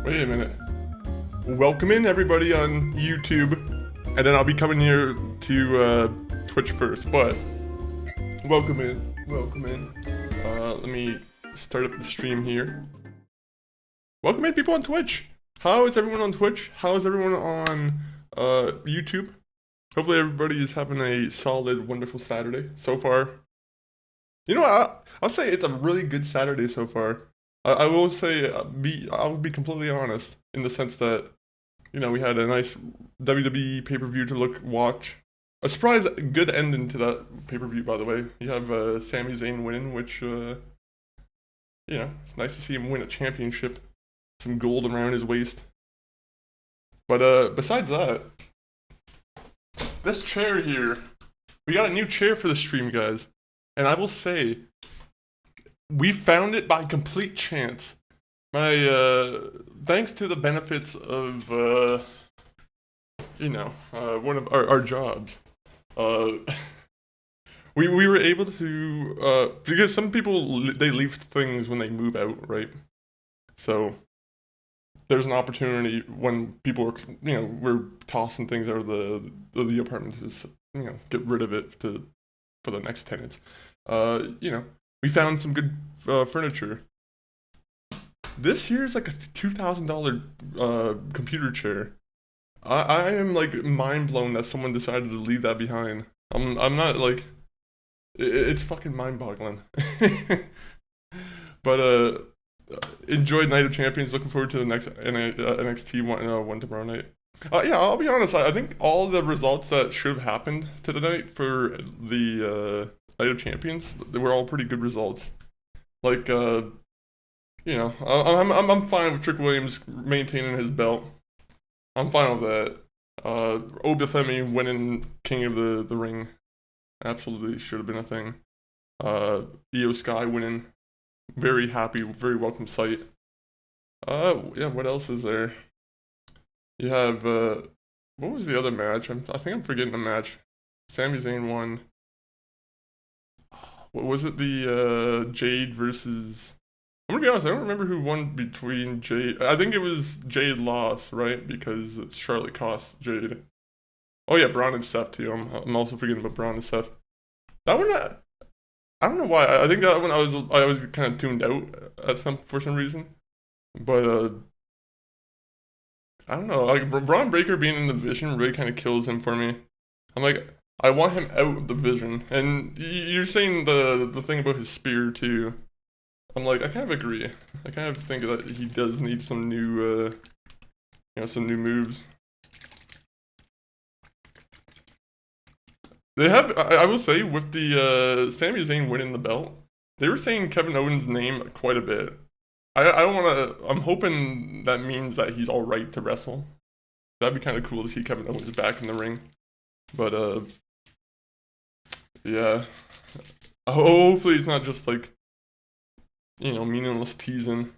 Wait a minute. Welcome in everybody on YouTube, and then I'll be coming here to Twitch first. But welcome in, welcome in. Let me start up the stream here. Welcome in, people on Twitch. How is everyone on Twitch? How is everyone on YouTube? Hopefully everybody is having a solid, wonderful Saturday so far. You know what? I'll say it's a really good Saturday so far. I will say, I'll be completely honest in the sense that, you know, we had a nice WWE pay-per-view to watch. A surprise good ending to that pay-per-view, by the way. You have Sami Zayn winning, which, you know, it's nice to see him win a championship. Some gold around his waist. But besides that, this chair here, we got a new chair for the stream, guys. And I will say, we found it by complete chance. Thanks to the benefits of, you know, one of our jobs. We were able to, because some people, they leave things when they move out, right? So, there's an opportunity when people are, you know, we're tossing things out of the apartment to, you know, get rid of it for the next tenants. You know, we found some good furniture. This here is like a $2,000 computer chair. I am like mind blown that someone decided to leave that behind. I'm not like, it's fucking mind boggling. But enjoyed Night of Champions. Looking forward to the next NXT one tomorrow night. Yeah, I'll be honest. I think all the results that should have happened to the night for the Night of Champions, they were all pretty good results. Like, you know, I'm fine with Trick Williams maintaining his belt. I'm fine with that. Obafemi winning King of the Ring, absolutely should have been a thing. Io Sky winning, very happy, very welcome sight. Yeah, what else is there? You have, what was the other match? I think I'm forgetting the match. Sami Zayn won. What was it? The Jade versus... I'm gonna be honest, I don't remember who won between Jade. I think it was Jade lost, right? Because Charlotte cost Jade. Oh yeah, Braun and Seth too. I'm also forgetting about Braun and Seth. That one, I don't know why. I think that one I was kind of tuned out for some reason. But I don't know. Like Braun Breaker being in the Vision really kind of kills him for me. I'm like, I want him out of the Vision. And you're saying the thing about his spear too. I'm like, I kind of agree. I kind of think that he does need some new, you know, some new moves. They have, I will say, with the Sami Zayn winning the belt, they were saying Kevin Owens' name quite a bit. I don't want to, I'm hoping that means that he's alright to wrestle. That'd be kind of cool to see Kevin Owens back in the ring. But, yeah. Hopefully it's not just like, you know, meaningless teasing.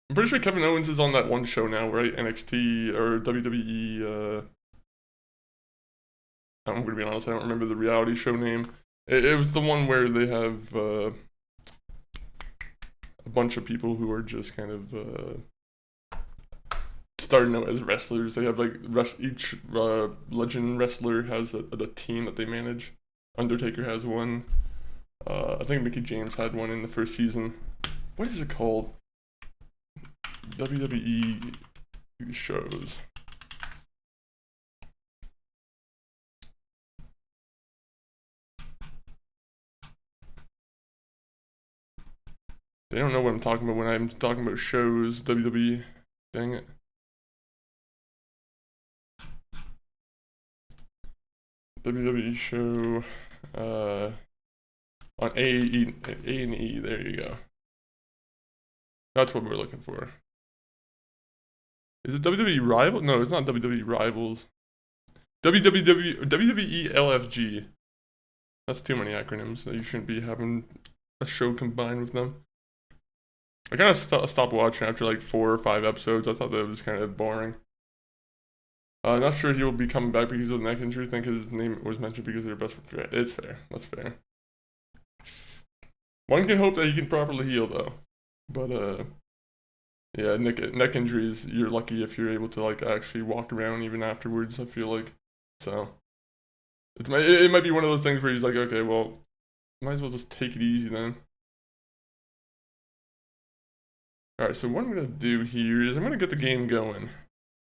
I'm pretty sure Kevin Owens is on that one show now, right? NXT or WWE. I'm gonna be honest, I don't remember the reality show name. It was the one where they have a bunch of people who are just kind of starting out as wrestlers. They have like each legend wrestler has a team that they manage. Undertaker has one. I think Mickey James had one in the first season. What is it called? WWE shows. They don't know what I'm talking about when I'm talking about shows. WWE. Dang it. WWE show. On A&E, there you go. That's what we're looking for. Is it WWE Rivals? No, it's not WWE Rivals. WWE LFG. That's too many acronyms. You shouldn't be having a show combined with them. I kind of stopped watching after like 4 or 5 episodes. I thought that was kind of boring. Not sure he will be coming back because of the neck injury. I think his name was mentioned because they're best friends. It's fair. That's fair. One can hope that he can properly heal, though. But yeah, neck injuries. You're lucky if you're able to like actually walk around even afterwards. I feel like so. It might be one of those things where he's like, okay, well, might as well just take it easy then. All right, so what I'm gonna do here is I'm gonna get the game going.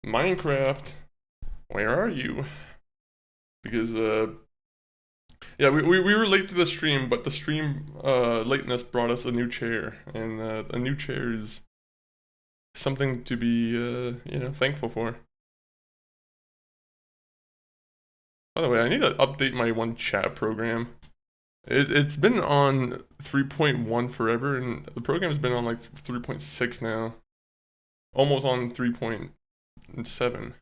Minecraft, where are you? Because yeah, we were late to the stream, but the stream lateness brought us a new chair, and a new chair is something to be you know, thankful for. By the way, I need to update my one chat program. It's been on 3.1 forever, and the program's been on like 3.6 now, almost on 3.7.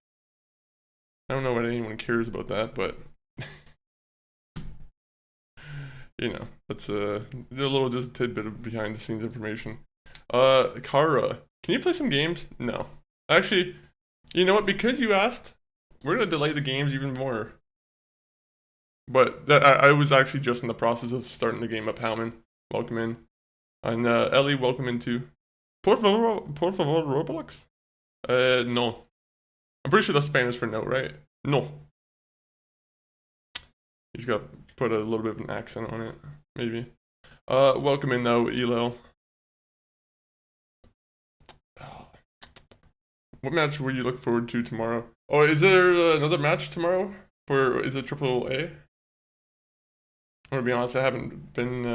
I don't know what anyone cares about that, but you know, that's a little just tidbit of behind the scenes information. Kara, can you play some games? No. Actually, you know what? Because you asked, we're gonna delay the games even more. But I was actually just in the process of starting the game up, Howman. Welcome in. And Ellie, welcome in too. Por favor, Roblox? No. I'm pretty sure that's Spanish for no, right? No. He's got to put a little bit of an accent on it, maybe. Welcome in though, Elo. What match will you look forward to tomorrow? Oh, is there another match tomorrow? Is it Triple A? I'm gonna be honest, I haven't been.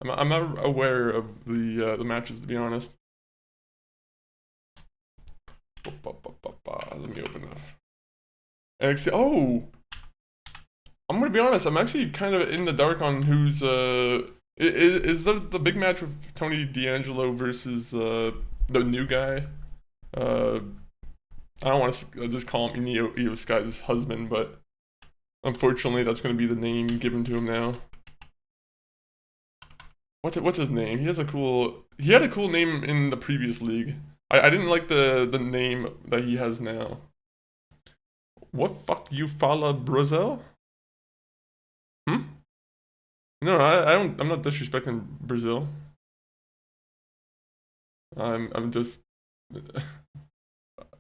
I'm not aware of the matches, to be honest. Let me open it. NXT. Oh, I'm gonna be honest. I'm actually kind of in the dark on who's is the big match with Tony D'Angelo versus the new guy. I don't want to just call him Io Sky's husband, but unfortunately, that's gonna be the name given to him now. What's his name? He had a cool name in the previous league. I didn't like the name that he has now. What fuck you fala Brazil? Hmm? No, I'm not disrespecting Brazil. I'm just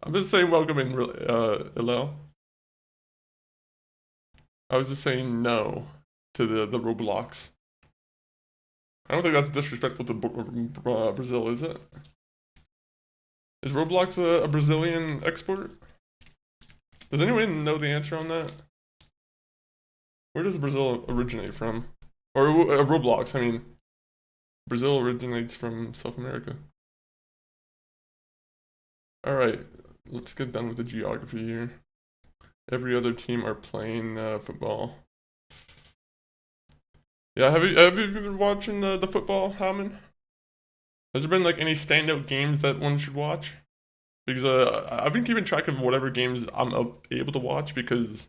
I'm just saying welcome in Ilel. I was just saying no to the Roblox. I don't think that's disrespectful to Brazil, is it? Is Roblox a Brazilian export? Does anyone know the answer on that? Where does Brazil originate from? Or Roblox, I mean. Brazil originates from South America. Alright, let's get done with the geography here. Every other team are playing football. Yeah, have you been watching the football, Hammond? Has there been like any standout games that one should watch? Because I've been keeping track of whatever games I'm able to watch because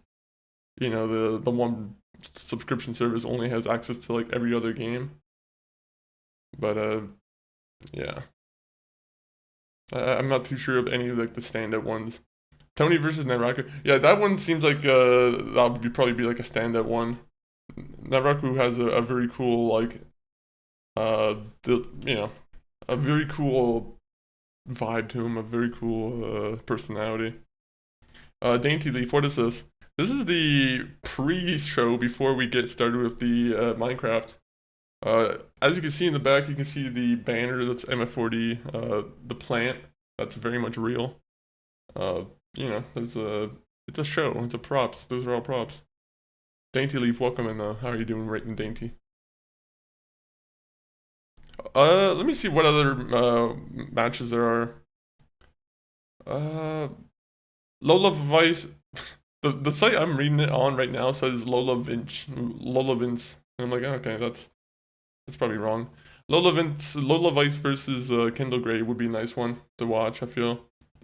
you know the one subscription service only has access to like every other game. But yeah, I'm not too sure of any of like the standout ones. Tony versus Naraku. Yeah, that one seems like that would probably be like a standout one. Naraku has a very cool like you know, a very cool vibe to him, a very cool personality. Dainty Leaf, what is this? This is the pre-show before we get started with the Minecraft. As you can see in the back, you can see the banner that's MF4D, the plant that's very much real. You know, it's a show, it's a props. Those are all props. Dainty Leaf, welcome in. How are you doing, right in Dainty? Let me see what other matches there are. Lola Vice. The site I'm reading it on right now says Lola Vince. And I'm like, okay, that's probably wrong. Lola Vice versus Kendall Gray would be a nice one to watch, I feel.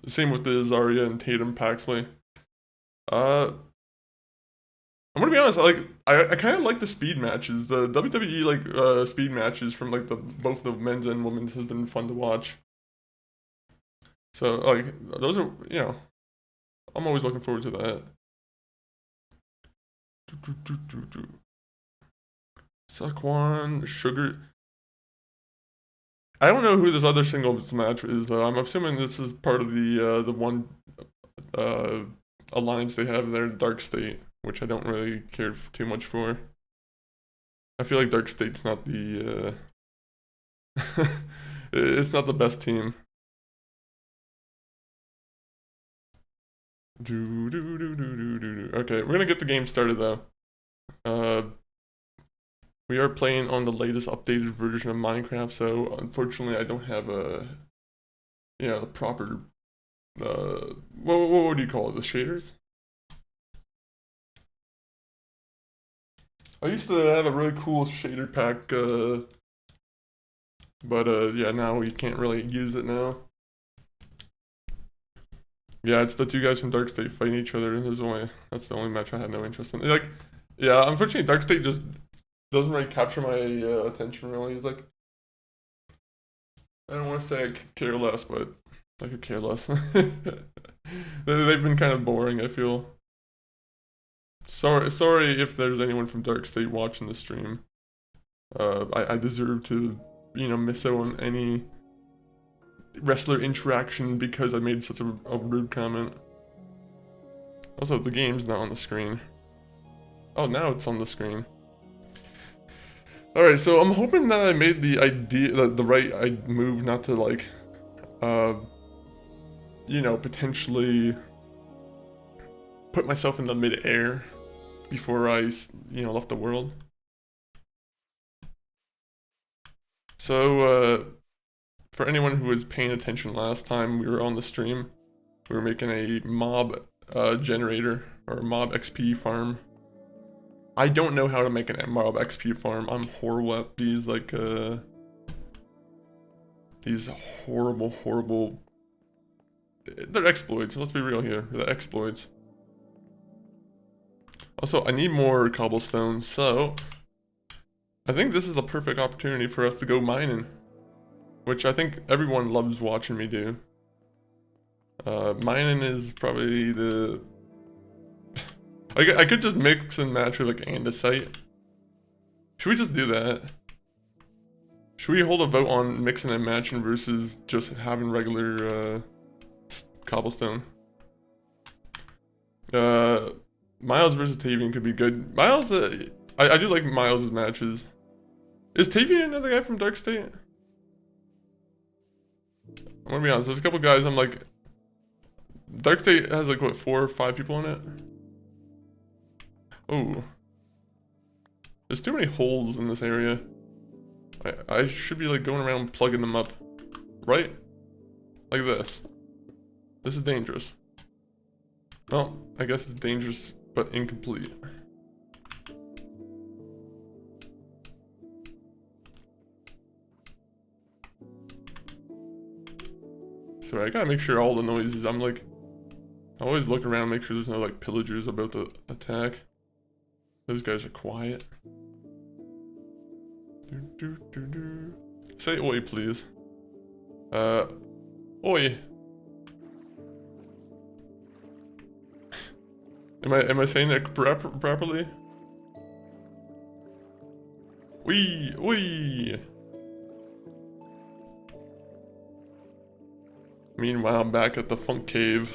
Same with the Zarya and Tatum Paxley. I'm gonna be honest, I kind of like the speed matches. The WWE like speed matches from like both the men's and women's has been fun to watch. So like those are, you know, I'm always looking forward to that. Saquon, Sugar. I don't know who this other singles match is though. I'm assuming this is part of the one alliance they have there, Dark State, which I don't really care too much for. I feel like Dark State's not the it's not the best team. Okay, we're gonna get the game started though. We are playing on the latest updated version of Minecraft, so unfortunately I don't have a, the proper, what do you call it, the shaders? I used to have a really cool shader pack, but yeah, now we can't really use it now. Yeah, it's the two guys from Dark State fighting each other. That's the only match I had no interest in. Like, yeah, unfortunately Dark State just doesn't really capture my attention really. It's like, I don't want to say I could care less, but I could care less. They've been kind of boring, I feel. Sorry if there's anyone from Dark State watching the stream. I deserve to, miss out on any wrestler interaction because I made such a rude comment. Also, the game's not on the screen. Oh, now it's on the screen. Alright, so I'm hoping that I made the right move not to, like, potentially put myself in the mid-air before I, left the world. So, for anyone who was paying attention last time we were on the stream, we were making a mob generator, or mob XP farm. I don't know how to make a mob XP farm. I'm horrible at these, like, these horrible... They're exploits, let's be real here. They're exploits. Also, I need more cobblestone, so... I think this is the perfect opportunity for us to go mining. Which I think everyone loves watching me do. Mining is probably the... I could just mix and match with like andesite. Should we just do that? Should we hold a vote on mixing and matching versus just having regular cobblestone? Miles versus Tavian could be good. Miles, I do like Miles' matches. Is Tavian another guy from Dark State? I'm gonna be honest, there's a couple guys I'm like... Dark State has like, what, 4 or 5 people in it? Oh. There's too many holes in this area. I should be like going around plugging them up. Right? Like this. This is dangerous. Well, I guess it's dangerous, but incomplete. So I gotta make sure all the noises, I always look around, make sure there's no like pillagers about to attack. Those guys are quiet. Say oi, please. Oi. Am I saying that properly? Wee, wee. Meanwhile, I'm back at the Funk Cave.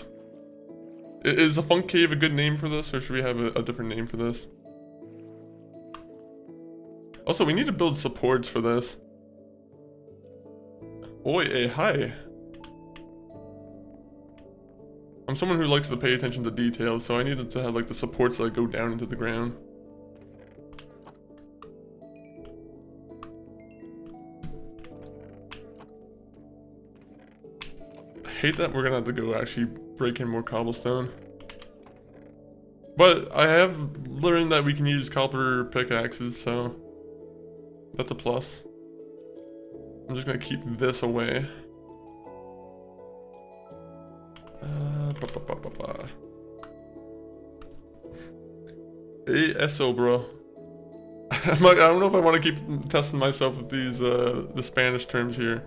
Is the Funk Cave a good name for this, or should we have a different name for this? Also, we need to build supports for this. Oi, hi. I'm someone who likes to pay attention to details, so I needed to have like the supports that go down into the ground. I hate that we're gonna have to go actually break in more cobblestone. But I have learned that we can use copper pickaxes, so that's a plus. I'm just gonna keep this away. Hey, SO, bro. I don't know if I want to keep testing myself with these, the Spanish terms here.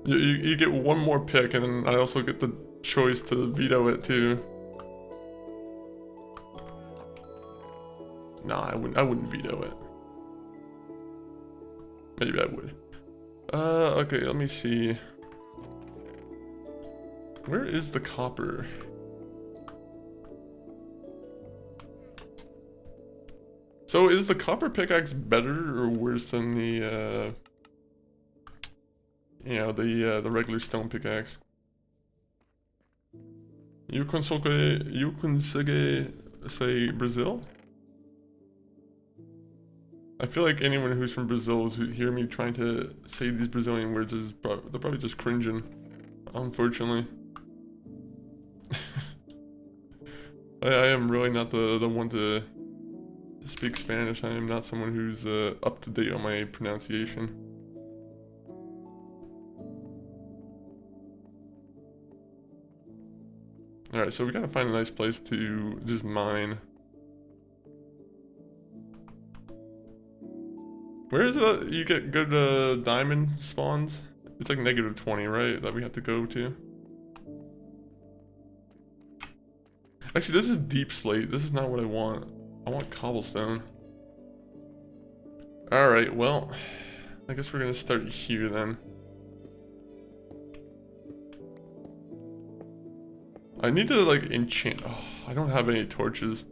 You get one more pick, and then I also get the choice to veto it too. Nah, I wouldn't veto it. Maybe I would. Okay, let me see. Where is the copper? So is the copper pickaxe better or worse than the, you know, the regular stone pickaxe? You consegue say Brazil? I feel like anyone who's from Brazil who hear me trying to say these Brazilian words they're probably just cringing, unfortunately. I am really not the one to speak Spanish. I am not someone who's up to date on my pronunciation. Alright, so we gotta find a nice place to just mine. Where is it you get good diamond spawns? It's like -20, right? That we have to go to. Actually, this is deep slate. This is not what I want. I want cobblestone. Alright, well, I guess we're gonna start here then. I need to like enchant. Oh, I don't have any torches.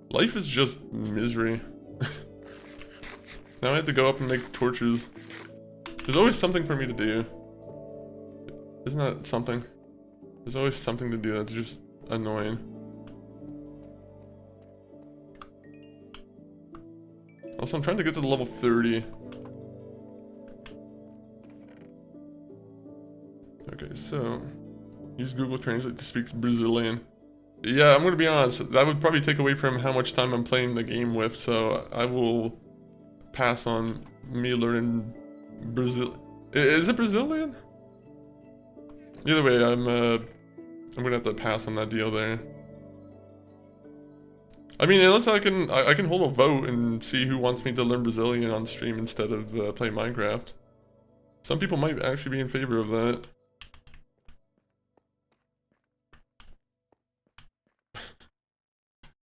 Life is just misery. Now I have to go up and make torches. There's always something for me to do. Isn't that something? There's always something to do that's just annoying. Also, I'm trying to get to the level 30. Okay, so use Google Translate to speak Brazilian. Yeah, I'm gonna be honest, that would probably take away from how much time I'm playing the game with, so I will pass on me learning Brazil. Is it Brazilian? Either way, I'm gonna have to pass on that deal there. I mean, unless I can hold a vote and see who wants me to learn Brazilian on stream instead of play Minecraft. Some people might actually be in favor of that.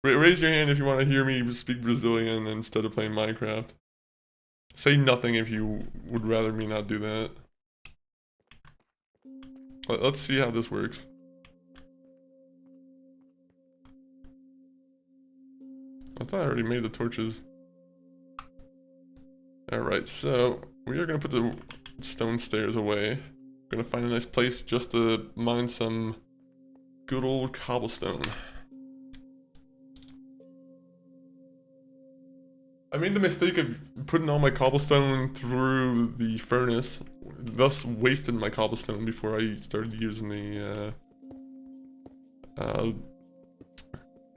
Raise your hand if you want to hear me speak Brazilian instead of playing Minecraft. Say nothing if you would rather me not do that. Let's see how this works. I thought I already made the torches. Alright, so we are going to put the stone stairs away. We're going to find a nice place just to mine some good old cobblestone. I made the mistake of putting all my cobblestone through the furnace, thus wasted my cobblestone before I started using the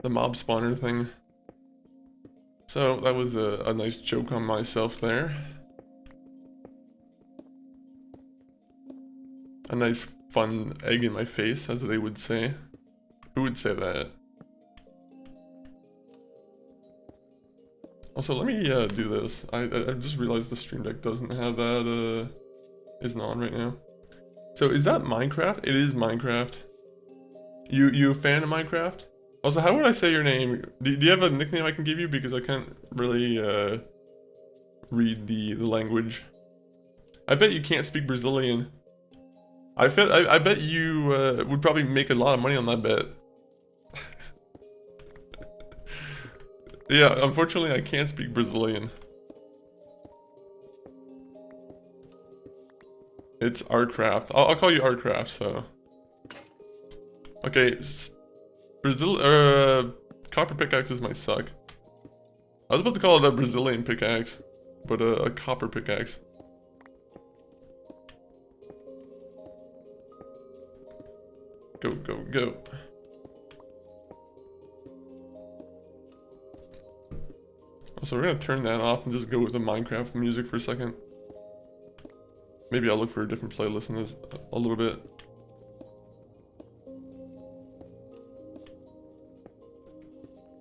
mob spawner thing. So that was a nice joke on myself there. A nice fun egg in my face, as they would say. Who would say that? Also, let me do this. I just realized the stream deck doesn't have that, isn't on right now. So is that Minecraft? It is Minecraft. You a fan of Minecraft? Also, how would I say your name? Do you have a nickname I can give you? Because I can't really read the language. I bet you can't speak Brazilian. I bet you would probably make a lot of money on that bet. Yeah, unfortunately I can't speak Brazilian. It's Artcraft. I'll call you Artcraft, so. Okay, copper pickaxes might suck. I was about to call it a Brazilian pickaxe, but a copper pickaxe. Go, go, go. So we're gonna turn that off and just go with the Minecraft music for a second. Maybe I'll look for a different playlist in this a little bit.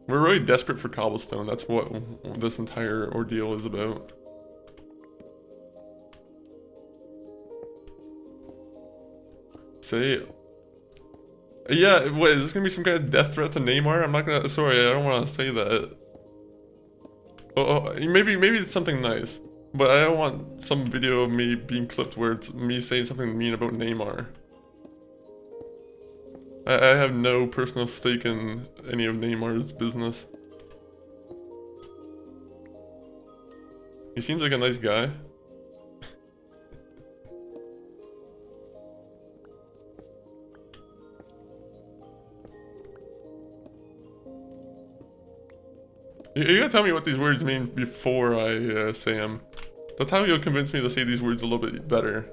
We're really desperate for cobblestone. That's what this entire ordeal is about. Say, yeah, what, is this gonna be some kind of death threat to Neymar? I'm not gonna, sorry, I don't wanna say that. maybe it's something nice, but I don't want some video of me being clipped where it's me saying something mean about Neymar. I have no personal stake in any of Neymar's business. He seems like a nice guy. You gotta tell me what these words mean before I say them. That's how you'll convince me to say these words a little bit better.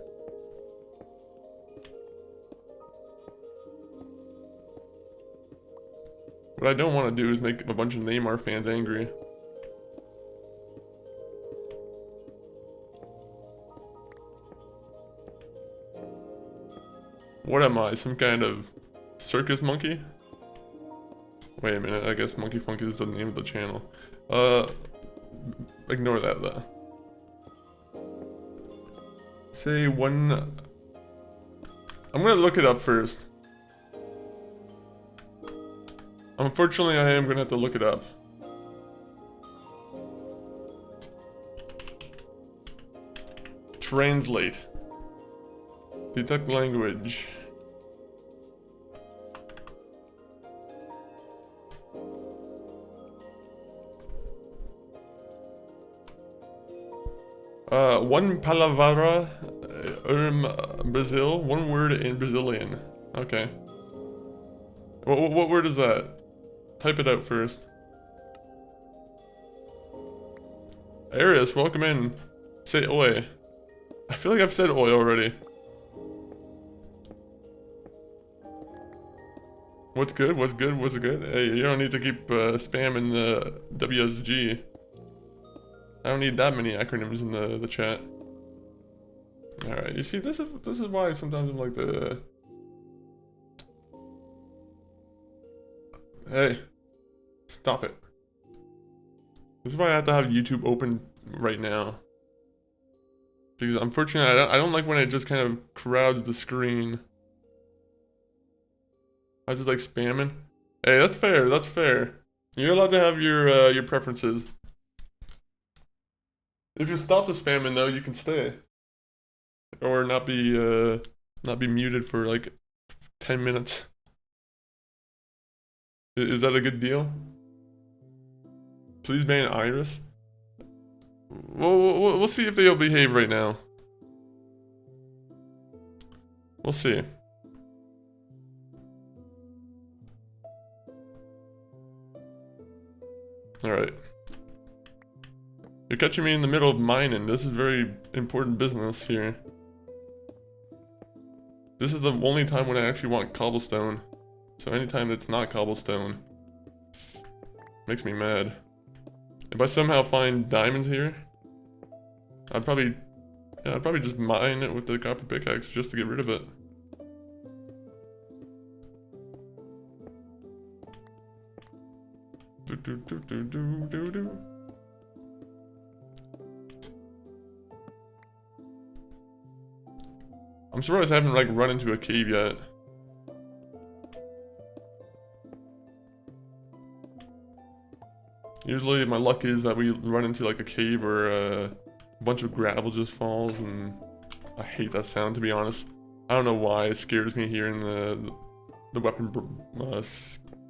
What I don't want to do is make a bunch of Neymar fans angry. What am I, some kind of circus monkey? Wait a minute, I guess Monkey Funk is the name of the channel. Ignore that though. Say one... I'm gonna look it up first. Unfortunately, I am gonna have to look it up. Translate. Detect language. One palavra, Brazil, one word in Brazilian. Okay. What word is that? Type it out first. Arius, welcome in. Say oi. I feel like I've said oi already. What's good? What's good? What's good? Hey, you don't need to keep spamming the WSG. I don't need that many acronyms in the chat. Alright, you see, this is why sometimes I'm like the... Hey, stop it. This is why I have to have YouTube open right now. Because unfortunately, I don't like when it just kind of crowds the screen. I was just like spamming. Hey, that's fair, that's fair. You're allowed to have your preferences. If you stop the spamming though, you can stay. Or not be muted for like 10 minutes. Is that a good deal? Please ban Iris. We'll see if they'll behave right now. We'll see. Alright. You're catching me in the middle of mining. This is very important business here. This is the only time when I actually want cobblestone. So anytime it's not cobblestone makes me mad. If I somehow find diamonds here, I'd probably just mine it with the copper pickaxe just to get rid of it. I'm surprised I haven't like run into a cave yet. Usually my luck is that we run into like a cave or a bunch of gravel just falls, and I hate that sound, to be honest. I don't know why it scares me hearing the weapon,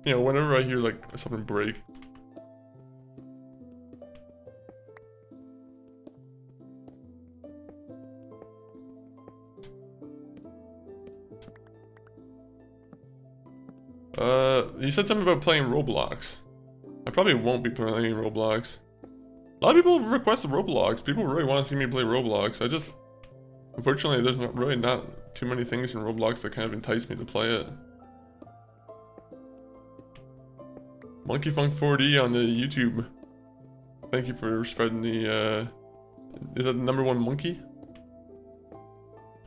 you know, whenever I hear like something break. You said something about playing Roblox. I probably won't be playing Roblox. A lot of people request Roblox. People really want to see me play Roblox. Unfortunately, there's not too many things in Roblox that kind of entice me to play it. Monkey Funk 4D on the YouTube. Thank you for spreading the, is that the #1 monkey?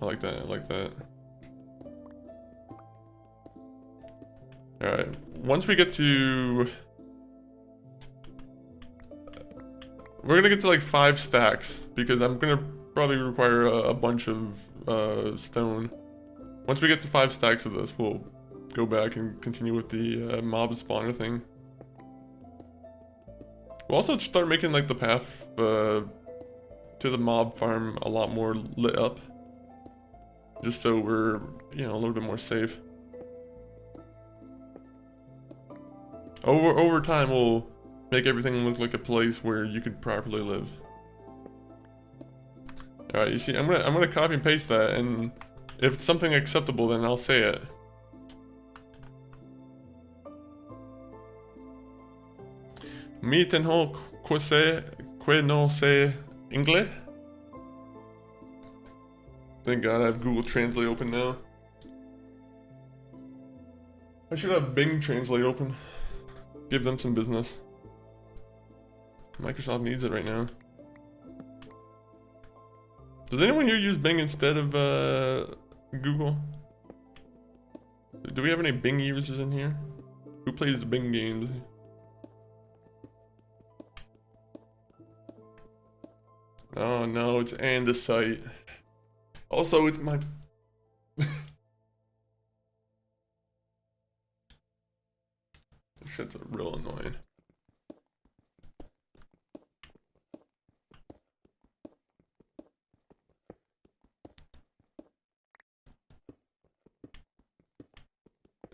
I like that, I like that. Alright, once we get to... We're gonna get to like 5 stacks, because I'm gonna probably require a bunch of stone. Once we get to 5 stacks of this, we'll go back and continue with the mob spawner thing. We'll also start making like the path to the mob farm a lot more lit up. Just so we're, you know, a little bit more safe. Over time, we'll make everything look like a place where you could properly live. All right, you see, I'm gonna copy and paste that, and if it's something acceptable, then I'll say it. Mi tenho que no sé inglés. Thank God I have Google Translate open now. I should have Bing Translate open. Give them some business. Microsoft needs it right now. Does anyone here use Bing instead of Google? Do we have any Bing users in here? Who plays Bing games? Oh no, it's andesite. Also, it's my... Shit's real annoying.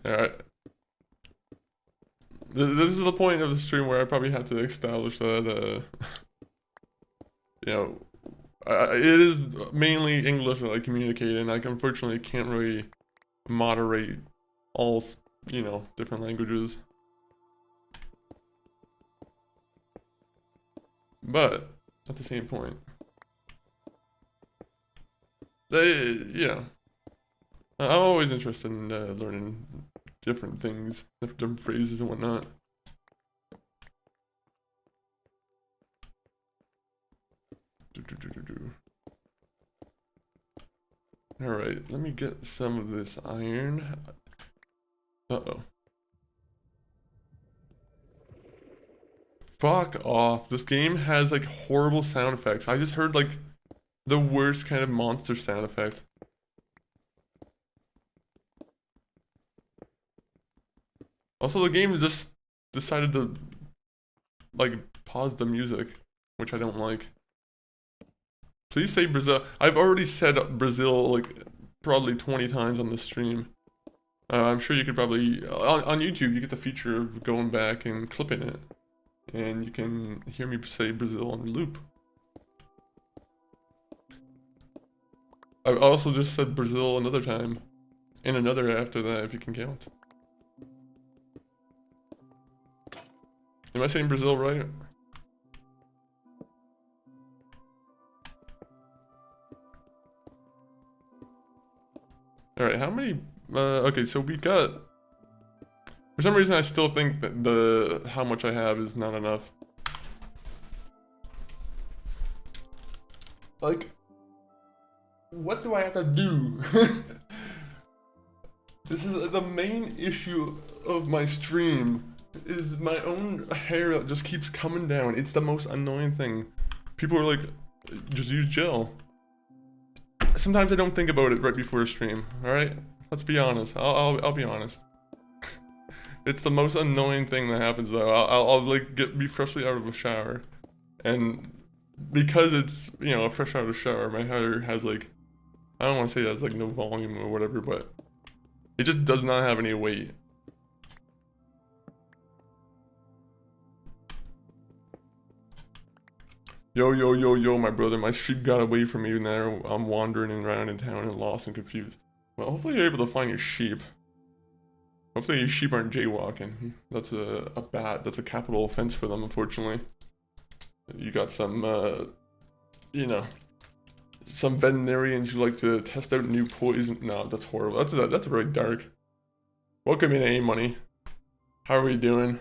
Alright. This is the point of the stream where I probably have to establish that, you know, it is mainly English that I communicate in. I unfortunately can't really moderate all, you know, different languages. But, at the same point, you know, I'm always interested in learning different things, different phrases and whatnot. Alright, let me get some of this iron. Uh-oh. Fuck off. This game has like horrible sound effects. I just heard like the worst kind of monster sound effect. Also, the game just decided to like pause the music, which I don't like. Please say Brazil. I've already said Brazil like probably 20 times on the stream. I'm sure you could probably, on YouTube, you get the feature of going back and clipping it. And you can hear me say Brazil on loop. I also just said Brazil another time. And another after that, if you can count. Am I saying Brazil right? Alright, how many... okay, so we got... For some reason, I still think that how much I have is not enough. Like... What do I have to do? This is the main issue of my stream. Is my own hair that just keeps coming down. It's the most annoying thing. People are like, just use gel. Sometimes I don't think about it right before a stream. All right, let's be honest. I'll be honest. It's the most annoying thing that happens though. I'll like be freshly out of a shower, and because it's, you know, fresh out of the shower, my hair has like, I don't want to say it has like no volume or whatever, but it just does not have any weight. Yo, my brother, my sheep got away from me now. I'm wandering around in town and lost and confused. Well, hopefully you're able to find your sheep. Hopefully your sheep aren't jaywalking. That's that's a capital offense for them, unfortunately. You got some, you know, some veterinarians who like to test out new poison. No, that's horrible. That's very dark. Welcome in, A-Money. How are we doing?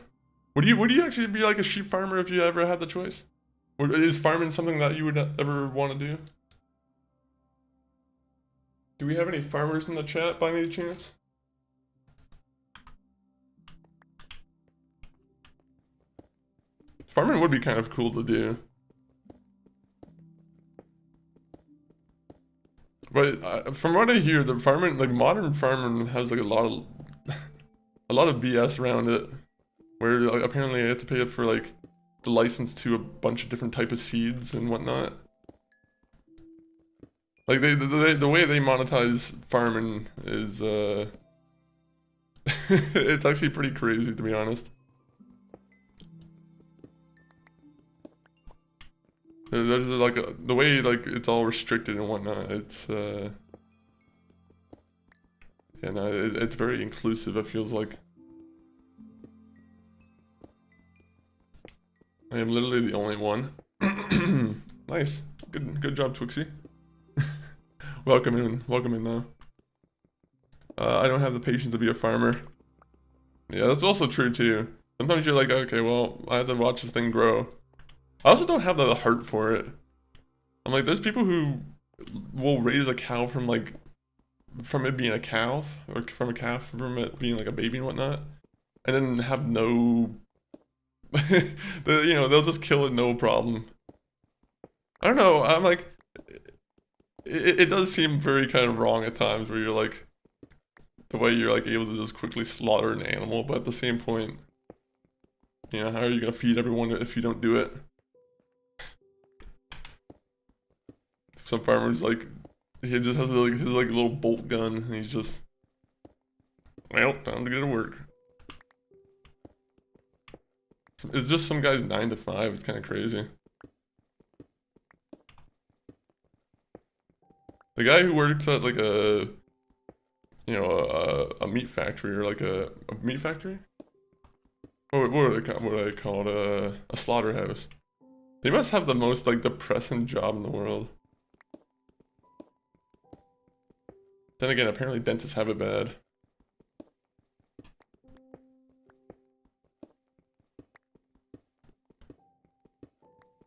Would you actually be like a sheep farmer if you ever had the choice? Or is farming something that you would ever want to do? Do we have any farmers in the chat by any chance? Farming would be kind of cool to do. But from what I hear, the farming, like modern farming, has like a lot of BS around it. Where like apparently I have to pay it for like the license to a bunch of different type of seeds and whatnot. Like the way they monetize farming is it's actually pretty crazy, to be honest. There's like the way like it's all restricted and whatnot. It's yeah, no, it's very inclusive. It feels like I am literally the only one. Nice, good job, Twixie. Welcome in though. I don't have the patience to be a farmer. Yeah, that's also true too. Sometimes you're like, okay, well, I have to watch this thing grow. I also don't have the heart for it. I'm like, there's people who will raise a cow from it being a calf, or from a calf, from it being like a baby and whatnot, and then have no, they'll just kill it, no problem. I don't know, I'm like, it does seem very kind of wrong at times where you're like, the way you're like able to just quickly slaughter an animal, but at the same point, how are you gonna feed everyone if you don't do it? Some farmers like, he just has like his like little bolt gun and he's just, well, time to get to work. It's just some guy's 9 to 5, it's kind of crazy. The guy who works at like a meat factory, or like a meat factory? What would I call it? A slaughterhouse. They must have the most like depressing job in the world. Then again, apparently dentists have it bad.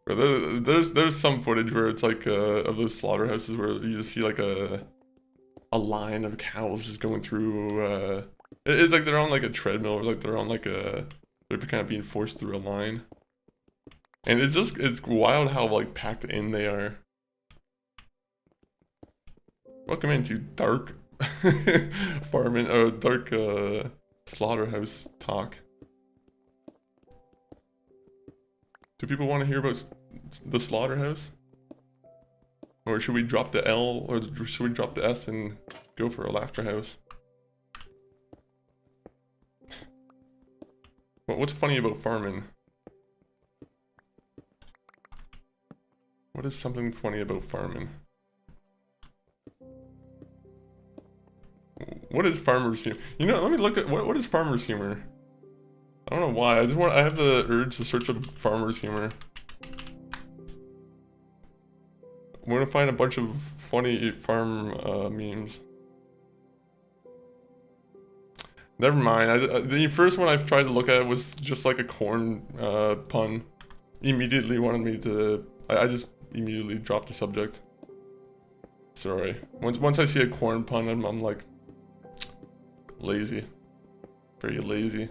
There's some footage where it's like of those slaughterhouses where you just see like a line of cows just going through. It's like they're on like a treadmill, or like they're on like they're kind of being forced through a line, and it's wild how like packed in they are. Welcome into dark farming, or dark slaughterhouse talk. Do people want to hear about the slaughterhouse? Or should we drop the L, or should we drop the S and go for a laughter house? What's funny about farming? What is something funny about farming? What is farmer's humor? Let me look at what is farmer's humor? I don't know why. I have the urge to search up farmer's humor. I'm gonna find a bunch of funny farm memes. Never mind. The first one I've tried to look at was just like a corn pun. Immediately wanted me to. I just immediately dropped the subject. Sorry. Once I see a corn pun, I'm like lazy. Very lazy.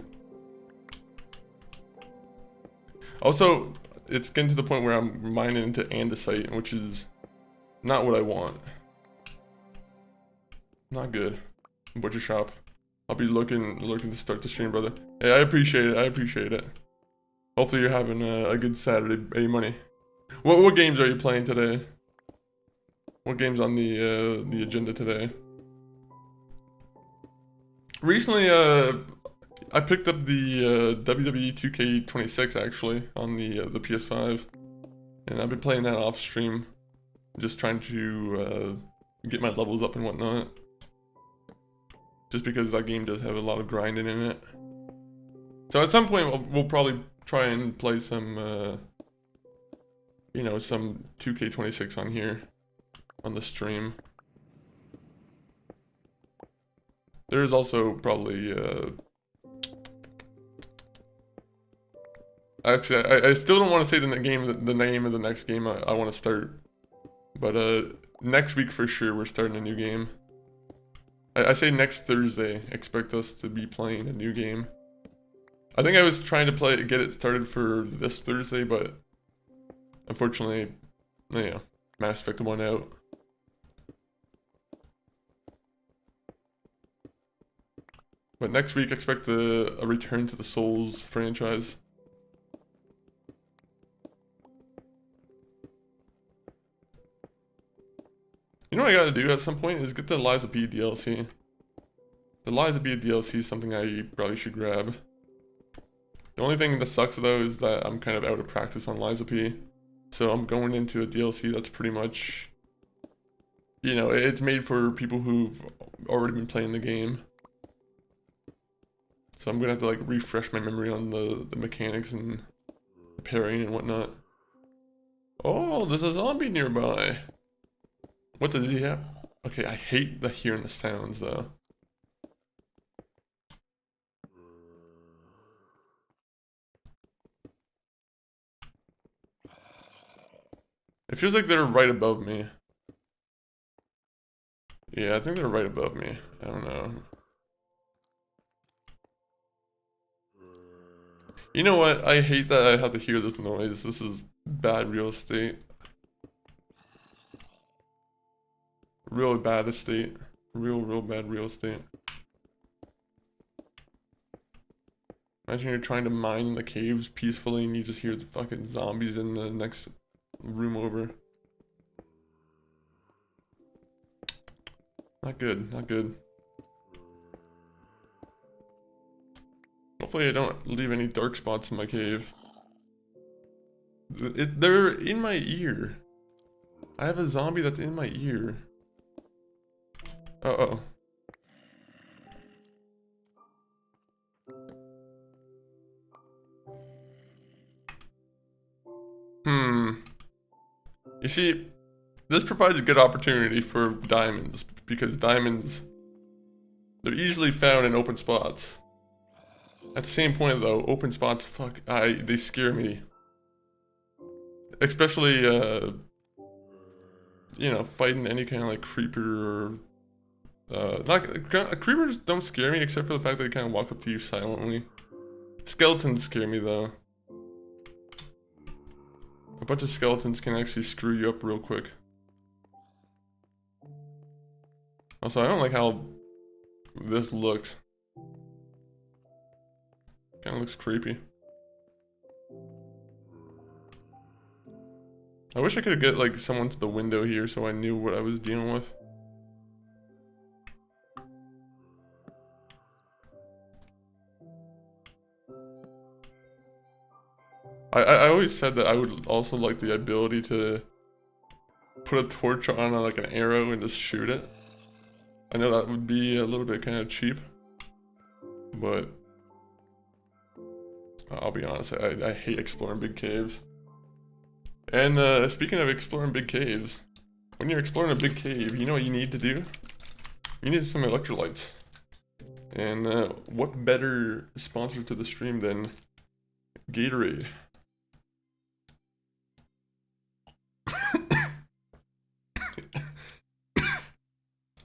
Also, it's getting to the point where I'm mining into andesite, which is not what I want. Not good. Butcher shop. I'll be looking to start the stream, brother. Hey, I appreciate it. Hopefully you're having a good Saturday, money. What games are you playing today? What game's on the agenda today? Recently, I picked up the WWE 2K26 actually on the PS5, and I've been playing that off stream, just trying to get my levels up and whatnot. Just because that game does have a lot of grinding in it. So at some point we'll probably try and play some, some 2K26 on here, on the stream. There is also probably, actually, I still don't want to say the name of the next game I want to start. But next week for sure we're starting a new game. I say next Thursday, expect us to be playing a new game. I think I was trying to get it started for this Thursday, but unfortunately, Mass Effect won out. But next week, expect a return to the Souls franchise. what I gotta do at some point is get the Liza P DLC. The Liza P DLC is something I probably should grab. The only thing that sucks though is that I'm kind of out of practice on Liza P. So I'm going into a DLC that's pretty much, you know, it's made for people who've already been playing the game. So I'm gonna have to like refresh my memory on the mechanics and parrying and whatnot. Oh, there's a zombie nearby. What does he have? Okay, I hate hearing the sounds though. It feels like they're right above me. Yeah, I think they're right above me. I don't know. You know what? I hate that I have to hear this noise. This is bad real estate. Real bad estate. Real bad real estate. Imagine you're trying to mine in the caves peacefully and you just hear the fucking zombies in the next room over. Not good, not good. Hopefully I don't leave any dark spots in my cave. They're in my ear. I have a zombie that's in my ear. Uh-oh. You see, this provides a good opportunity for diamonds, because diamonds, they're easily found in open spots. At the same point though, open spots, fuck, they scare me. Especially, you know, fighting any kind of like creeper or, creepers don't scare me except for the fact that they kind of walk up to you silently. Skeletons scare me though. A bunch of skeletons can actually screw you up real quick. Also, I don't like how this looks. Kinda looks creepy. I wish I could get like someone to the window here so I knew what I was dealing with. I always said that I would also like the ability to put a torch on like an arrow and just shoot it. I know that would be a little bit kind of cheap, but I'll be honest, I hate exploring big caves. And speaking of exploring big caves, when you're exploring a big cave, you know what you need to do? You need some electrolytes. And what better sponsor to the stream than Gatorade?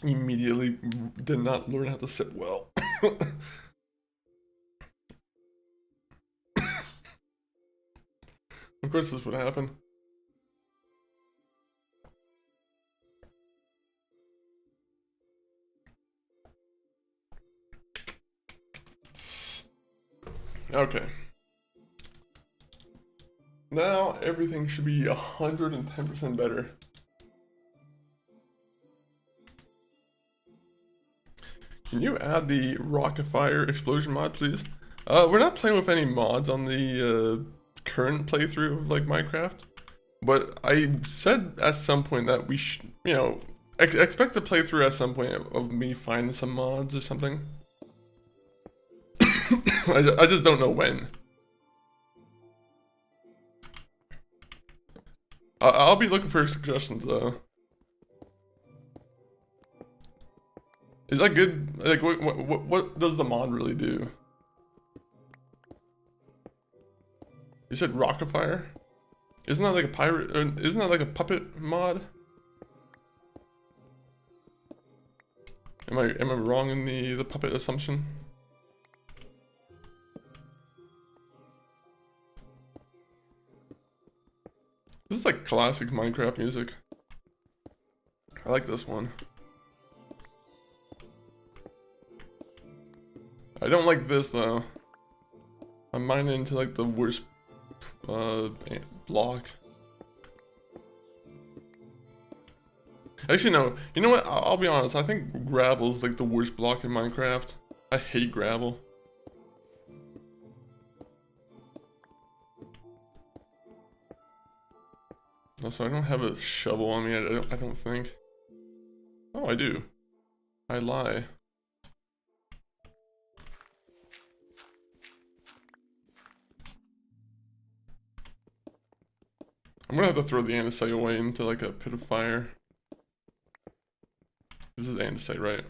Immediately did not learn how to sit well. Of course this would happen. Okay. Now everything should be 110% better. Can you add the rocket fire explosion mod, please? We're not playing with any mods on the current playthrough of like Minecraft, but I said at some point that we should, you know, expect a playthrough at some point of me finding some mods or something. I just don't know when. I'll be looking for suggestions though. Is that good? Like, what does the mod really do? You said rocket fire? Isn't that like a pirate? Or isn't that like a puppet mod? Am I wrong in the puppet assumption? This is like classic Minecraft music. I like this one. I don't like this though. I'm mining into like the worst block. Actually, no. You know what? I'll be honest. I think gravel's like the worst block in Minecraft. I hate gravel. Also, I don't have a shovel on me. I don't think. Oh, I do. I lie. I'm gonna have to throw the andesite away into like a pit of fire. This is andesite, right?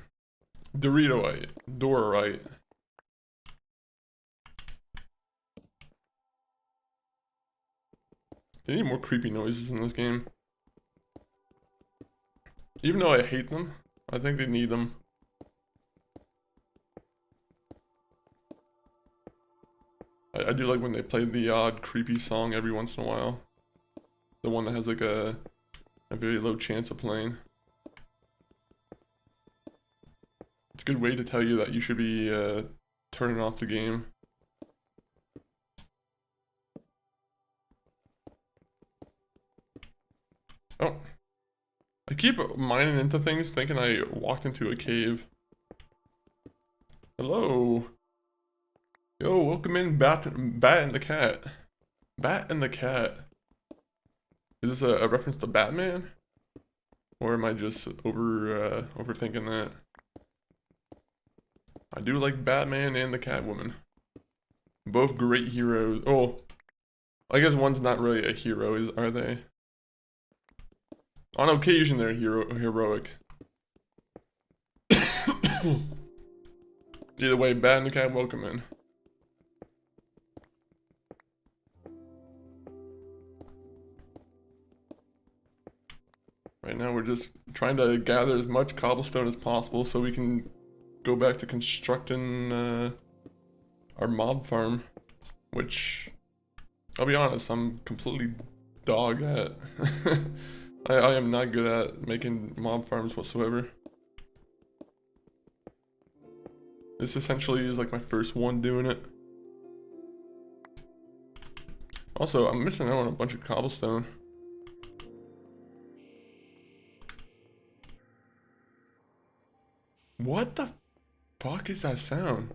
Doritoite. Dorite. They need more creepy noises in this game. Even though I hate them, I think they need them. I do like when they play the odd creepy song every once in a while. The one that has like a very low chance of playing. It's a good way to tell you that you should be turning off the game. Oh. I keep mining into things thinking I walked into a cave. Hello. Yo, welcome in, Bat and the Cat. Bat and the Cat. Is this a reference to Batman? Or am I just overthinking that? I do like Batman and the Catwoman. Both great heroes. Oh, I guess one's not really a hero, are they? On occasion they're heroic. Either way, Bat and the Cat, welcome in. Right now we're just trying to gather as much cobblestone as possible so we can go back to constructing our mob farm, which, I'll be honest, I'm completely dog at. I am not good at making mob farms whatsoever. This essentially is like my first one doing it. Also, I'm missing out on a bunch of cobblestone. What the fuck is that sound?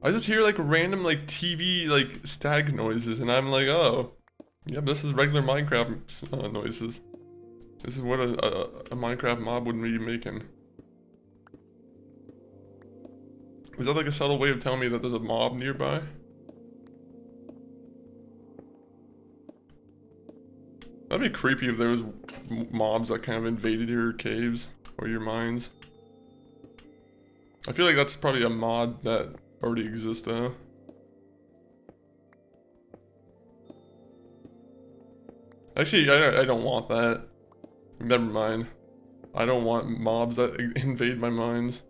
I just hear like random like TV like static noises and I'm like, oh, yeah, this is regular Minecraft noises. This is what a Minecraft mob would be making. Is that like a subtle way of telling me that there's a mob nearby? That'd be creepy if there was mobs that kind of invaded your caves or your mines. I feel like that's probably a mod that already exists though. Actually, I don't want that. Never mind. I don't want mobs that invade my mines.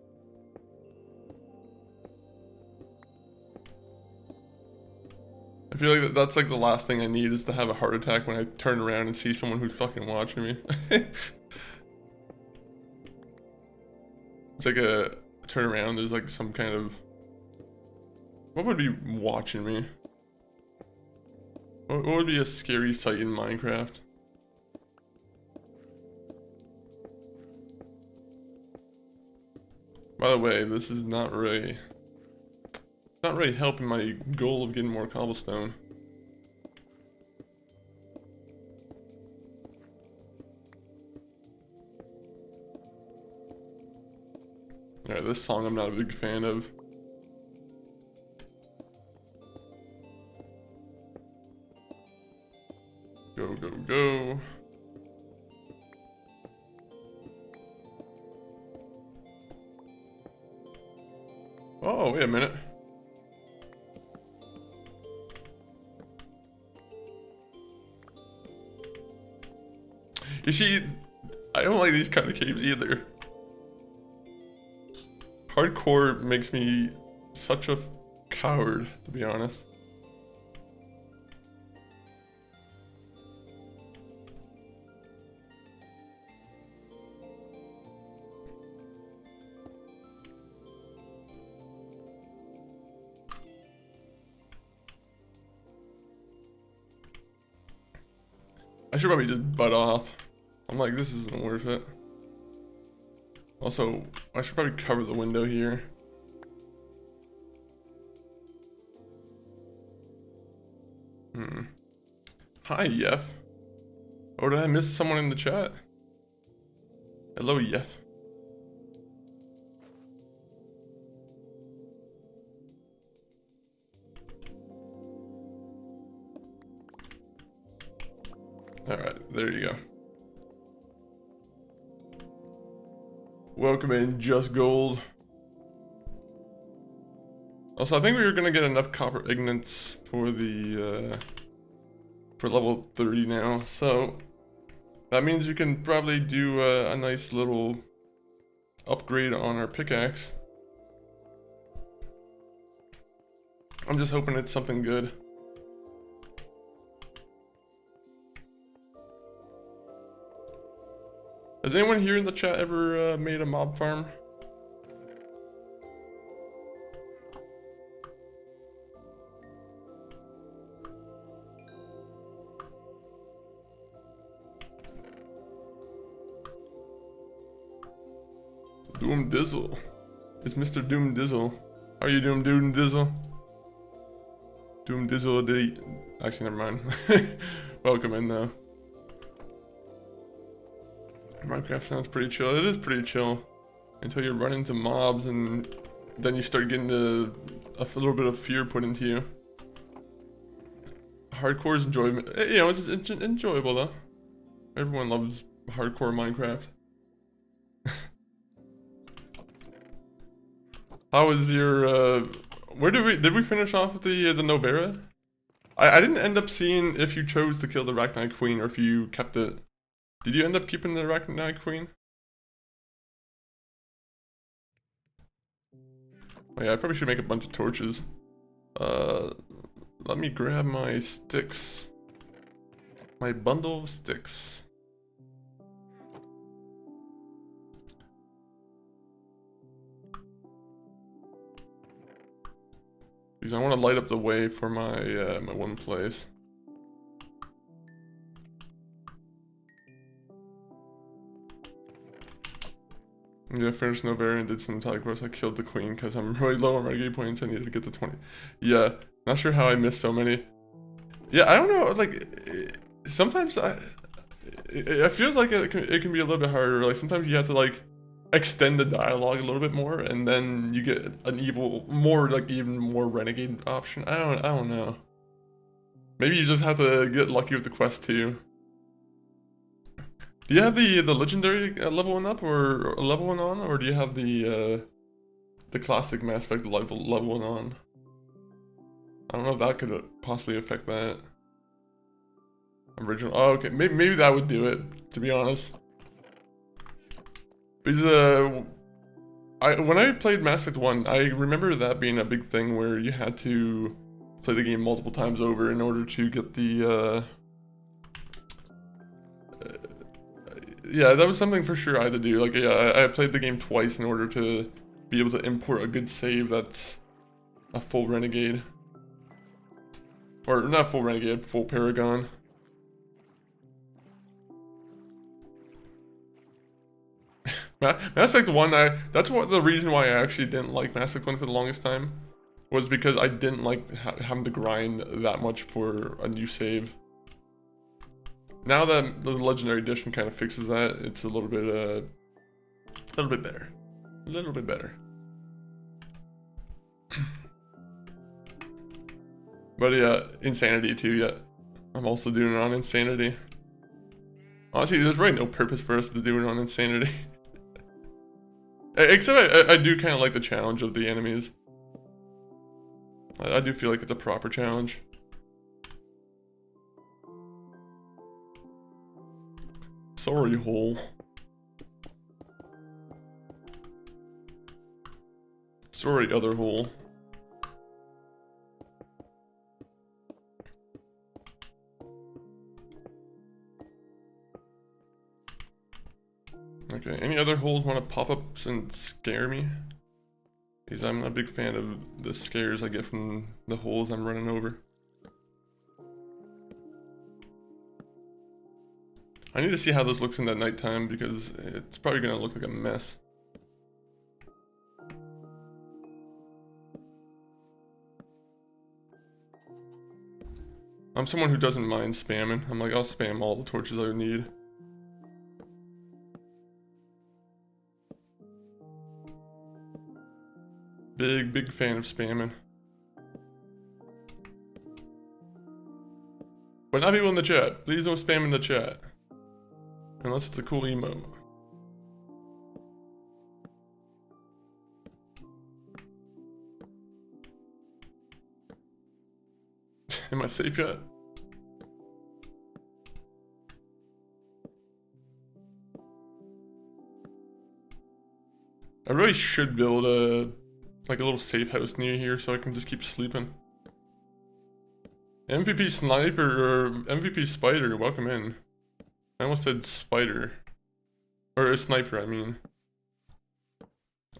I feel like that's like the last thing I need is to have a heart attack when I turn around and see someone who's fucking watching me. It's like a turn around, there's like some kind of... What would be watching me? What would be a scary sight in Minecraft? By the way, this is not really helping my goal of getting more cobblestone. Alright, this song I'm not a big fan of. Go, go, go. Oh, wait a minute. You see, I don't like these kind of caves either. Hardcore makes me such a coward, to be honest. I should probably just butt off. I'm like, this isn't worth it. Also, I should probably cover the window here. Hi, Yef. Oh, did I miss someone in the chat? Hello, Yef. Alright, there you go. Welcome in, Just Gold. Also, I think we were gonna get enough copper ignits for the, for level 30 now, so that means we can probably do a nice little upgrade on our pickaxe. I'm just hoping it's something good. Has anyone here in the chat ever made a mob farm? Doom Dizzle. It's Mr. Doom Dizzle. How are you doing, Doom Dizzle? Doom Dizzle D. Actually, never mind. Welcome in though. Minecraft sounds pretty chill. It is pretty chill until you run into mobs and then you start getting a little bit of fear put into you. Hardcore is enjoyment. You know, it's enjoyable though. Everyone loves hardcore Minecraft. How was your where did we finish off with the Novera? I didn't end up seeing if you chose to kill the Arachnite Queen or if you kept it. Did you end up keeping the Arachnite Queen? Oh yeah, I probably should make a bunch of torches. Let me grab my sticks. My bundle of sticks. Because I want to light up the way for my my one place. Yeah, finished Novera and did some tag quests. I killed the queen because I'm really low on renegade points. I needed to get to 20. Yeah, not sure how I missed so many. Yeah, I don't know. Like, sometimes it feels like it can be a little bit harder. Like sometimes you have to like extend the dialogue a little bit more, and then you get an even more renegade option. I don't know. Maybe you just have to get lucky with the quest too. Do you have the legendary level 1 up or level 1 on, or do you have the classic Mass Effect level 1 on? I don't know if that could possibly affect that. Original. Oh, okay. Maybe that would do it. To be honest, because when I played Mass Effect 1, I remember that being a big thing where you had to play the game multiple times over in order to get the yeah, that was something for sure I had to do. Like, yeah, I played the game twice in order to be able to import a good save that's a full Renegade. Or, not full Renegade, full Paragon. Mass Effect 1, that's the reason why I actually didn't like Mass Effect 1 for the longest time. Was because I didn't like having to grind that much for a new save. Now that the Legendary Edition kind of fixes that, it's a little bit better. A little bit better. But yeah, Insanity too, yeah. I'm also doing it on Insanity. Honestly, there's really no purpose for us to do it on Insanity. Except I do kind of like the challenge of the enemies. I do feel like it's a proper challenge. Sorry, hole. Sorry, other hole. Okay, any other holes want to pop up and scare me? Because I'm not a big fan of the scares I get from the holes I'm running over. I need to see how this looks in the nighttime because it's probably gonna look like a mess. I'm someone who doesn't mind spamming. I'm like, I'll spam all the torches I need. Big fan of spamming. But not people in the chat. Please don't spam in the chat. Unless it's a cool emote. Am I safe yet? I really should build a like a little safe house near here so I can just keep sleeping. MVP Sniper or MVP Spider, welcome in. I almost said Spider. Or a Sniper, I mean.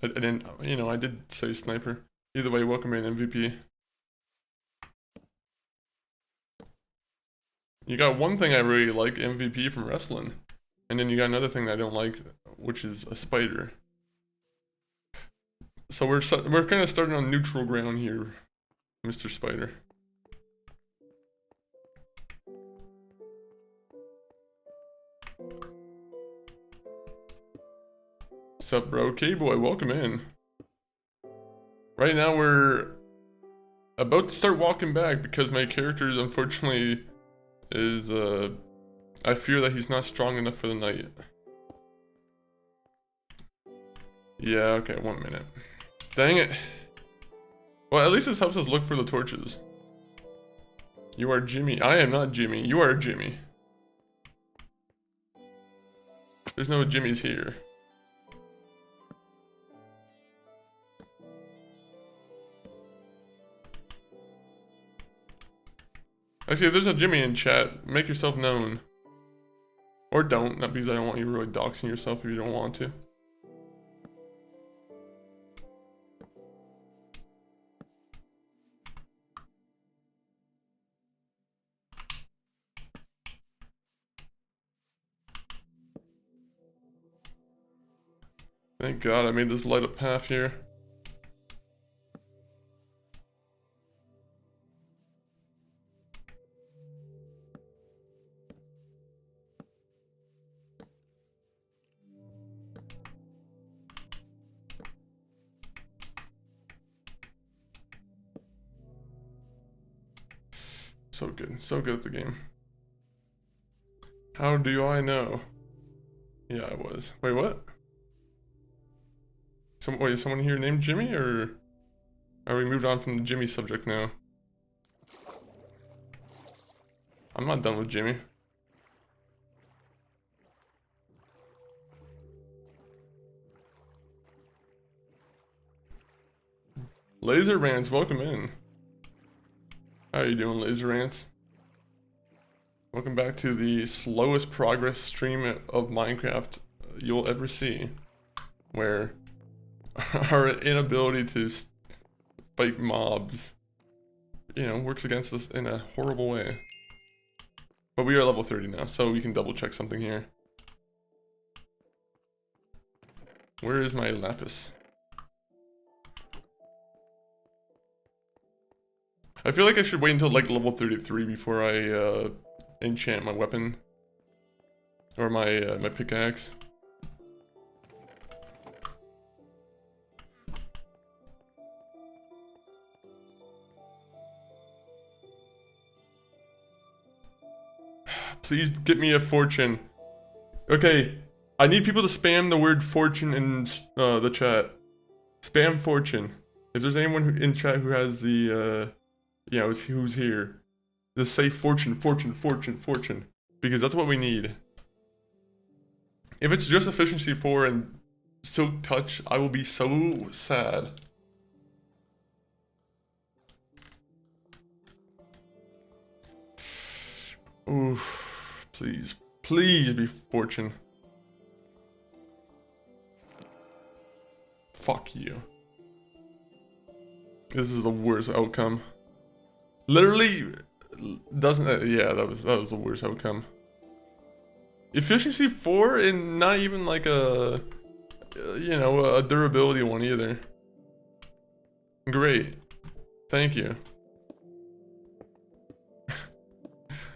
I didn't, you know, I did say Sniper. Either way, welcome in, MVP. You got one thing I really like, MVP from wrestling. And then you got another thing that I don't like, which is a spider. So we're kind of starting on neutral ground here, Mr. Spider. What's up, bro? K-Boy, welcome in. Right now we're about to start walking back because my character is unfortunately is, I fear that he's not strong enough for the night. Yeah, okay, 1 minute. Dang it. Well, at least this helps us look for the torches. You are Jimmy. I am not Jimmy. You are Jimmy. There's no Jimmys here. Actually, if there's a Jimmy in chat, make yourself known. Or don't, not because I don't want you really doxing yourself if you don't want to. Thank God I made this light up path here. So good at the game. How do I know? Yeah, I was. Wait, what? Wait, is someone here named Jimmy, or are we moved on from the Jimmy subject now? I'm not done with Jimmy. Laser Rants, welcome in. How are you doing, Laser Rants? Welcome back to the slowest progress stream of Minecraft you'll ever see, where our inability to fight mobs, you know, works against us in a horrible way. But we are level 30 now, so we can double check something here. Where is my lapis? I feel like I should wait until like level 33 before I enchant my weapon or my my pickaxe. Please get me a fortune. Okay, I need people to spam the word fortune in the chat. Spam fortune. If there's anyone in chat who has the you know, who's here, just say fortune, fortune, fortune, fortune, because that's what we need. If it's just efficiency 4 and silk touch, I will be so sad. Oof. Please, please be fortune. Fuck you. This is the worst outcome. Literally doesn't. Yeah, that was the worst outcome. Efficiency 4 and not even like a, you know, a durability one either. Great. Thank you.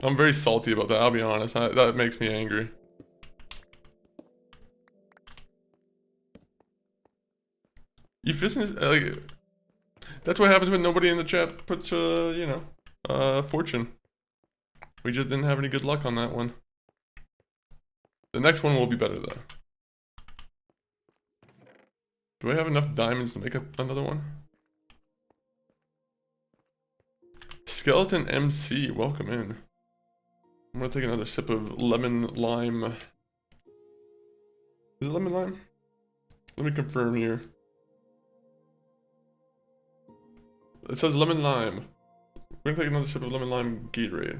I'm very salty about that, I'll be honest. That makes me angry. Efficiency, like, that's what happens when nobody in the chat puts, you know, fortune. We just didn't have any good luck on that one. The next one will be better though. Do I have enough diamonds to make another one? Skeleton MC, welcome in. I'm gonna take another sip of lemon lime. Is it lemon lime? Let me confirm here. It says lemon lime. We're gonna take another sip of lemon lime Gatorade.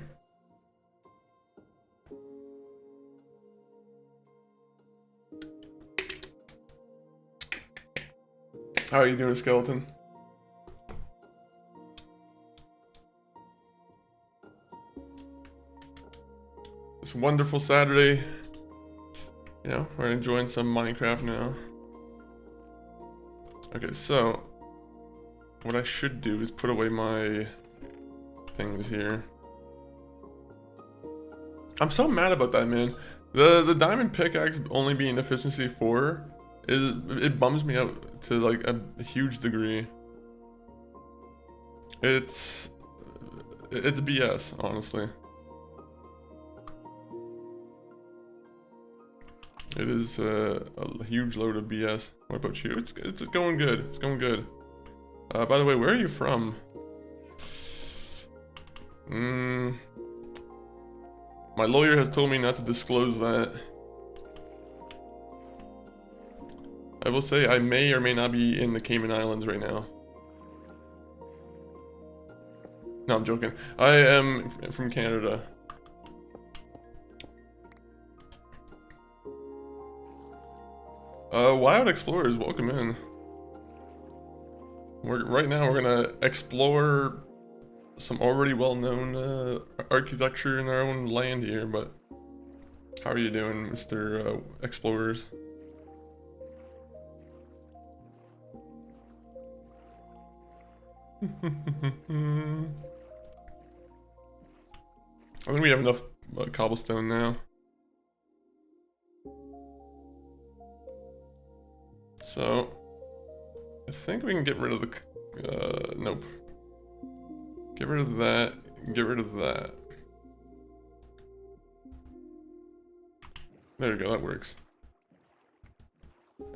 How are you doing, skeleton? It's a wonderful Saturday. You know, we're enjoying some Minecraft now. Okay, so what I should do is put away my things here. I'm so mad about that, man. The diamond pickaxe only being efficiency 4 it bums me out to like a huge degree. It's BS, honestly. It is a huge load of BS. What about you? It's going good. It's going good. By the way, where are you from? My lawyer has told me not to disclose that. I will say I may or may not be in the Cayman Islands right now. No, I'm joking. I am from Canada. Wild Explorers, welcome in. Right now we're gonna explore some already well-known architecture in our own land here, but how are you doing, Mr. Explorers? I think we have enough cobblestone now. So, I think we can get rid of the, nope. Get rid of that, get rid of that. There you go, that works.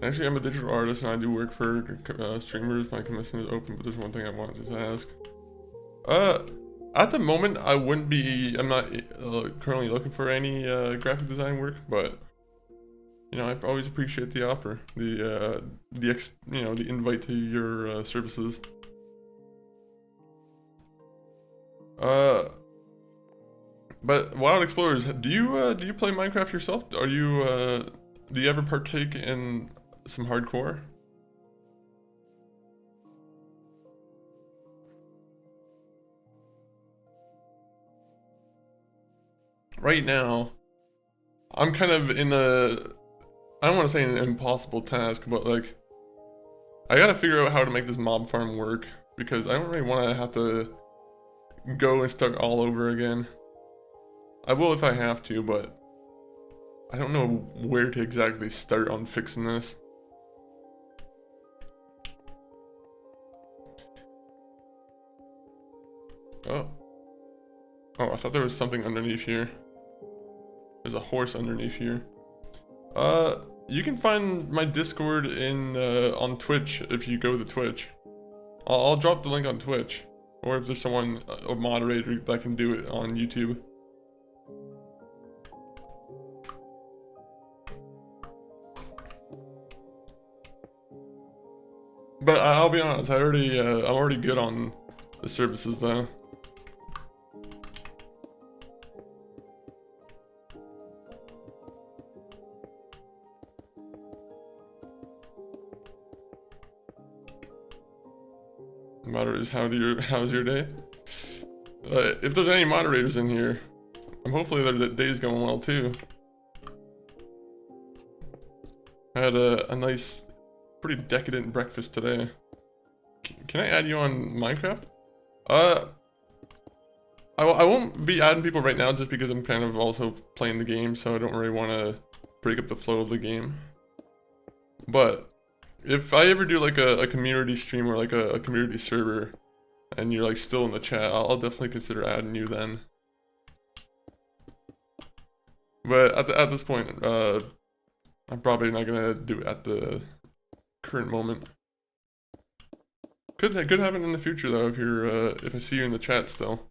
Actually, I'm a digital artist and I do work for streamers. My commission is open, but there's one thing I wanted to ask. At the moment, I'm not currently looking for any graphic design work, but you know, I always appreciate the offer, the invite to your services. But Wild Explorers, do you play Minecraft yourself? Are you do you ever partake in some hardcore? Right now, I'm kind of in a, I don't want to say an impossible task, but like, I gotta figure out how to make this mob farm work, because I don't really want to have to go and start all over again. I will if I have to, but I don't know where to exactly start on fixing this. Oh, I thought there was something underneath here. There's a horse underneath here. You can find my Discord in on Twitch if you go to Twitch. I'll drop the link on Twitch, or if there's someone, a moderator that can do it on YouTube. But I'll be honest, I'm already good on the services though. Moderators, how's your day? If there's any moderators in here, hopefully their day's going well too. I had a nice, pretty decadent breakfast today. Can I add you on Minecraft? I won't be adding people right now just because I'm kind of also playing the game, so I don't really want to break up the flow of the game. But if I ever do like a community stream or like a community server, and you're like still in the chat, I'll definitely consider adding you then. But at this point, I'm probably not gonna do it at the current moment. Could happen in the future though if you're if I see you in the chat still.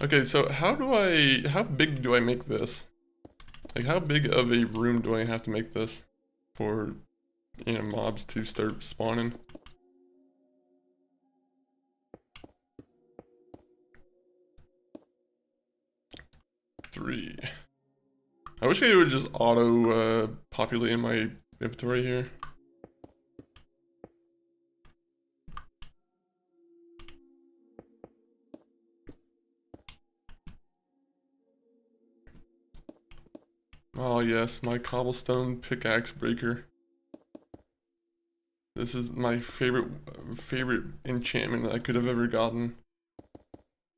Okay, so how big do I make this? Like how big of a room do I have to make this for, you know, mobs to start spawning? Three. I wish it would just auto populate in my inventory here. Oh yes, my cobblestone pickaxe breaker. This is my favorite enchantment that I could have ever gotten.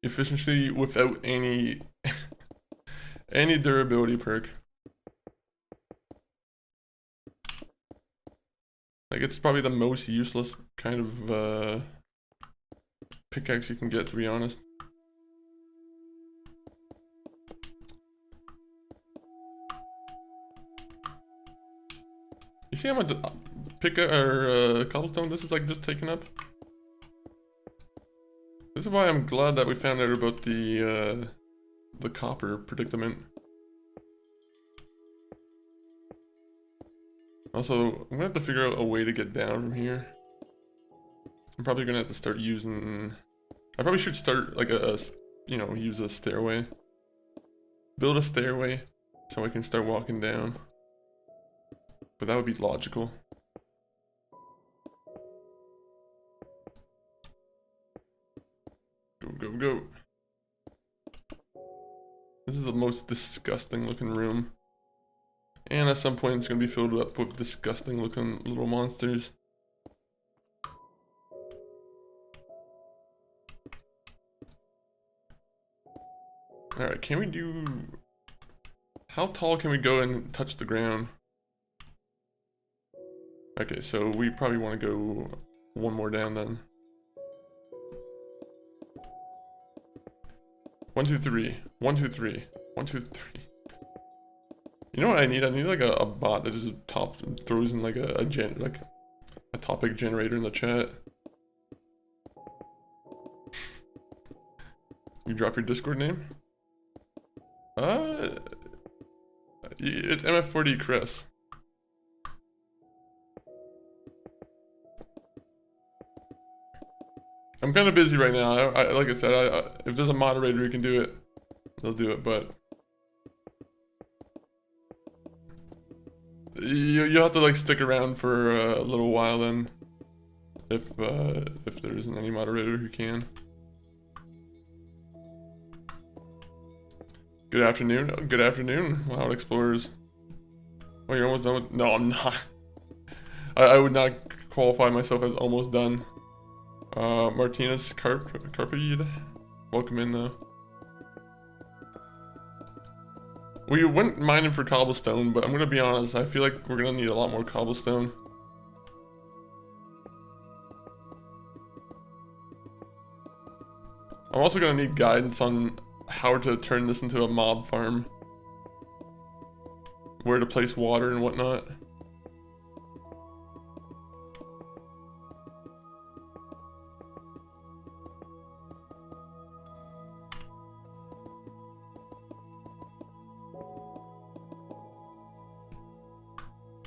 Efficiency without any any durability perk. Like it's probably the most useless kind of pickaxe you can get, to be honest. You see how much cobblestone this is like just taken up? This is why I'm glad that we found out about the copper predicament. Also, I'm gonna have to figure out a way to get down from here. I'm probably gonna have to start using... I probably should start like you know, use a stairway. Build a stairway so I can start walking down. But that would be logical. Go, go, go. This is the most disgusting looking room. And at some point it's going to be filled up with disgusting looking little monsters. Alright, can we do... How tall can we go and touch the ground? Okay, so we probably want to go one more down then. 1, 2, 3. 1, 2, 3. 1, 2, 3. You know what I need? I need like a bot that just throws in like a topic generator in the chat. You drop your Discord name? It's MF40 Chris. I'm kind of busy right now. Like I said, if there's a moderator who can do it, they'll do it. But you'll have to like stick around for a little while then, if there isn't any moderator who can. Good afternoon. Good afternoon, Wild Explorers. Oh, you're almost done with... No, I'm not. I would not qualify myself as almost done. Martinez Carpide. Welcome in though. We went mining for cobblestone, but I'm gonna be honest, I feel like we're gonna need a lot more cobblestone. I'm also gonna need guidance on how to turn this into a mob farm. Where to place water and whatnot.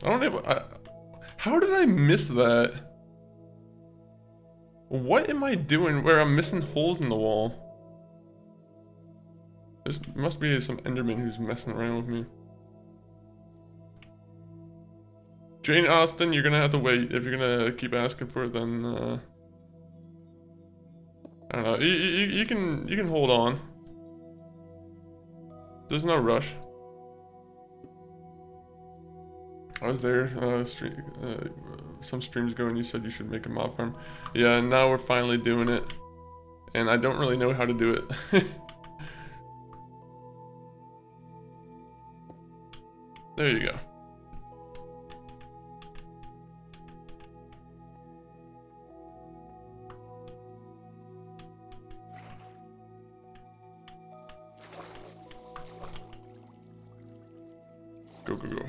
I don't know. How did I miss that? What am I doing where I'm missing holes in the wall? There must be some Enderman who's messing around with me. Jane Austen, you're gonna have to wait. If you're gonna keep asking for it, then I don't know. You can hold on. There's no rush. I was there some streams ago and you said you should make a mob farm. Yeah, and now we're finally doing it. And I don't really know how to do it. There you go. Go, go, go.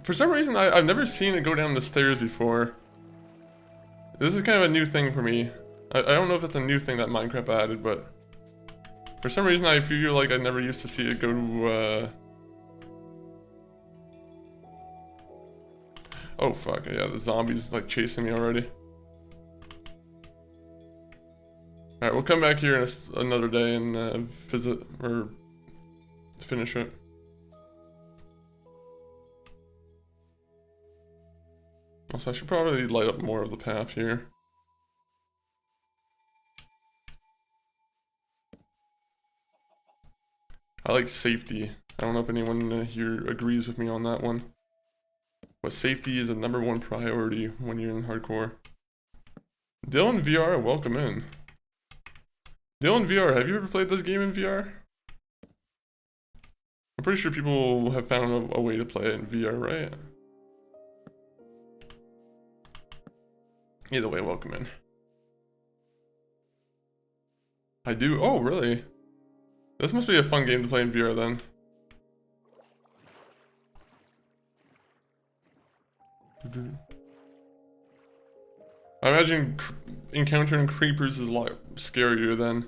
For some reason, I've never seen it go down the stairs before. This is kind of a new thing for me. I don't know if that's a new thing that Minecraft added, but for some reason I feel like I never used to see it go to, Oh fuck, yeah, the zombies like chasing me already. Alright, we'll come back here in another day and visit, or finish it. Also, I should probably light up more of the path here. I like safety. I don't know if anyone here agrees with me on that one. But safety is a #1 priority when you're in hardcore. Dylan VR, welcome in. Dylan VR, have you ever played this game in VR? I'm pretty sure people have found a way to play it in VR, right? Either way, welcome in. I do? Oh, really? This must be a fun game to play in VR then. I imagine encountering creepers is a lot scarier then.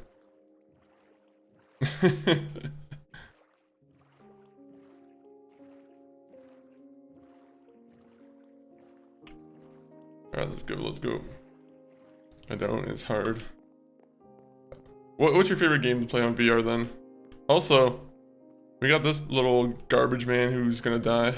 Alright, let's go, let's go. I don't, it's hard. What's your favorite game to play on VR then? Also, we got this little garbage man who's gonna die.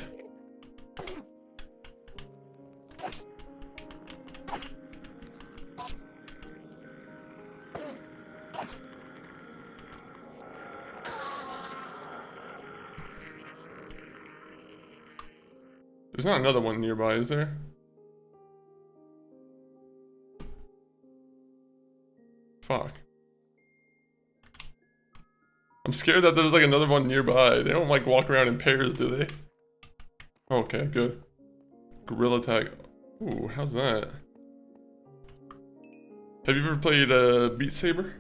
There's not another one nearby, is there? Fuck. I'm scared that there's like another one nearby. They don't like walk around in pairs, do they? Okay, good. Gorilla tag. Ooh, how's that? Have you ever played Beat Saber?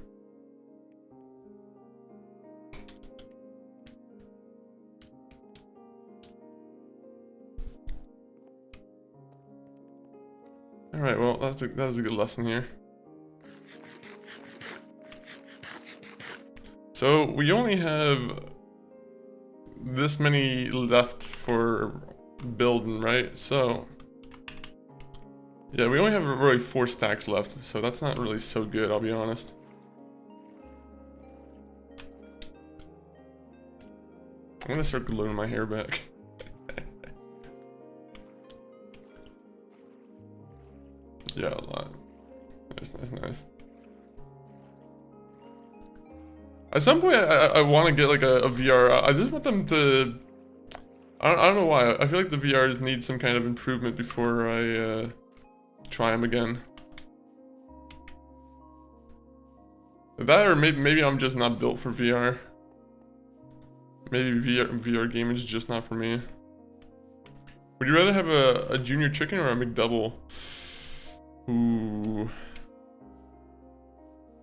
Alright, well, that was a good lesson here. So, we only have this many left for building, right? So, yeah, we only have really 4 stacks left, so that's not really so good, I'll be honest. I'm gonna start gluing my hair back. Yeah, a lot. That's nice. At some point, I want to get like a VR. I just want them to... I don't know why. I feel like the VRs need some kind of improvement before I try them again. That, or maybe I'm just not built for VR. Maybe VR gaming is just not for me. Would you rather have a junior chicken or a McDouble? Ooh.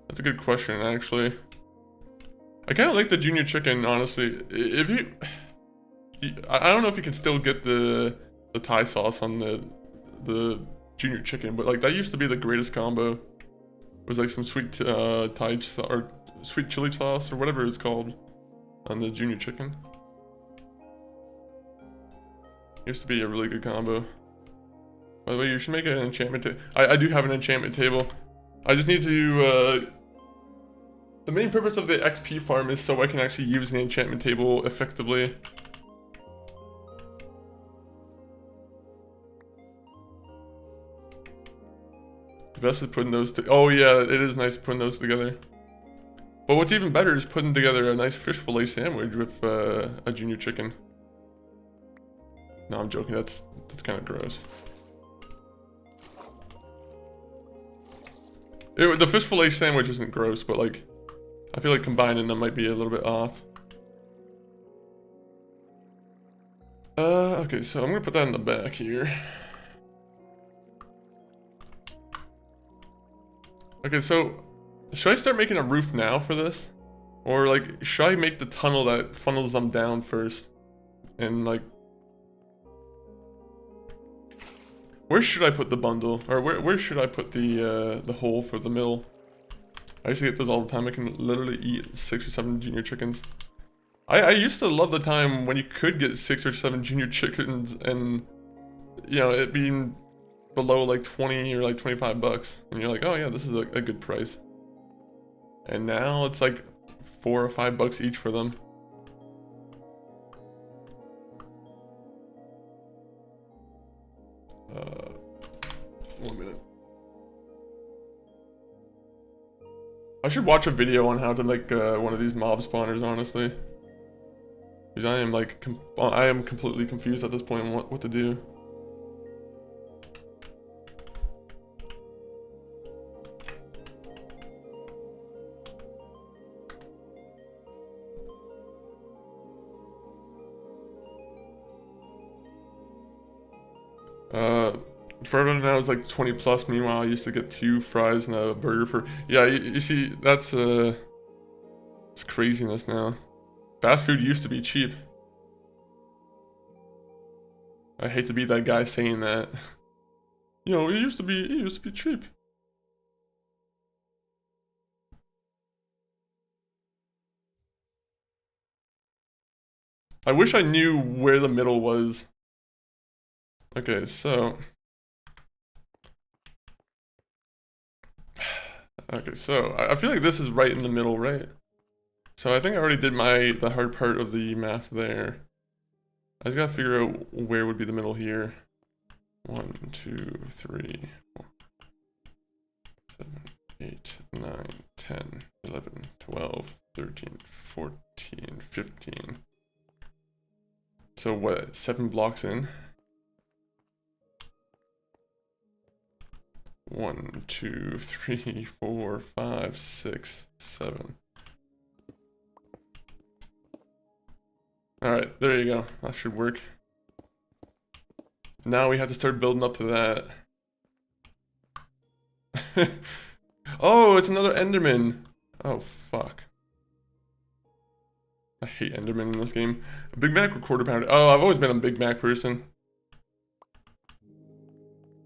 That's a good question, actually. I kind of like the junior chicken, honestly. If you... I don't know if you can still get the Thai sauce on the junior chicken, but like that used to be the greatest combo. It was like some sweet Thai or sweet chili sauce or whatever it's called on the junior chicken. Used to be a really good combo. By the way, you should make an enchantment table. I do have an enchantment table. I just need to... The main purpose of the XP farm is so I can actually use the enchantment table effectively. The best is putting those oh yeah, it is nice putting those together. But what's even better is putting together a nice fish fillet sandwich with a junior chicken. No, I'm joking. That's kind of gross. The fish fillet sandwich isn't gross, but like, I feel like combining them might be a little bit off. Okay, so I'm gonna put that in the back here. Okay, so should I start making a roof now for this? Or like, should I make the tunnel that funnels them down first? And like, where should I put the bundle? Or where should I put the hole for the mill? I used to get those all the time. I can literally eat 6 or 7 junior chickens. I used to love the time when you could get 6 or 7 junior chickens and, you know, it being below like 20 or like 25 bucks. And you're like, oh yeah, this is a good price. And now it's like 4 or 5 bucks each for them. One minute. I should watch a video on how to make one of these mob spawners, honestly. Because I am like, I am completely confused at this point on what to do. Further now is like 20 plus. Meanwhile, I used to get 2 fries and a burger for. Yeah, you see, that's it's craziness now. Fast food used to be cheap. I hate to be that guy saying that. You know, it used to be cheap. I wish I knew where the middle was. Okay, so. Okay, so I feel like this is right in the middle, right? So I think I already did the hard part of the math there. I just gotta figure out where would be the middle here. 1, 2, 3, 4, 7, 8, 9, 10, 11, 12, 13, 14, 15. So what, 7 blocks in? 1, 2, 3, 4, 5, 6, 7. Alright, there you go. That should work. Now we have to start building up to that. Oh, it's another Enderman. Oh, fuck. I hate Enderman in this game. A Big Mac or quarter pounder? Oh, I've always been a Big Mac person.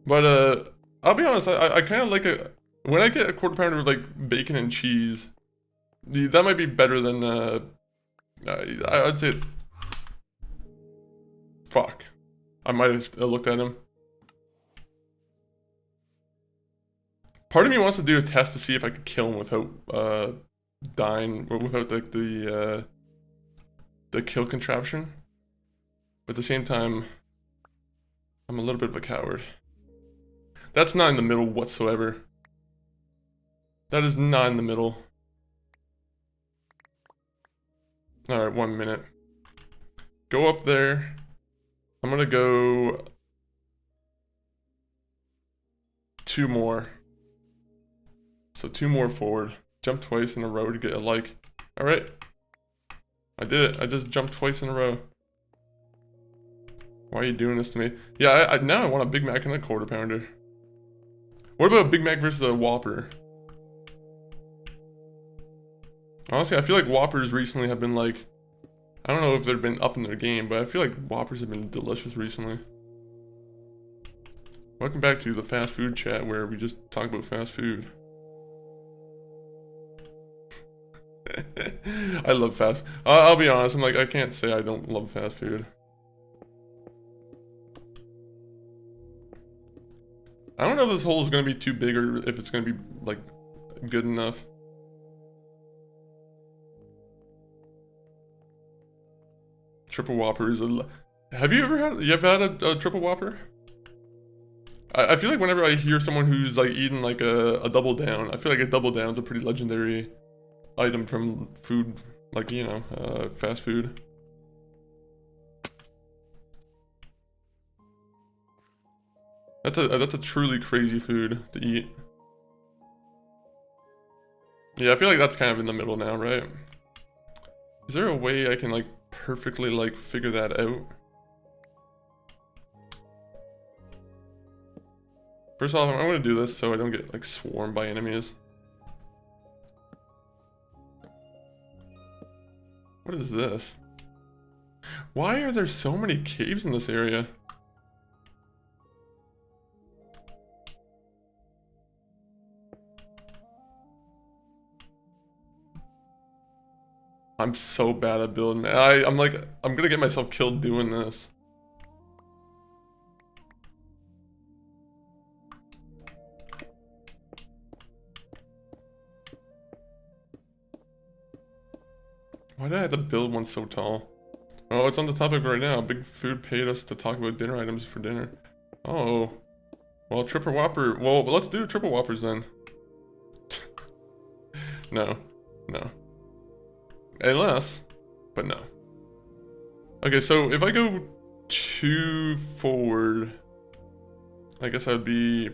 But, I'll be honest, I kind of like when I get a quarter pounder with like bacon and cheese, that might be better than, I'd say, fuck. I might have looked at him. Part of me wants to do a test to see if I could kill him without, dying, or without like the kill contraption. But at the same time, I'm a little bit of a coward. That's not in the middle whatsoever. That is not in the middle. Alright, 1 minute. Go up there. I'm gonna go 2 more. So 2 more forward. Jump twice in a row to get a like. Alright. I did it. I just jumped twice in a row. Why are you doing this to me? Yeah, now I want a Big Mac and a quarter pounder. What about a Big Mac versus a Whopper? Honestly, I feel like Whoppers recently have been like, I don't know if they've been up in their game, but I feel like Whoppers have been delicious recently. Welcome back to the fast food chat where we just talk about fast food. I love fast. I'll be honest, I'm like, I can't say I don't love fast food. I don't know if this hole is going to be too big or if it's going to be, like, good enough. Triple Whopper is a... Have you ever had a triple Whopper? I feel like whenever I hear someone who's like eating like a double down, I feel like a double down's a pretty legendary item from food, like, you know, fast food. That's a truly crazy food to eat. Yeah, I feel like that's kind of in the middle now, right? Is there a way I can like perfectly like figure that out? First off, I'm gonna do this so I don't get like swarmed by enemies. What is this? Why are there so many caves in this area? I'm so bad at building. I'm gonna get myself killed doing this. Why did I have to build one so tall? Oh, it's on the topic right now. Big Food paid us to talk about dinner items for dinner. Oh. Well, triple whopper. Well, let's do triple whoppers then. No. No. Unless, but no. Okay, so if I go 2 forward, I guess I'd be...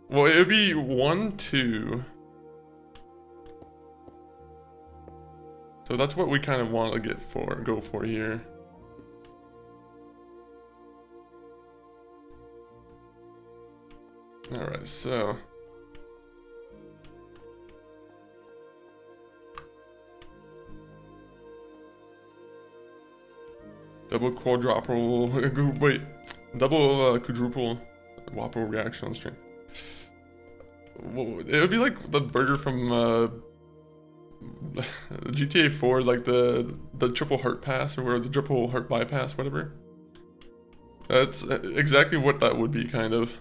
Well, it would be 1, 2. So that's what we kind of want to go for here. Alright, so... Double quadruple... Wait. Double quadruple whopper reaction on stream. Well, it would be like the burger from GTA 4, like the triple heart pass or the triple heart bypass, whatever. That's exactly what that would be, kind of.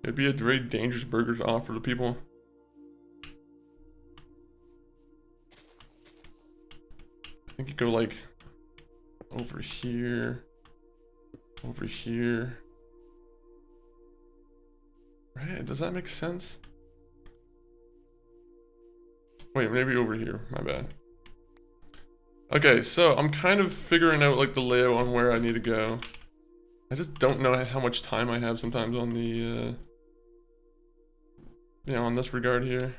It'd be a very dangerous burger to offer to people. I think you go like over here, right? Does that make sense? Wait, maybe over here, my bad. Okay, so I'm kind of figuring out like the layout on where I need to go. I just don't know how much time I have sometimes on the, you know, on this regard here.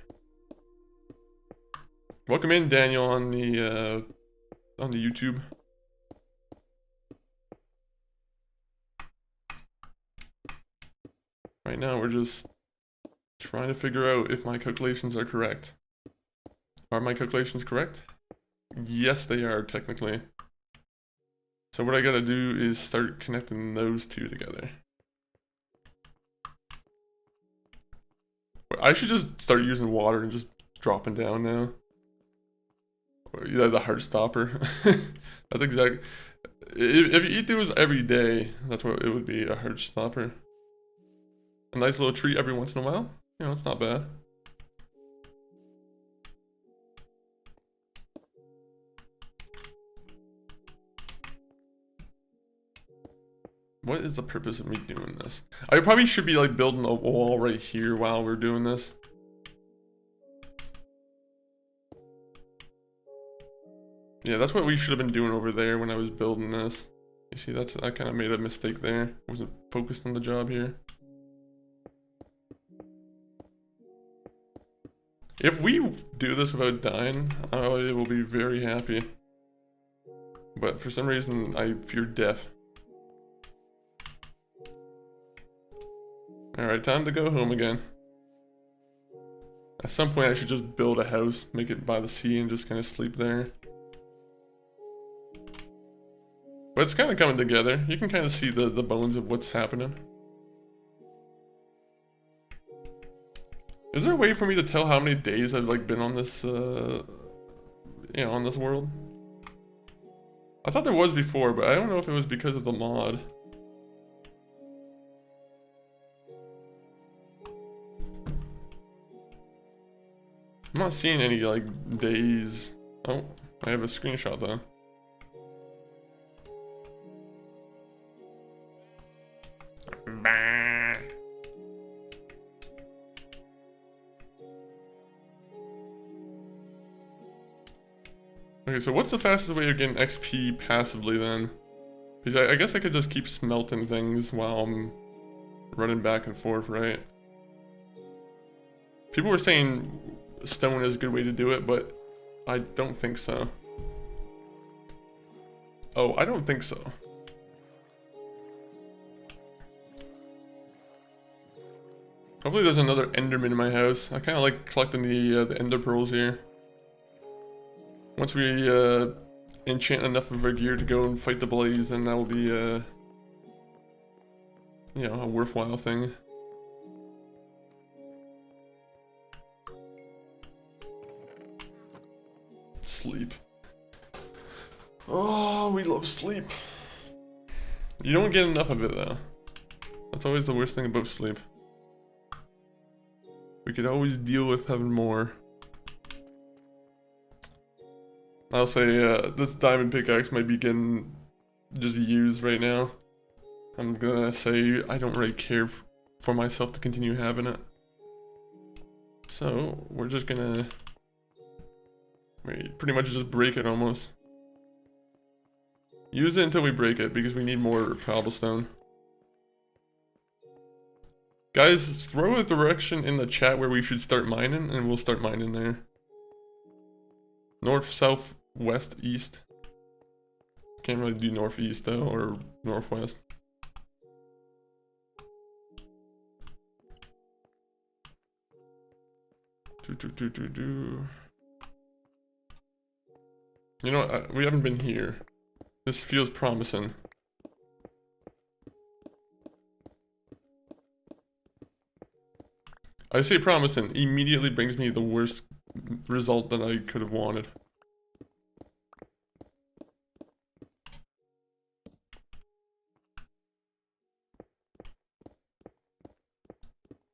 Welcome in, Daniel, on the YouTube. Right now, we're just trying to figure out if my calculations are correct. Are my calculations correct? Yes, they are, technically. So what I gotta do is start connecting those two together. I should just start using water and just dropping down now. Yeah, the heart stopper. That's exactly... If you eat those every day, that's what it would be, a heart stopper. A nice little treat every once in a while. You know, it's not bad. What is the purpose of me doing this? I probably should be like building a wall right here while we're doing this. Yeah, that's what we should have been doing over there when I was building this. You see, I kind of made a mistake there. Wasn't focused on the job here. If we do this without dying, I will be very happy. But for some reason, I fear death. Alright, time to go home again. At some point I should just build a house, make it by the sea, and just kind of sleep there. But it's kind of coming together. You can kind of see the bones of what's happening. Is there a way for me to tell how many days I've like been on this, you know, on this world? I thought there was before, but I don't know if it was because of the mod. I'm not seeing any like days. Oh, I have a screenshot though. Okay, so what's the fastest way of getting XP passively then? Because I guess I could just keep smelting things while I'm running back and forth, right? People were saying stone is a good way to do it, but I don't think so. Oh, I don't think so. Hopefully there's another Enderman in my house. I kind of like collecting the Ender Pearls here. Once we enchant enough of our gear to go and fight the blaze, then that will be you know, a worthwhile thing. Sleep. Oh, we love sleep. You don't get enough of it though. That's always the worst thing about sleep. We could always deal with having more. I'll say this diamond pickaxe might be getting just used right now. I'm gonna say I don't really care for myself to continue having it. So we're just gonna pretty much just break it almost. Use it until we break it because we need more cobblestone. Guys, throw a direction in the chat where we should start mining and we'll start mining there. North, south, west, east. Can't really do northeast though, or northwest. You know what, we haven't been here. This feels promising. I say promising, immediately brings me the worst result that I could have wanted.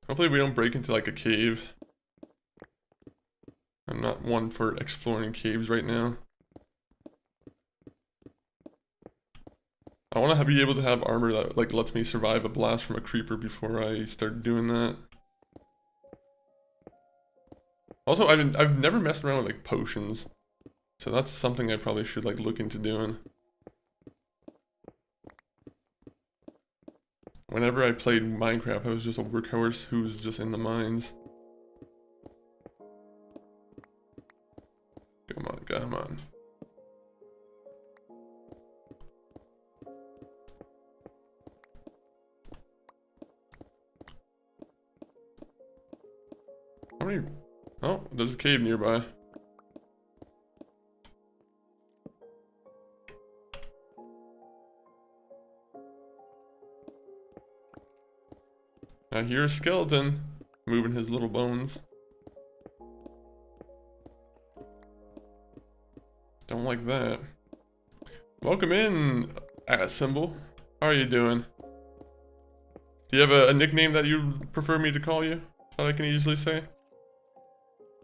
Hopefully we don't break into like a cave. I'm not one for exploring caves right now. I want to be able to have armor that like lets me survive a blast from a creeper before I start doing that. Also, I've never messed around with like potions, so that's something I probably should like look into doing. Whenever I played Minecraft, I was just a workhorse who was just in the mines. Come on, come on. How many? Oh, there's a cave nearby. I hear a skeleton moving his little bones. Don't like that. Welcome in, @symbol. How are you doing? Do you have a nickname that you prefer me to call you? That I can easily say?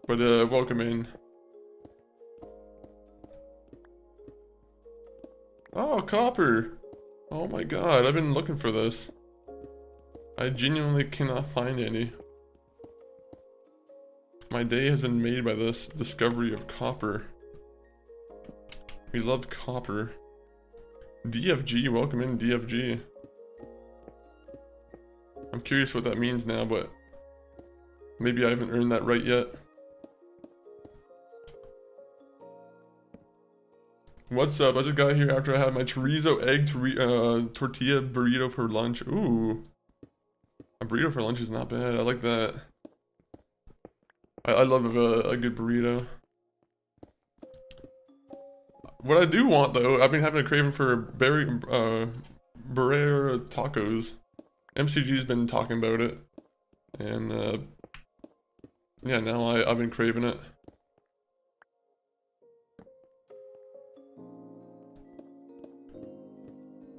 But welcome in. Oh, copper! Oh my god, I've been looking for this. I genuinely cannot find any. My day has been made by this discovery of copper. We love copper. DFG, welcome in DFG. I'm curious what that means now, but maybe I haven't earned that right yet. What's up? I just got here after I had my chorizo egg tortilla burrito for lunch. Ooh. A burrito for lunch is not bad. I like that. I love a good burrito. What I do want though, I've been having a craving for burrito tacos. MCG's been talking about it. And yeah, now I've been craving it.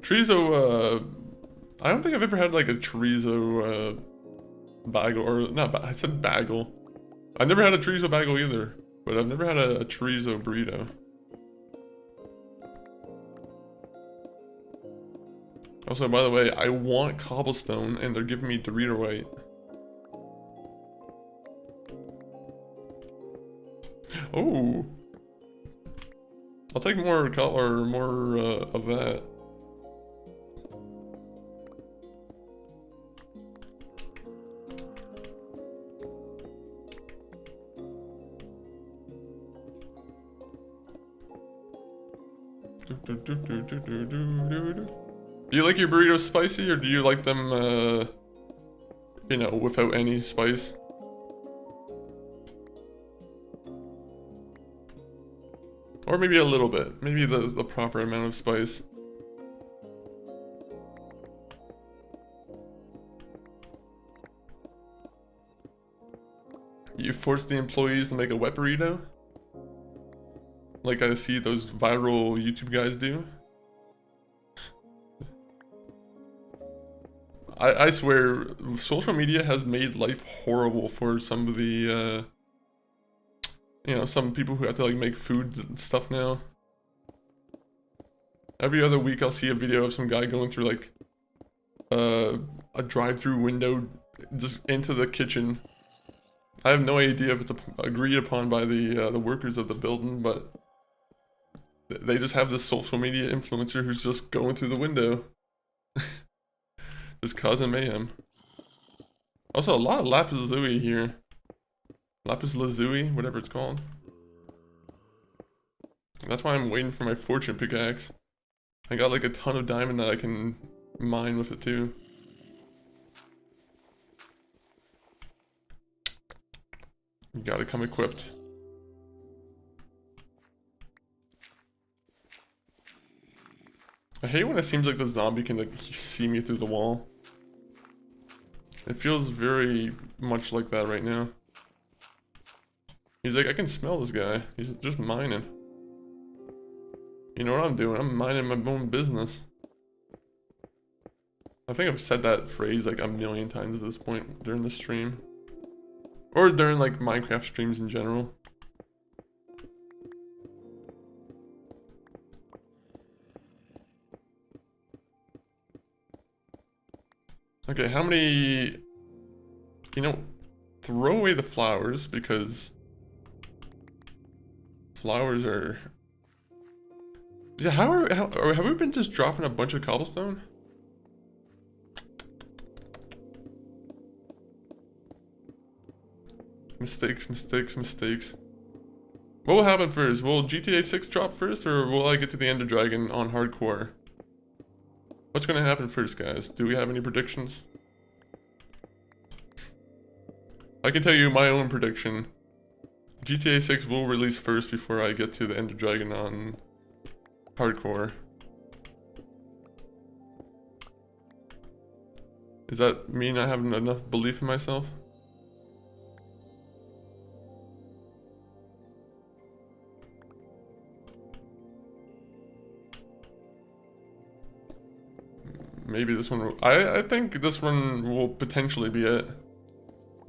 Chorizo, I don't think I've ever had like a chorizo bagel, or not, I said bagel. I've never had a chorizo bagel either, but I've never had a chorizo burrito. Also, by the way, I want cobblestone and they're giving me Dorito white. Oh. I'll take more or more of that. Do you like your burritos spicy, or do you like them, you know, without any spice? Or maybe a little bit. Maybe the proper amount of spice. You force the employees to make a wet burrito? Like I see those viral YouTube guys do? I swear, social media has made life horrible for some of the, you know, some people who have to like make food and stuff now. Every other week I'll see a video of some guy going through like a drive-through window just into the kitchen. I have no idea if it's agreed upon by the workers of the building, but they just have this social media influencer who's just going through the window. Just causing mayhem. Also, a lot of lapis lazuli here. Lapis lazuli, whatever it's called. That's why I'm waiting for my fortune pickaxe. I got like a ton of diamond that I can mine with it too. You gotta come equipped. I hate when it seems like the zombie can like see me through the wall. It feels very much like that right now. He's like, I can smell this guy. He's just mining. You know what I'm doing? I'm minding my own business. I think I've said that phrase like a million times at this point during the stream. Or during like Minecraft streams in general. Okay, how many... You know, throw away the flowers because... Flowers are... Yeah, have we been just dropping a bunch of cobblestone? Mistakes, mistakes, mistakes. What will happen first? Will GTA 6 drop first, or will I get to the Ender Dragon on hardcore? What's gonna happen first, guys? Do we have any predictions? I can tell you my own prediction. GTA 6 will release first before I get to the Ender Dragon on hardcore. Does that mean I have enough belief in myself? Maybe this one will, I think this one will potentially be it.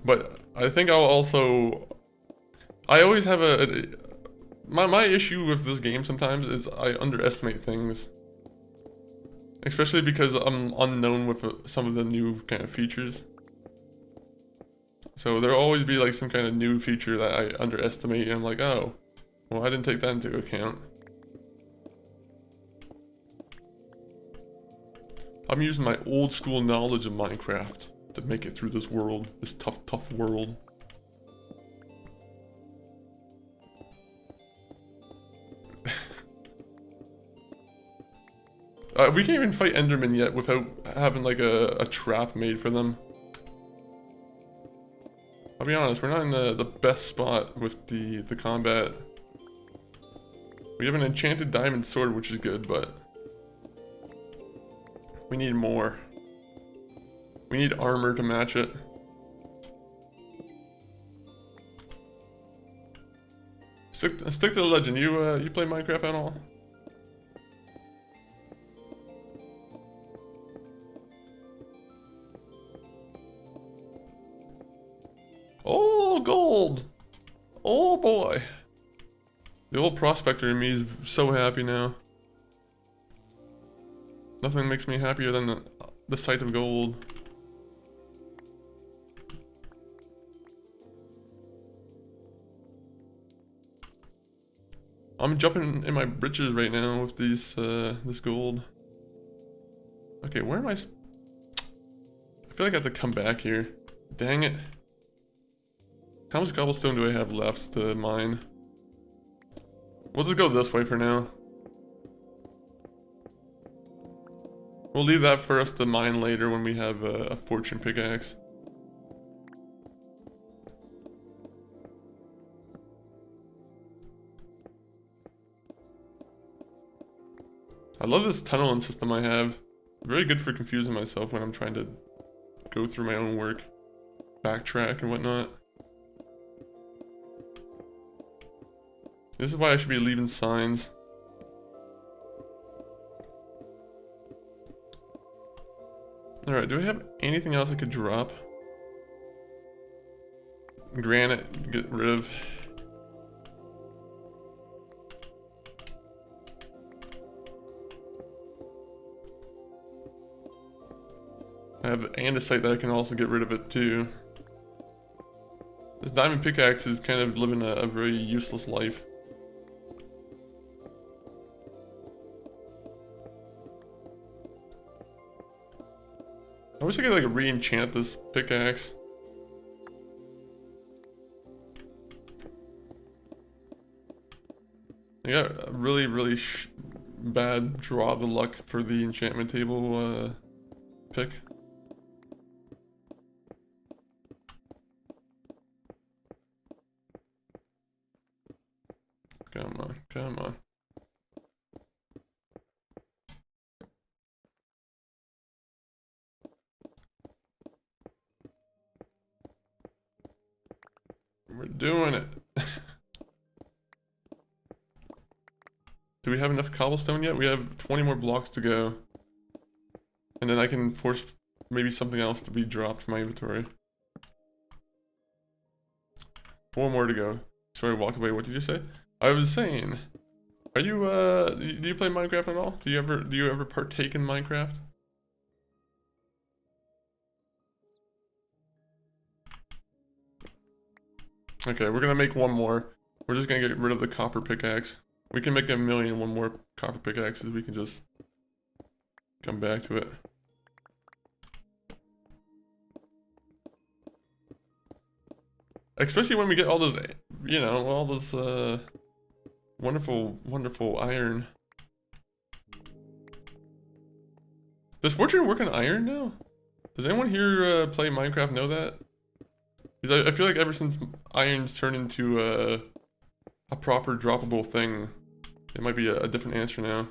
But I think I'll also... I always have my issue with this game sometimes is I underestimate things. Especially because I'm unknown with some of the new kind of features. So there'll always be like some kind of new feature that I underestimate and I'm like, oh, well I didn't take that into account. I'm using my old school knowledge of Minecraft to make it through this world, this tough world. We can't even fight Enderman yet without having like a trap made for them. I'll be honest, we're not in the best spot with the combat. We have an enchanted diamond sword, which is good, but we need more. We need armor to match it. Stick to the legend. You play Minecraft at all? Oh, gold! Oh boy. The old prospector in me is so happy now. Nothing makes me happier than the sight of gold. I'm jumping in my britches right now with these, this gold. Okay, where am I? I feel like I have to come back here. Dang it. How much cobblestone do I have left to mine? We'll just go this way for now. We'll leave that for us to mine later when we have a fortune pickaxe. I love this tunneling system I have. Very good for confusing myself when I'm trying to go through my own work, backtrack and whatnot. This is why I should be leaving signs. Alright, do I have anything else I could drop? Granite, get rid of. I have andesite that I can also get rid of it too. This diamond pickaxe is kind of living a very useless life. I wish I could like re-enchant this pickaxe. I got a really bad draw of the luck for the enchantment table pick. Come on, come on. We're doing it. Do we have enough cobblestone yet? We have 20 more blocks to go. And then I can force maybe something else to be dropped from my inventory. 4 more to go. Sorry, I walked away. What did you say? I was saying, are you do you play Minecraft at all? Do you ever partake in Minecraft? Okay, we're gonna make one more. We're just gonna get rid of the copper pickaxe. We can make a million one more copper pickaxes. We can just come back to it. Especially when we get all this, you know, all this wonderful iron. Does Fortune work on iron now? Does anyone here play Minecraft know that? Because I feel like ever since iron's turned into a proper droppable thing, it might be a different answer now.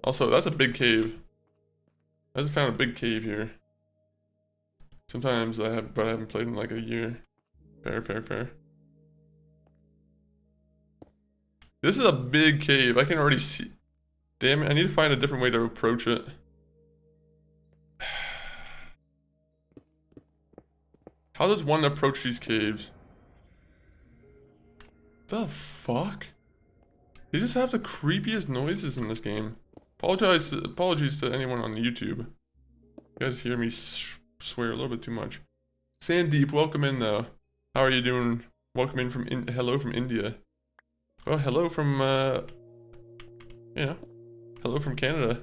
Also, that's a big cave. I just found a big cave here. Sometimes I haven't played in like a year. Fair. This is a big cave. I can already see. Damn it, I need to find a different way to approach it. How does one approach these caves? The fuck? They just have the creepiest noises in this game. Apologies to anyone on YouTube. You guys hear me swear a little bit too much. Sandeep, welcome in though. How are you doing? Welcome in from hello from India. Well, hello from hello from Canada.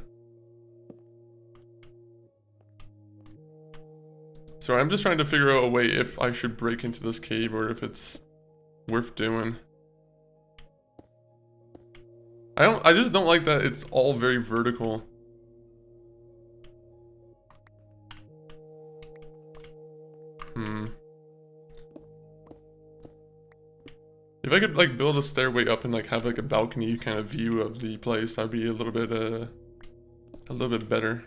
So I'm just trying to figure out a way if I should break into this cave or if it's worth doing. I just don't like that it's all very vertical. If I could like build a stairway up and like have like a balcony kind of view of the place, that'd be a little bit better.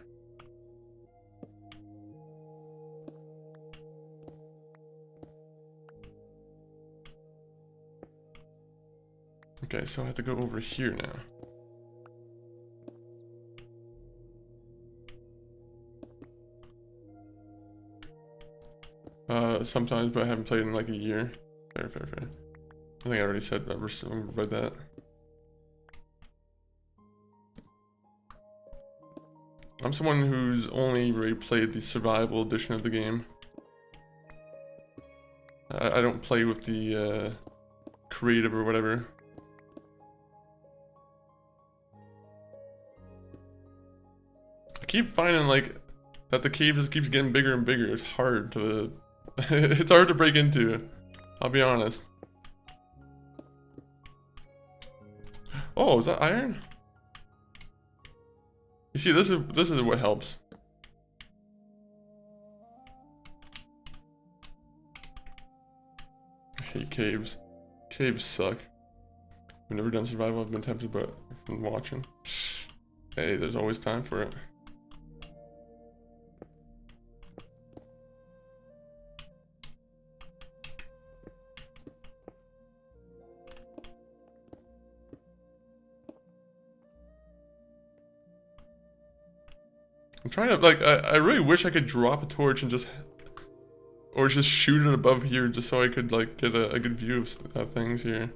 Okay, so I have to go over here now. Sometimes, but I haven't played in like a year. Fair. I think I already said that. Read that. I'm someone who's only really played the survival edition of the game. I don't play with the creative or whatever. keep finding like that the cave just keeps getting bigger and bigger. It's hard to it's hard to break into. I'll be honest. Oh, is that iron? You see, this is what helps. I hate caves. Caves suck. I've never done survival. I've been tempted, but I've been watching. Hey, there's always time for it. I'm trying to, like, I really wish I could drop a torch and just, or just shoot it above here just so I could, like, get a good view of things here.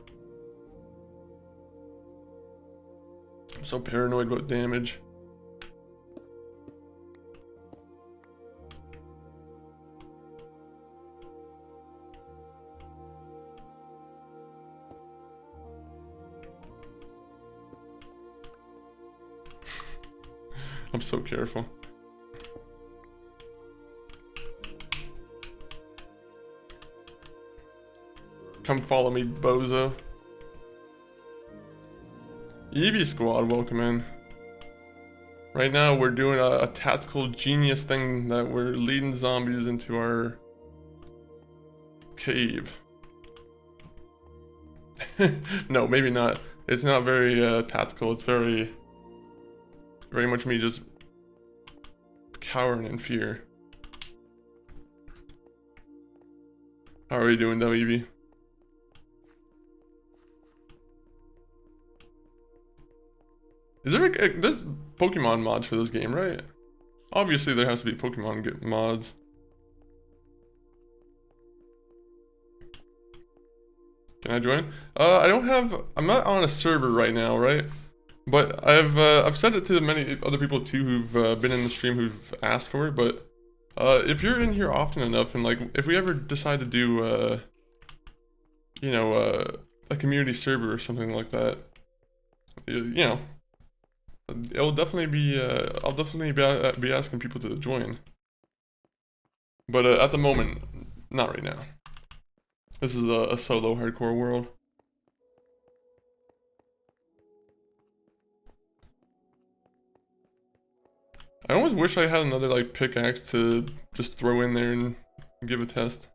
I'm so paranoid about damage. I'm so careful. Come follow me, bozo. Eevee squad, welcome in. Right now we're doing a tactical genius thing that we're leading zombies into our cave. No, maybe not. It's not very tactical. It's very much me just cowering in fear. How are you doing though, Eevee? Is there there's Pokemon mods for this game, right? Obviously there has to be Pokemon mods. Can I join? I don't have, I'm not on a server right now, right? But I've said it to many other people too who've been in the stream who've asked for it, but if you're in here often enough and like if we ever decide to do you know, a community server or something like that, you know, it'll definitely be I'll definitely be asking people to join. But at the moment, not right now. This is a solo hardcore world. I always wish I had another like pickaxe to just throw in there and give a test.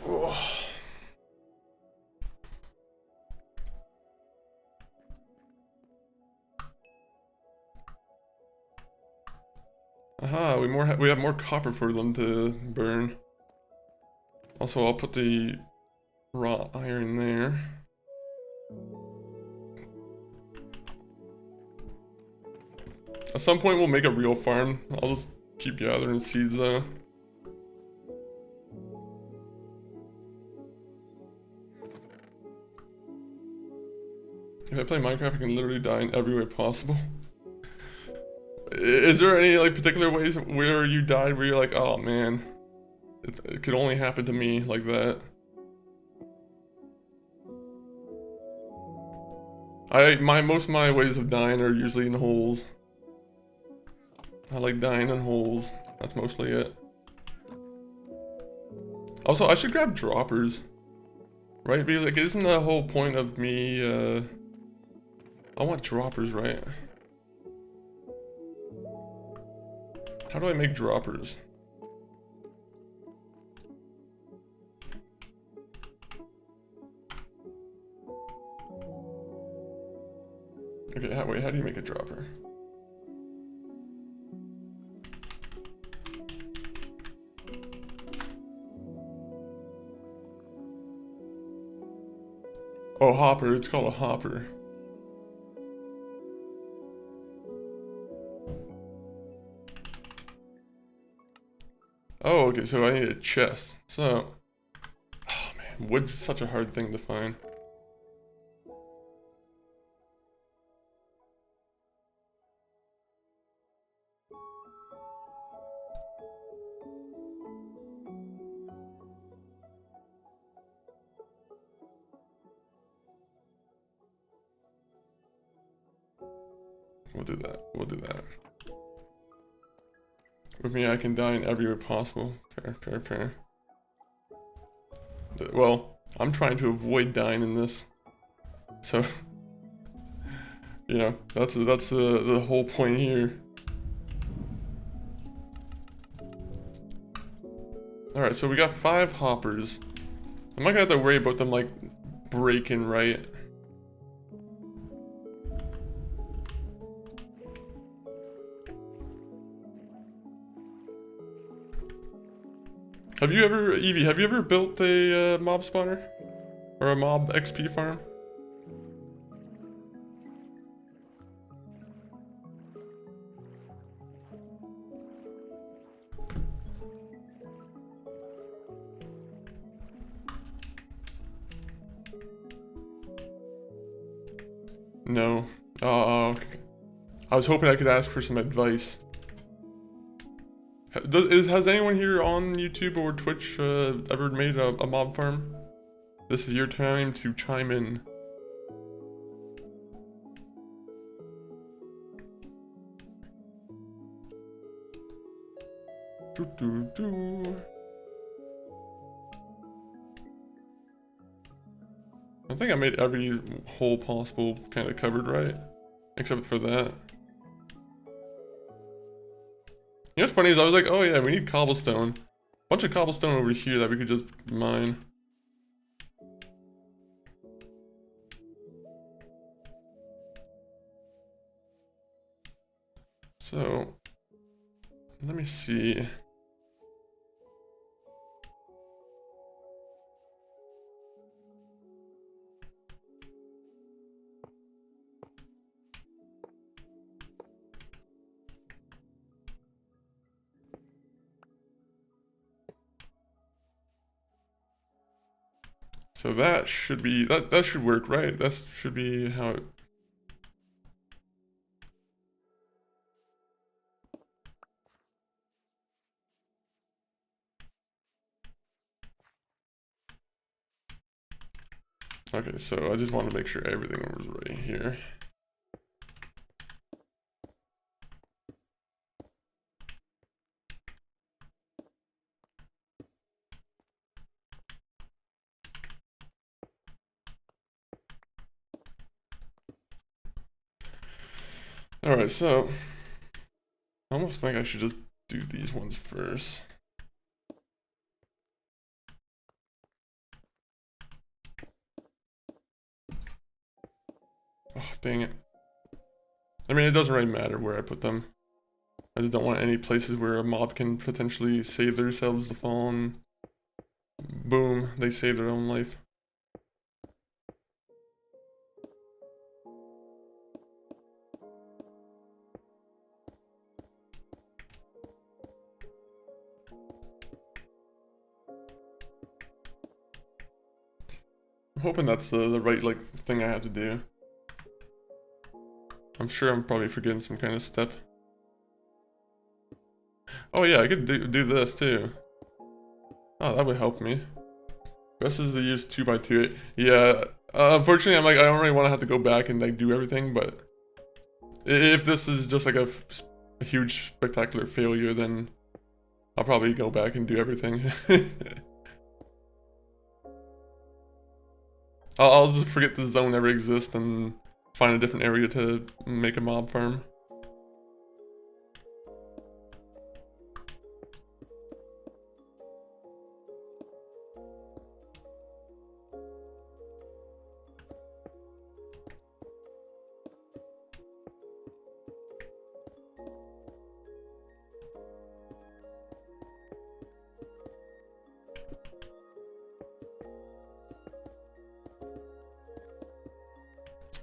Ugh. Aha, we have more copper for them to burn. Also, I'll put the raw iron there. At some point we'll make a real farm. I'll just keep gathering seeds though. If I play Minecraft, I can literally die in every way possible. Is there any like particular ways where you died where you're like, oh man, it could only happen to me like that? Most of my ways of dying are usually in holes. I like dying in holes. That's mostly it. Also, I should grab droppers, right? Because like, isn't the whole point of me? I want droppers, right? How do I make droppers? Okay, wait, how do you make a dropper? Oh, hopper, it's called a hopper. Oh, okay, so I need a chest. So, oh man, wood's such a hard thing to find. We'll do that. We'll do that. With me, I can die in every way possible. Fair, fair, fair. Well, I'm trying to avoid dying in this. So, you know, that's the whole point here. Alright, so we got 5 hoppers. I'm not gonna have to worry about them, like, breaking, right? Have you ever, Evie, have you ever built a mob spawner? Or a mob XP farm? No. Okay. I was hoping I could ask for some advice. Has anyone here on YouTube or Twitch ever made a mob farm? This is your time to chime in. I think I made every hole possible kind of covered, right? Except for that. You know what's funny is I was like, oh yeah, we need cobblestone. Bunch of cobblestone over here that we could just mine. So, let me see. So that should be, that should work, right? That should be how it... Okay, so I just want to make sure everything was right here. Alright, so I almost think I should just do these ones first. Oh, dang it. I mean, it doesn't really matter where I put them. I just don't want any places where a mob can potentially save themselves the fall and boom, they save their own life. I'm hoping that's the right like thing I have to do. I'm sure I'm probably forgetting some kind of step. Oh yeah, I could do this too. Oh, that would help me. Best is to use 2x2. Yeah, unfortunately, I'm like, I don't really want to have to go back and like do everything, but if this is just like a huge spectacular failure, then I'll probably go back and do everything. I'll just forget this zone ever exists and find a different area to make a mob farm.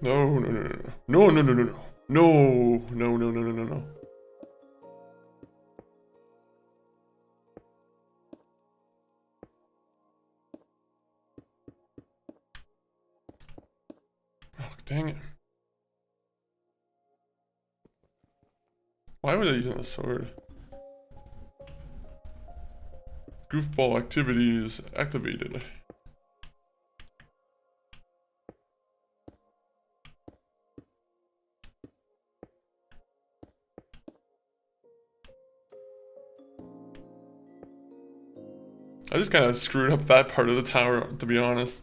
No, no, no, no, no, no, no, no, no, no, no, no, no, no, no, no. Oh, dang it. Why was I using a sword? Goofball activities activated. I just kind of screwed up that part of the tower, to be honest.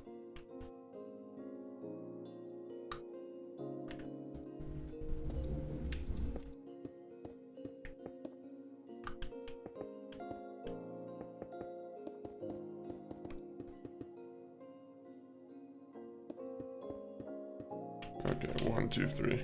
Okay, 1, 2, 3.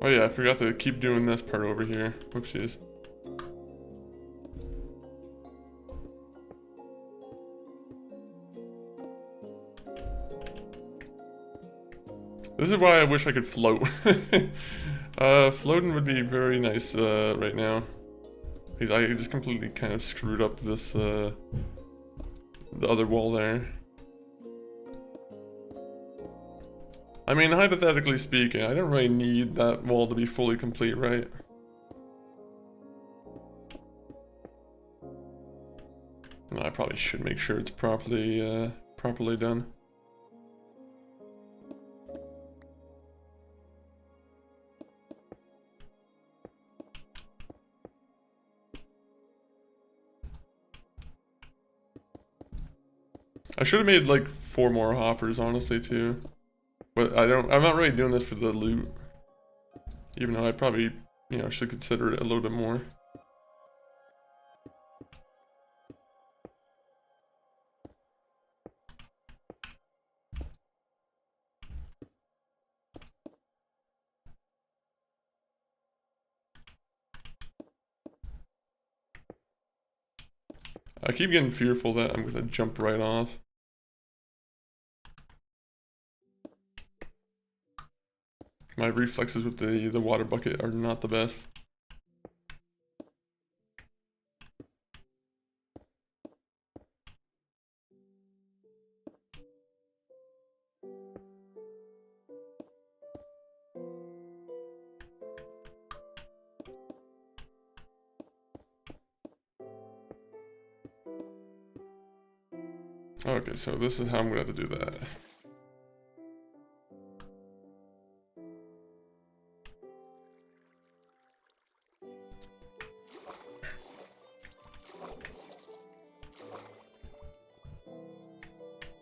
Oh yeah, I forgot to keep doing this part over here. Whoopsies. This is why I wish I could float. Floating would be very nice right now. Because I just completely kind of screwed up this, the other wall there. I mean, hypothetically speaking, I don't really need that wall to be fully complete, right? I probably should make sure it's properly done. I should have made like 4 more hoppers, honestly, too. But I'm not really doing this for the loot. Even though I probably, you know, should consider it a little bit more. I keep getting fearful that I'm gonna jump right off. My reflexes with the water bucket are not the best. Okay, so this is how I'm gonna have to do that.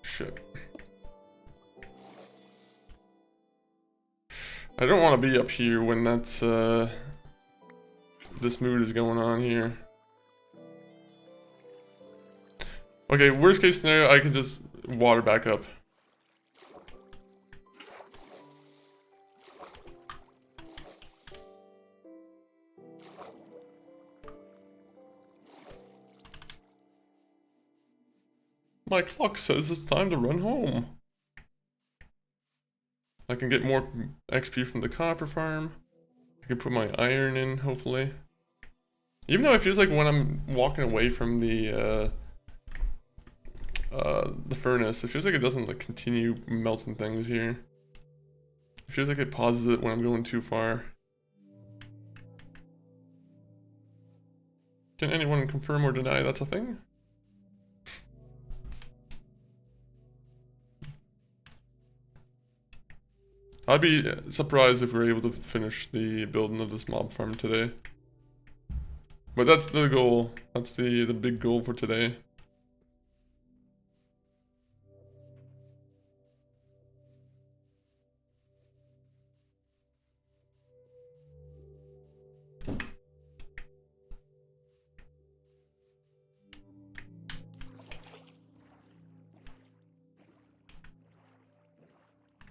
Shit. I don't want to be up here when that's, this mood is going on here. Okay, worst case scenario, I can just water back up. My clock says it's time to run home. I can get more XP from the copper farm. I can put my iron in, hopefully. Even though it feels like when I'm walking away from the furnace, it feels like it doesn't like continue melting things here. It feels like it pauses it when I'm going too far. Can anyone confirm or deny that's a thing? I'd be surprised if we're able to finish the building of this mob farm today. But that's the goal. That's the big goal for today.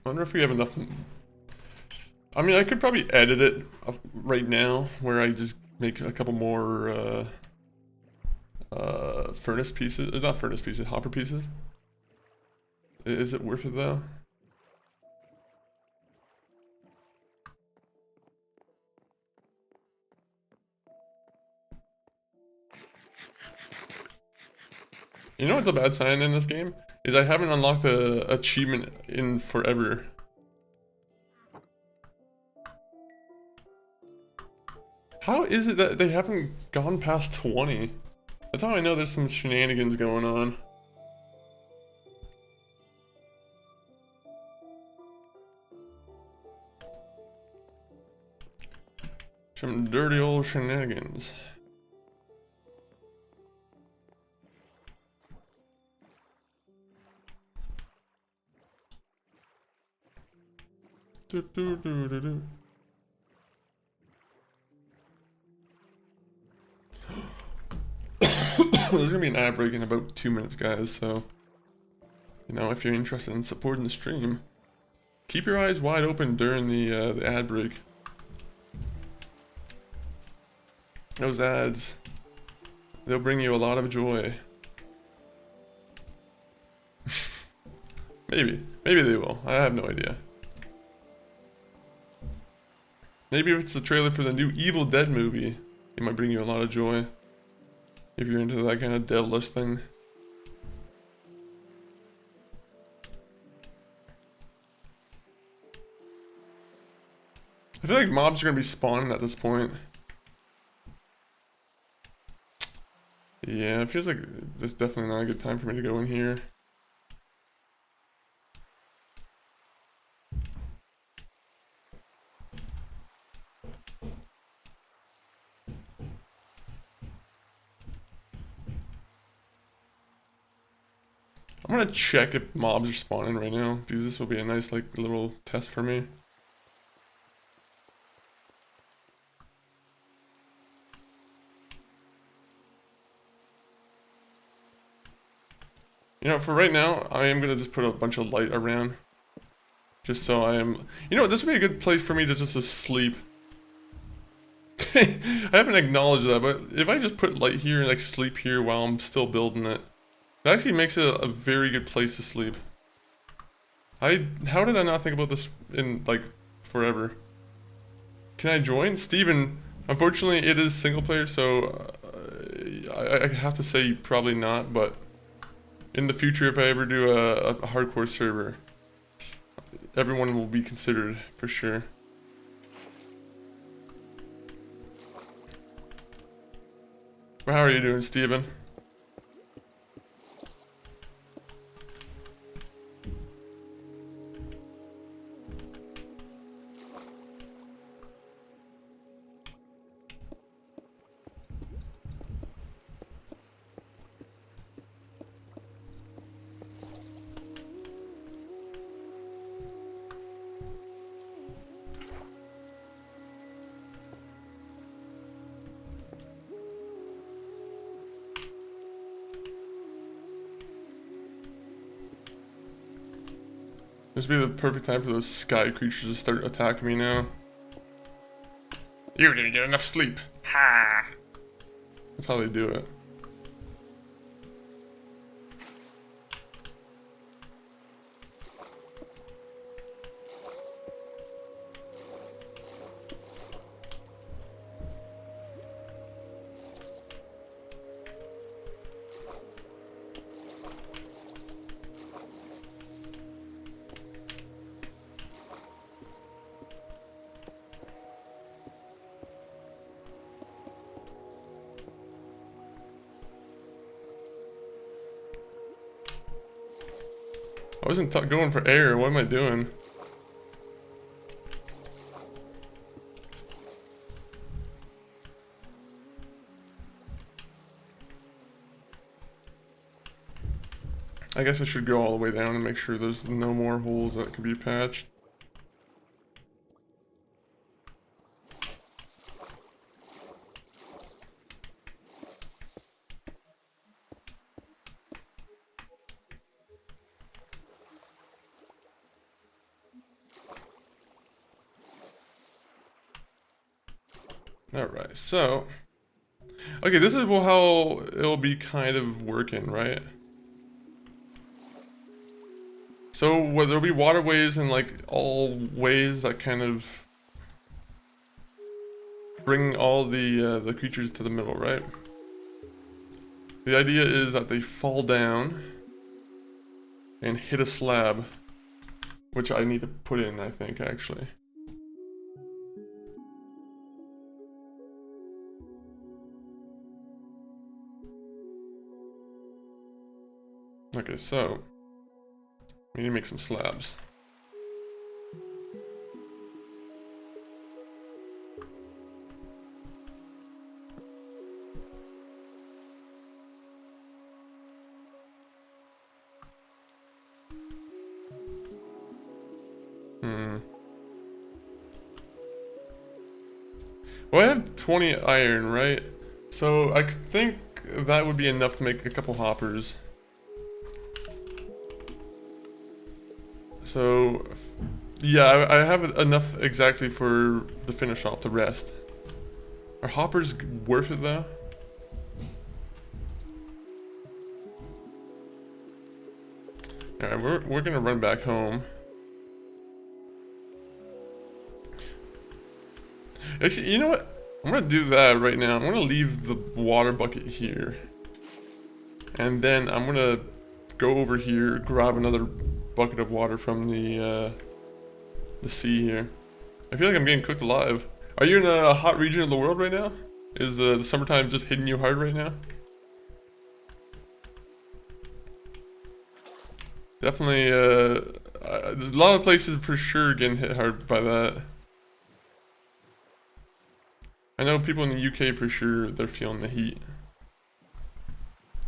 I wonder if we have enough. I mean, I could probably edit it right now, where I just make a couple more furnace pieces, not furnace pieces, hopper pieces. Is it worth it though? You know what's a bad sign in this game? Is I haven't unlocked the achievement in forever. How is it that they haven't gone past 20? That's how I know there's some shenanigans going on. Some dirty old shenanigans. Do, do, do, do, do. There's gonna be an ad break in about 2 minutes, guys, so you know, if you're interested in supporting the stream, keep your eyes wide open during the ad break. Those ads, they'll bring you a lot of joy. Maybe they will. I have no idea. Maybe if it's the trailer for the new Evil Dead movie, it might bring you a lot of joy. If you're into that kind of devilish thing. I feel like mobs are gonna be spawning at this point. Yeah, it feels like it's definitely not a good time for me to go in here. I'm gonna check if mobs are spawning right now, because this will be a nice like little test for me. You know, for right now, I am gonna just put a bunch of light around. Just so I am... You know, this would be a good place for me to just to sleep. I haven't acknowledged that, but if I just put light here and like sleep here while I'm still building it, it actually makes it a very good place to sleep. How did I not think about this in like forever? Can I join? Steven, unfortunately it is single player, so I have to say probably not, but in the future if I ever do a hardcore server, everyone will be considered for sure. How are you doing, Steven? This would be the perfect time for those sky creatures to start attacking me now. You didn't get enough sleep. Ha! That's how they do it. I wasn't going for air. What am I doing? I guess I should go all the way down and make sure there's no more holes that can be patched. Alright, so... Okay, this is how it'll be kind of working, right? So, there'll be waterways and like all ways that kind of bring all the creatures to the middle, right? The idea is that they fall down and hit a slab, which I need to put in, I think, actually. Okay, so we need to make some slabs. Hmm. Well, I have 20 iron, right? So I think that would be enough to make a couple hoppers. So, yeah, I have enough exactly for the finish off the rest. Are hoppers worth it though? Alright, we're gonna run back home. Actually, you know what? I'm gonna do that right now. I'm gonna leave the water bucket here. And then I'm gonna go over here, grab another bucket of water from the sea here. I feel like I'm getting cooked alive. Are you in a hot region of the world right now? Is the summertime just hitting you hard right now? Definitely, there's a lot of places for sure getting hit hard by that. I know people in the UK for sure, they're feeling the heat.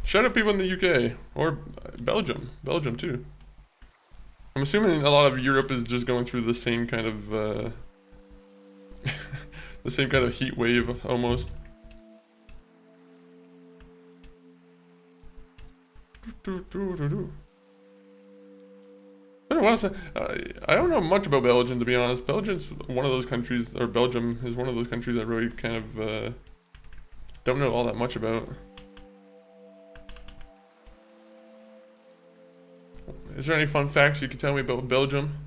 Shout out people in the UK, or Belgium too. I'm assuming a lot of Europe is just going through the same kind of, the same kind of heat wave, almost. I don't know much about Belgium, to be honest. Belgium's one of those countries, or Belgium is one of those countries I really kind of don't know all that much about. Is there any fun facts you can tell me about Belgium?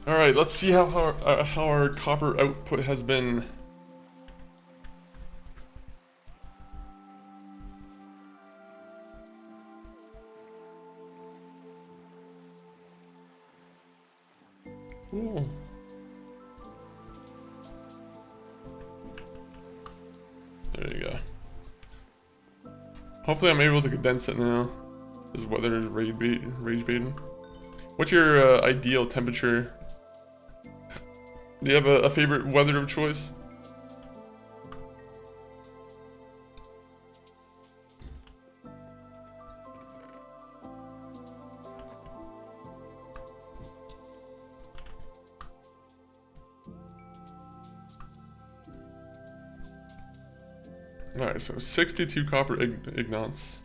Alright, let's see how our copper output has been. Ooh. There you go. Hopefully I'm able to condense it now. This weather is rage baiting. What's your ideal temperature? Do you have a favorite weather of choice? Alright, so 62 copper ignats.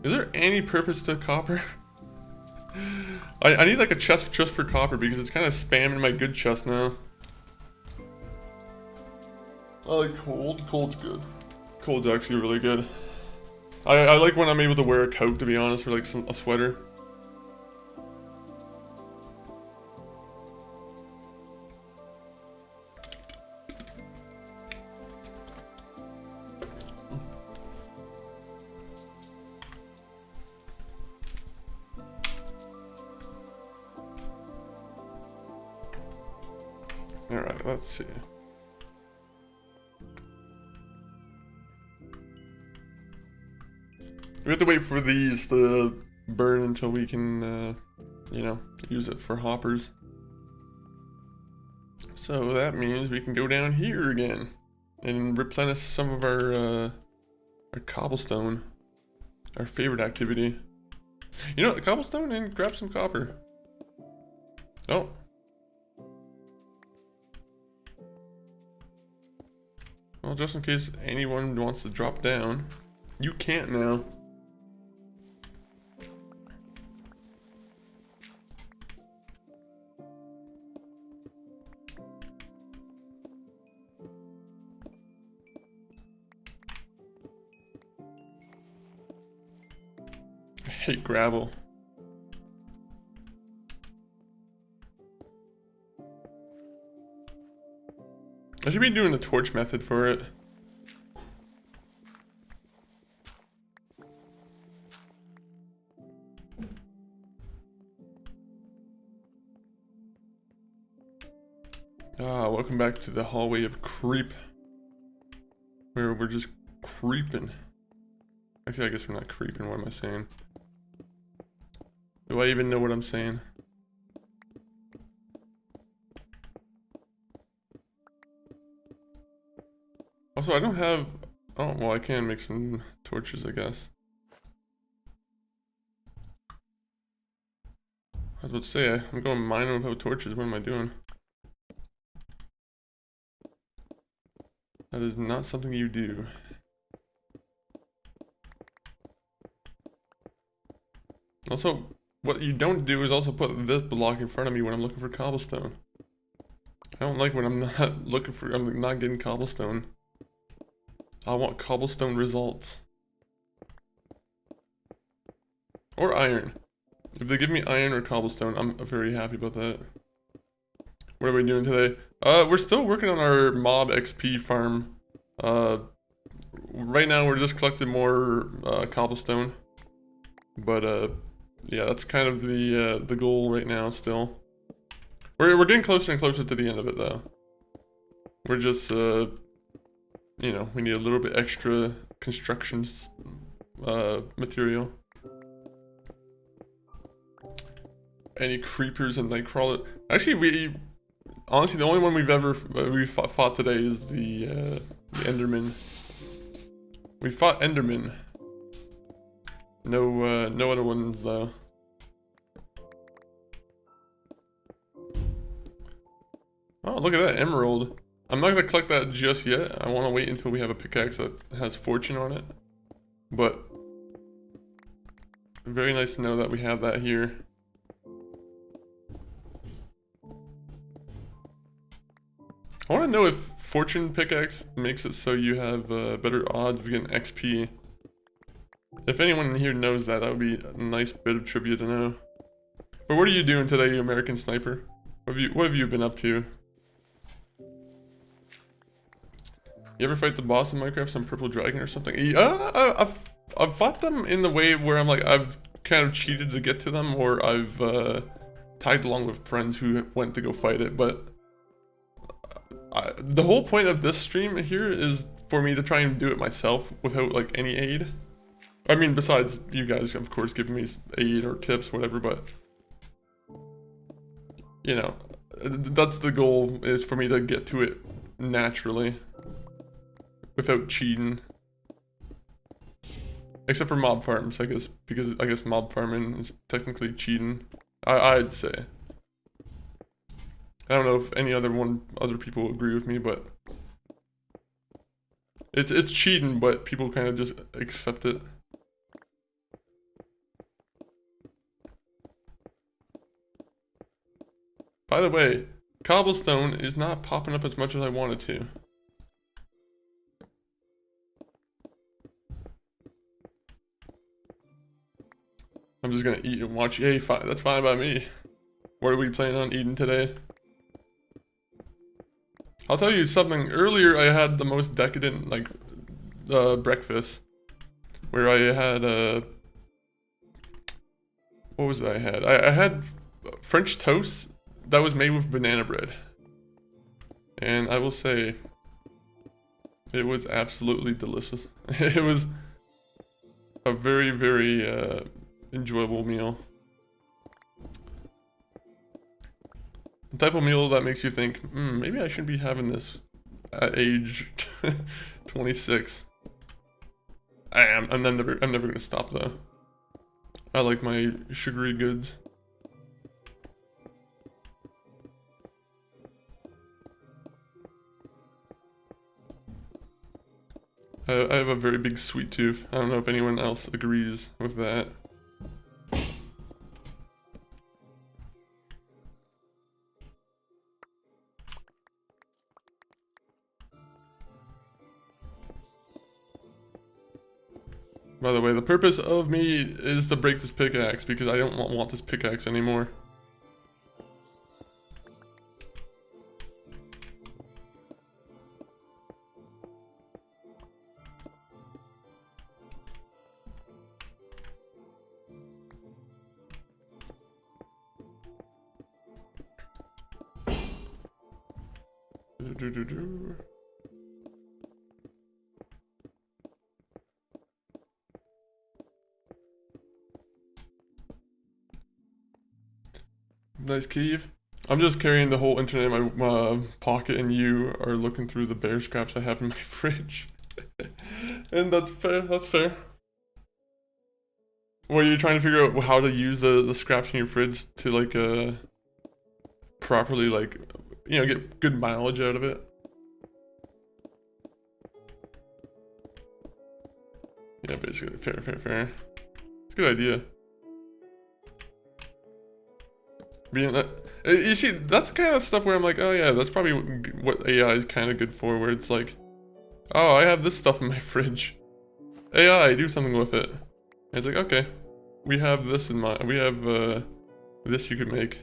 Is there any purpose to copper? I need like a chest just for copper because it's kind of spamming my good chest now. I like cold. Cold's good. Cold's actually really good. I like when I'm able to wear a coat, to be honest, or like a sweater. Alright, let's see. We have to wait for these to burn until we can, you know, use it for hoppers. So that means we can go down here again and replenish some of our cobblestone, our favorite activity. You know, cobblestone and grab some copper. Oh. Well, just in case anyone wants to drop down, you can't now. I hate gravel. I should be doing the torch method for it. Ah, welcome back to the hallway of creep. Where we're just creeping. Actually, I guess we're not creeping. What am I saying? Do I even know what I'm saying? Also, I don't have... Oh, well, I can make some torches, I guess. I was about to say, I'm going mining without torches. What am I doing? That is not something you do. Also, what you don't do is also put this block in front of me when I'm looking for cobblestone. I don't like when I'm not looking for... I'm not getting cobblestone. I want cobblestone results. Or iron. If they give me iron or cobblestone, I'm very happy about that. What are we doing today? We're still working on our mob XP farm. Right now we're just collecting more cobblestone. But yeah, that's kind of the goal right now still. We're getting closer and closer to the end of it though. We're just you know, we need a little bit extra construction material. Any creepers and nightcrawler? Actually, honestly, the only one we fought today is the Enderman. We fought Enderman. No, no other ones though. Oh, look at that emerald. I'm not gonna collect that just yet. I want to wait until we have a pickaxe that has fortune on it. But very nice to know that we have that here. I want to know if fortune pickaxe makes it so you have better odds of getting XP. If anyone here knows that, that would be a nice bit of trivia to know. But what are you doing today, you American sniper? What have you been up to? You ever fight the boss in Minecraft, some purple dragon or something? I've fought them in the way where I'm like, I've kind of cheated to get to them, or I've tagged along with friends who went to go fight it, but the whole point of this stream here is for me to try and do it myself without like any aid. I mean, besides you guys, of course, giving me aid or tips, whatever, but you know, that's the goal, is for me to get to it naturally without cheating. Except for mob farms, I guess, because I guess mob farming is technically cheating. I'd say. I don't know if other people agree with me, but it's cheating, but people kind of just accept it. By the way, cobblestone is not popping up as much as I wanted to. I'm just gonna eat and watch. Hey, fine, that's fine by me. What are we planning on eating today? I'll tell you something. Earlier, I had the most decadent, like, breakfast. Where I had, what was it I had? I had French toast that was made with banana bread. And I will say, it was absolutely delicious. It was a very, very, enjoyable meal. The type of meal that makes you think, maybe I shouldn't be having this at age 26. I'm never gonna stop though. I like my sugary goods. I have a very big sweet tooth. I don't know if anyone else agrees with that. By the way, the purpose of me is to break this pickaxe because I don't want this pickaxe anymore. Nice cave. I'm just carrying the whole internet in my pocket, and you are looking through the bear scraps I have in my fridge. And that's fair, that's fair. Well, you're trying to figure out how to use the scraps in your fridge to, like, properly, like, you know, get good mileage out of it. Yeah, basically, fair. It's a good idea. Being that, you see, that's the kind of stuff where I'm like, oh yeah, that's probably what AI is kind of good for, where it's like, oh, I have this stuff in my fridge. AI, do something with it. And it's like, okay, we have this in mind. We have this you could make.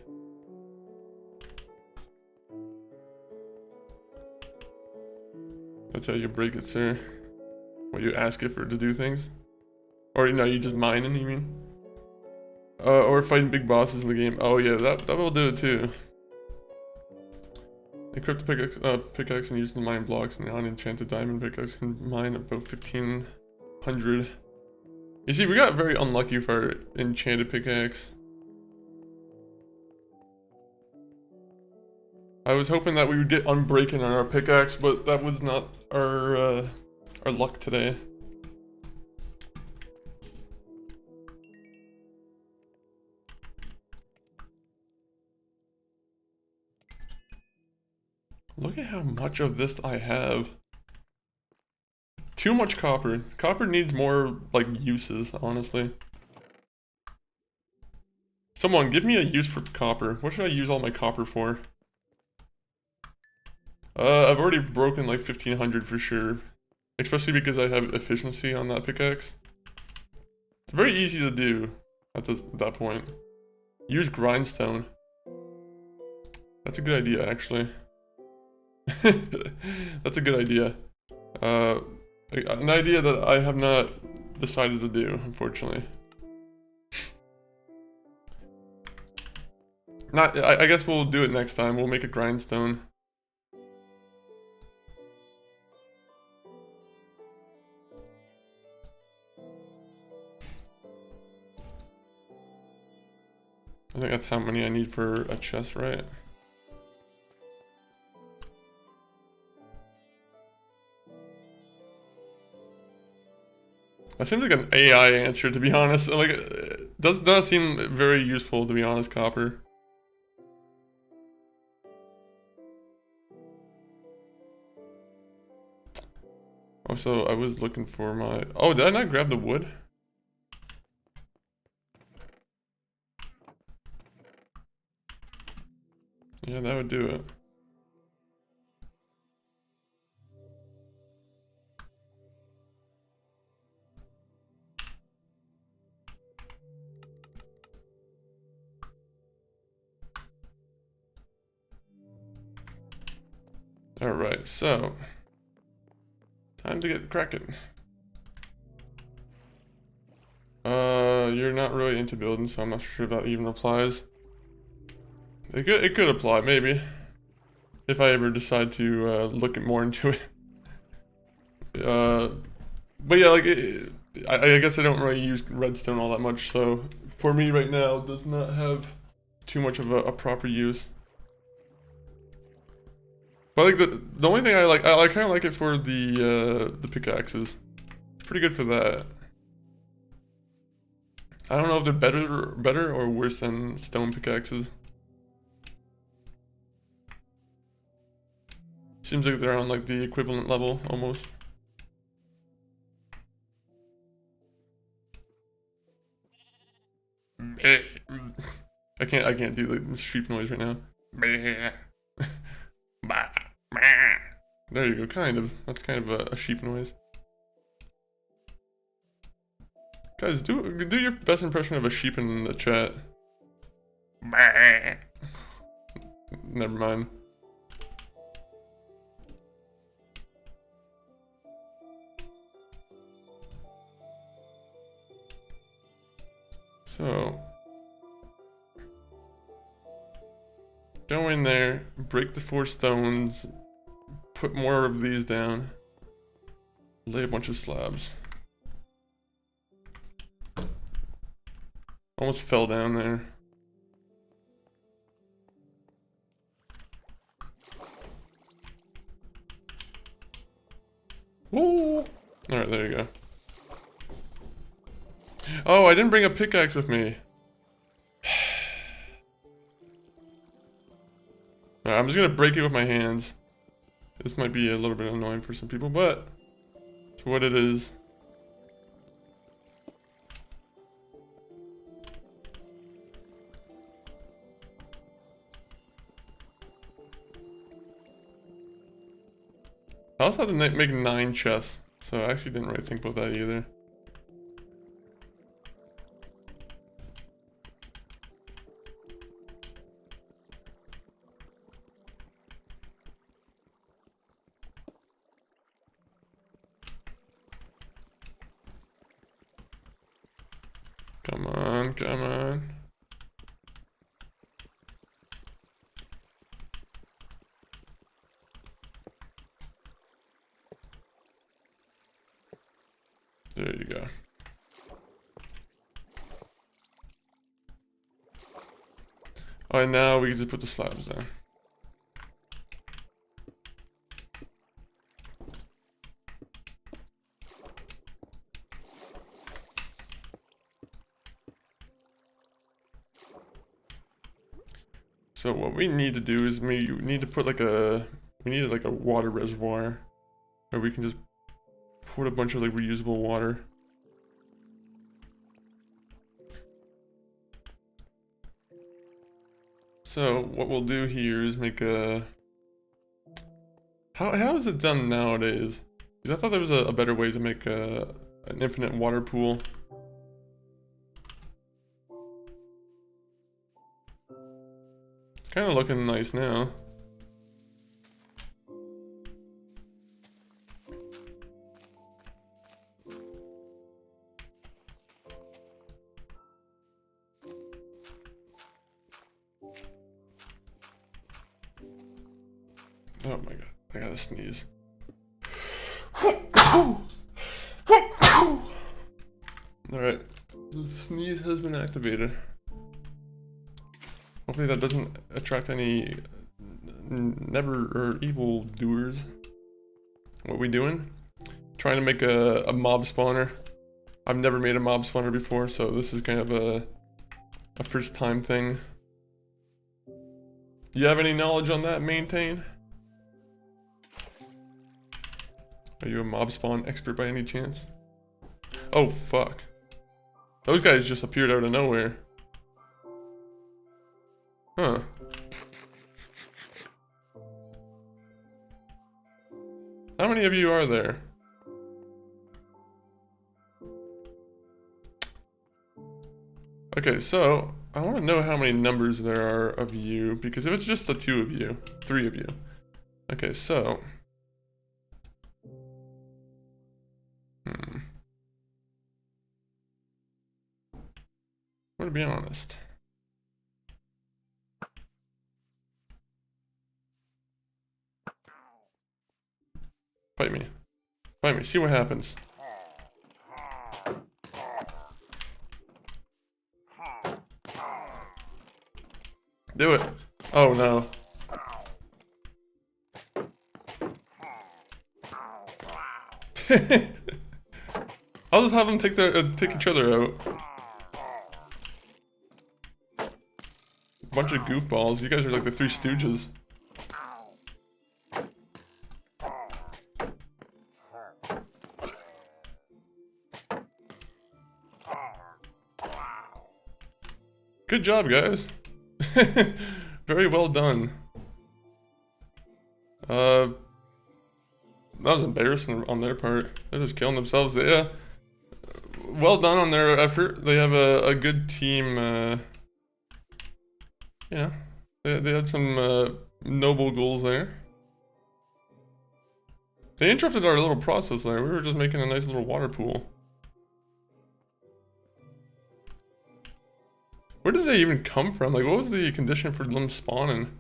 That's how you break it, sir. What, you ask it for to do things? Or no, you just mining, you mean? Or fighting big bosses in the game. Oh yeah, that will do it too. Equip the pickaxe and use the mine blocks, and the unenchanted diamond pickaxe can mine about 1500. You see, we got very unlucky for our enchanted pickaxe. I was hoping that we would get unbreaking on our pickaxe, but that was not our luck today. Look at how much of this I have. Too much copper. Copper needs more, like, uses, honestly. Someone, give me a use for copper. What should I use all my copper for? I've already broken, like, 1500 for sure. Especially because I have efficiency on that pickaxe. It's very easy to do at that point. Use grindstone. That's a good idea, actually. That's a good idea. An idea that I have not decided to do, unfortunately. I guess we'll do it next time. We'll make a grindstone. I think that's how many I need for a chest, right? That seems like an AI answer, to be honest. Like, it does not seem very useful, to be honest, copper. Also, I was looking for my... Oh, did I not grab the wood? Yeah, that would do it. Alright, so... time to get cracking. You're not really into building, so I'm not sure if that even applies. It could apply, maybe. If I ever decide to look more into it. But yeah, like, I guess I don't really use redstone all that much, so for me right now, it does not have too much of a proper use. But like the only thing I kind of like it for the pickaxes. It's pretty good for that. I don't know if they're better or worse than stone pickaxes. Seems like they're on like the equivalent level almost. I can't do the sheep noise right now. There you go, kind of. That's kind of a sheep noise. Guys, do your best impression of a sheep in the chat. Never mind. So, go in there, break the 4 stones, put more of these down, lay a bunch of slabs. Almost fell down there. Whoa! Alright, there you go. Oh, I didn't bring a pickaxe with me. Alright, I'm just gonna break it with my hands. This might be a little bit annoying for some people, but it's what it is. I also had to make 9 chests, so I actually didn't really think about that either. Come on, come on. There you go. Alright, now we can just put the slabs down. So what we need to do is we need to put like a water reservoir where we can just put a bunch of like reusable water. So what we'll do here is make a... How is it done nowadays? Because I thought there was a better way to make an infinite water pool. It's kind of looking nice now. Oh my god, I gotta sneeze. Alright, the sneeze has been activated. Hopefully that doesn't attract any never or evil doers. What we doing? Trying to make a mob spawner. I've never made a mob spawner before, so this is kind of a first time thing. Do you have any knowledge on that, Maintain? Are you a mob spawn expert by any chance? Oh fuck. Those guys just appeared out of nowhere. Huh. How many of you are there? Okay, so I want to know how many numbers there are of you, because if it's just the 2 of you, 3 of you. Okay, so... I'm gonna be honest. Fight me. Fight me, see what happens. Do it. Oh no. I'll just have them take each other out. Bunch of goofballs. You guys are like the Three Stooges. Good job, guys. Very well done. That was embarrassing on their part. They're just killing themselves. Yeah. Well done on their effort. They have a good team. Yeah. They had some noble goals there. They interrupted our little process there. We were just making a nice little water pool. Where did they even come from? Like, what was the condition for them spawning?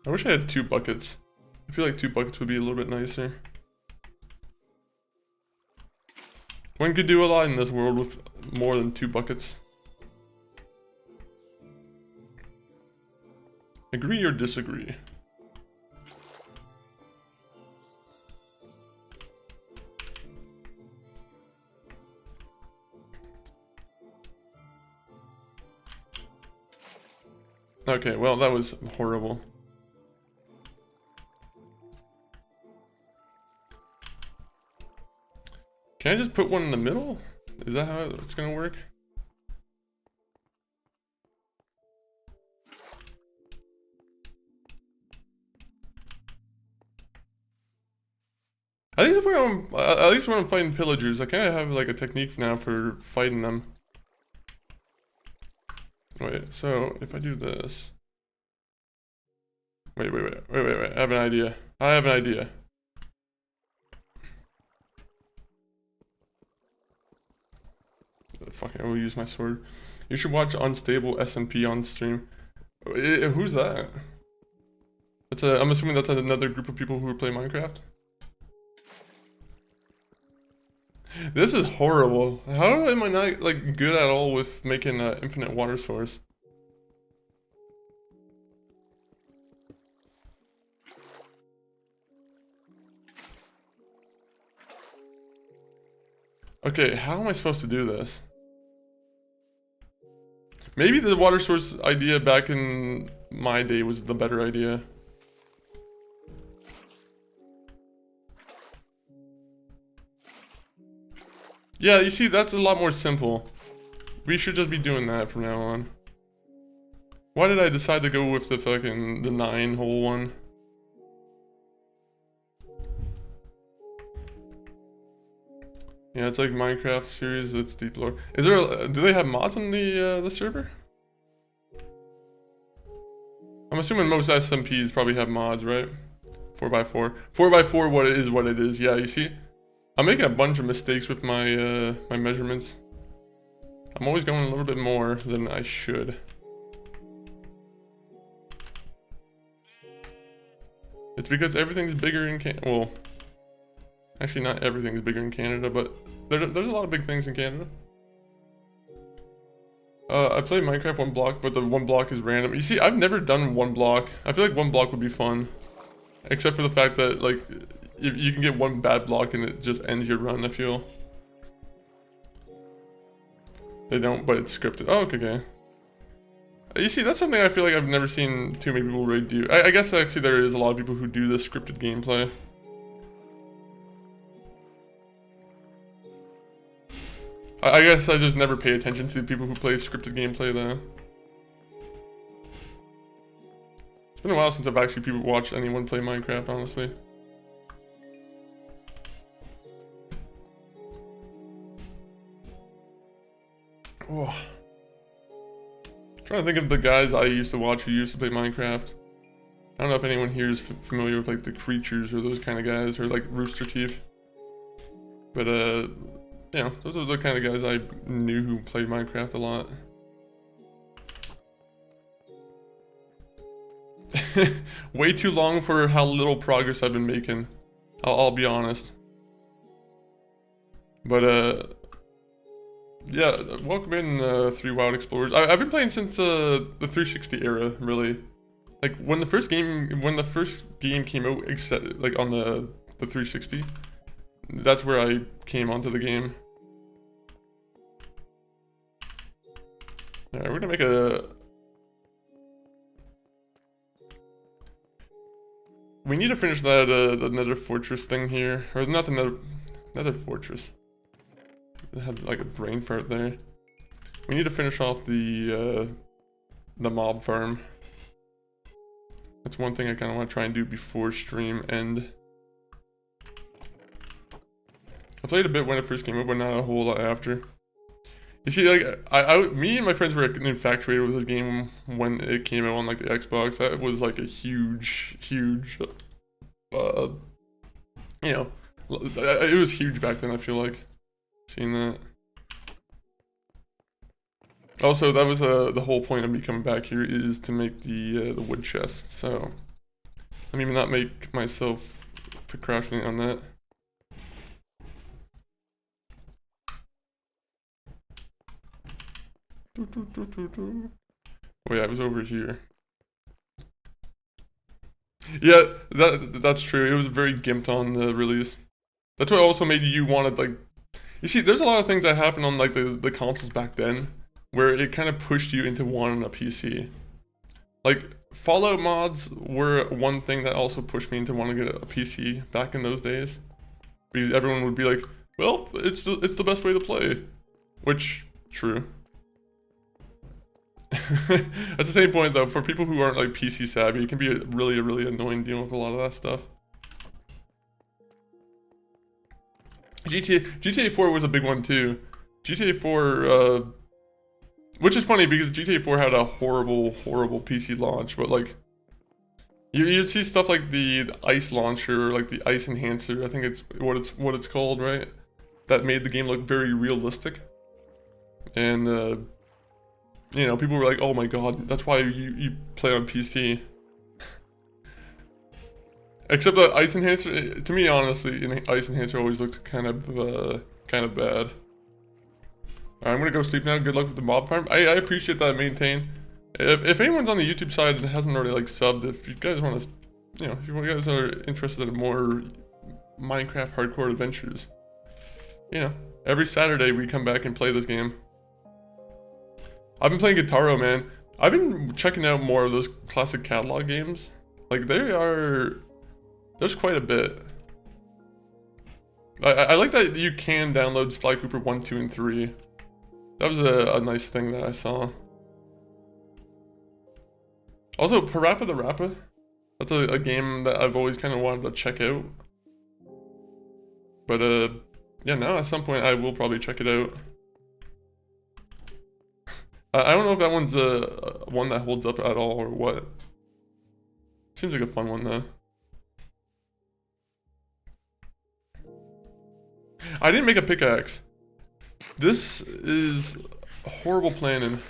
I wish I had 2 buckets. I feel like 2 buckets would be a little bit nicer. One could do a lot in this world with more than 2 buckets. Agree or disagree? Okay, well, that was horrible. Can I just put one in the middle? Is that how it's gonna work? I think at least when I'm fighting pillagers, I kind of have like a technique now for fighting them. Wait, so if I do this... Wait, I have an idea. Fuck, I will use my sword. You should watch Unstable SMP on stream. Who's that? I'm assuming that's another group of people who play Minecraft? This is horrible. How am I not like good at all with making an infinite water source? Okay, how am I supposed to do this? Maybe the water source idea back in my day was the better idea. Yeah, you see, that's a lot more simple. We should just be doing that from now on. Why did I decide to go with the 9-hole one? Yeah, it's like Minecraft series, it's deep lore. Is there do they have mods on the server? I'm assuming most SMPs probably have mods, right? 4x4. 4x4 what it is. Yeah, you see? I'm making a bunch of mistakes with my my measurements. I'm always going a little bit more than I should. It's because everything's bigger in Canada. Well, actually not everything's bigger in Canada, but there's a lot of big things in Canada. I played Minecraft 1 block, but the 1 block is random. You see, I've never done 1 block. I feel like 1 block would be fun. Except for the fact that, like, you can get 1 bad block and it just ends your run, I feel. They don't, but it's scripted. Oh, okay. You see, that's something I feel like I've never seen too many people really do. I guess actually there is a lot of people who do this scripted gameplay. I guess I just never pay attention to people who play scripted gameplay though. It's been a while since I've actually watched anyone play Minecraft, honestly. Oh. I'm trying to think of the guys I used to watch who used to play Minecraft. I don't know if anyone here is familiar with like the creatures or those kind of guys, or like Rooster Teeth. But you know, those are the kind of guys I knew who played Minecraft a lot. Way too long for how little progress I've been making. I'll be honest. But yeah, welcome in 3 Wild Explorers. I've been playing since the 360 era, really. Like when the first game came out, except like on the 360. That's where I came onto the game. Alright, we're gonna make we need to finish that the Nether Fortress thing here, or not the Nether Fortress. It had like a brain fart there. We need to finish off the mob farm. That's one thing I kind of want to try and do before stream end. I played a bit when it first came out, but not a whole lot after. You see, like, me and my friends were infatuated with this game when it came out on, like, the Xbox. That was, like, a huge, you know, it was huge back then, I feel like, seeing that. Also, that was the whole point of me coming back here, is to make the wood chest. So, let me not make myself procrastinate on that. Oh yeah, I was over here. Yeah, that's true. It was very gimped on the release. That's what also made you want to like. You see, there's a lot of things that happened on like the consoles back then, where it kind of pushed you into wanting a PC. Like Fallout mods were one thing that also pushed me into wanting to get a PC back in those days, because everyone would be like, "Well, it's the best way to play," which true. At the same point though, for people who aren't like PC savvy, it can be a really annoying dealing with a lot of that stuff. GTA 4 was a big one too. GTA 4, which is funny because GTA 4 had a horrible PC launch, but like you'd see stuff like the ice launcher, or like the ice enhancer. I think it's what it's called, right? That made the game look very realistic, and you know, people were like, "Oh my god, that's why you play on PC." Except that Ice Enhancer, to me, honestly, Ice Enhancer always looked kind of bad. Alright, I'm gonna go sleep now. Good luck with the mob farm. I appreciate that, Maintain. If anyone's on the YouTube side and hasn't already like subbed, if you guys want to, you know, if you guys are interested in more Minecraft hardcore adventures, you know, every Saturday we come back and play this game. I've been playing Guitaro, man. I've been checking out more of those classic catalog games. Like there's quite a bit. I like that you can download Sly Cooper 1, 2, and 3. That was a nice thing that I saw. Also, Parappa the Rappa. That's a game that I've always kind of wanted to check out. But yeah, now at some point I will probably check it out. I don't know if that one's one that holds up at all or what. Seems like a fun one though. I didn't make a pickaxe. This is horrible planning.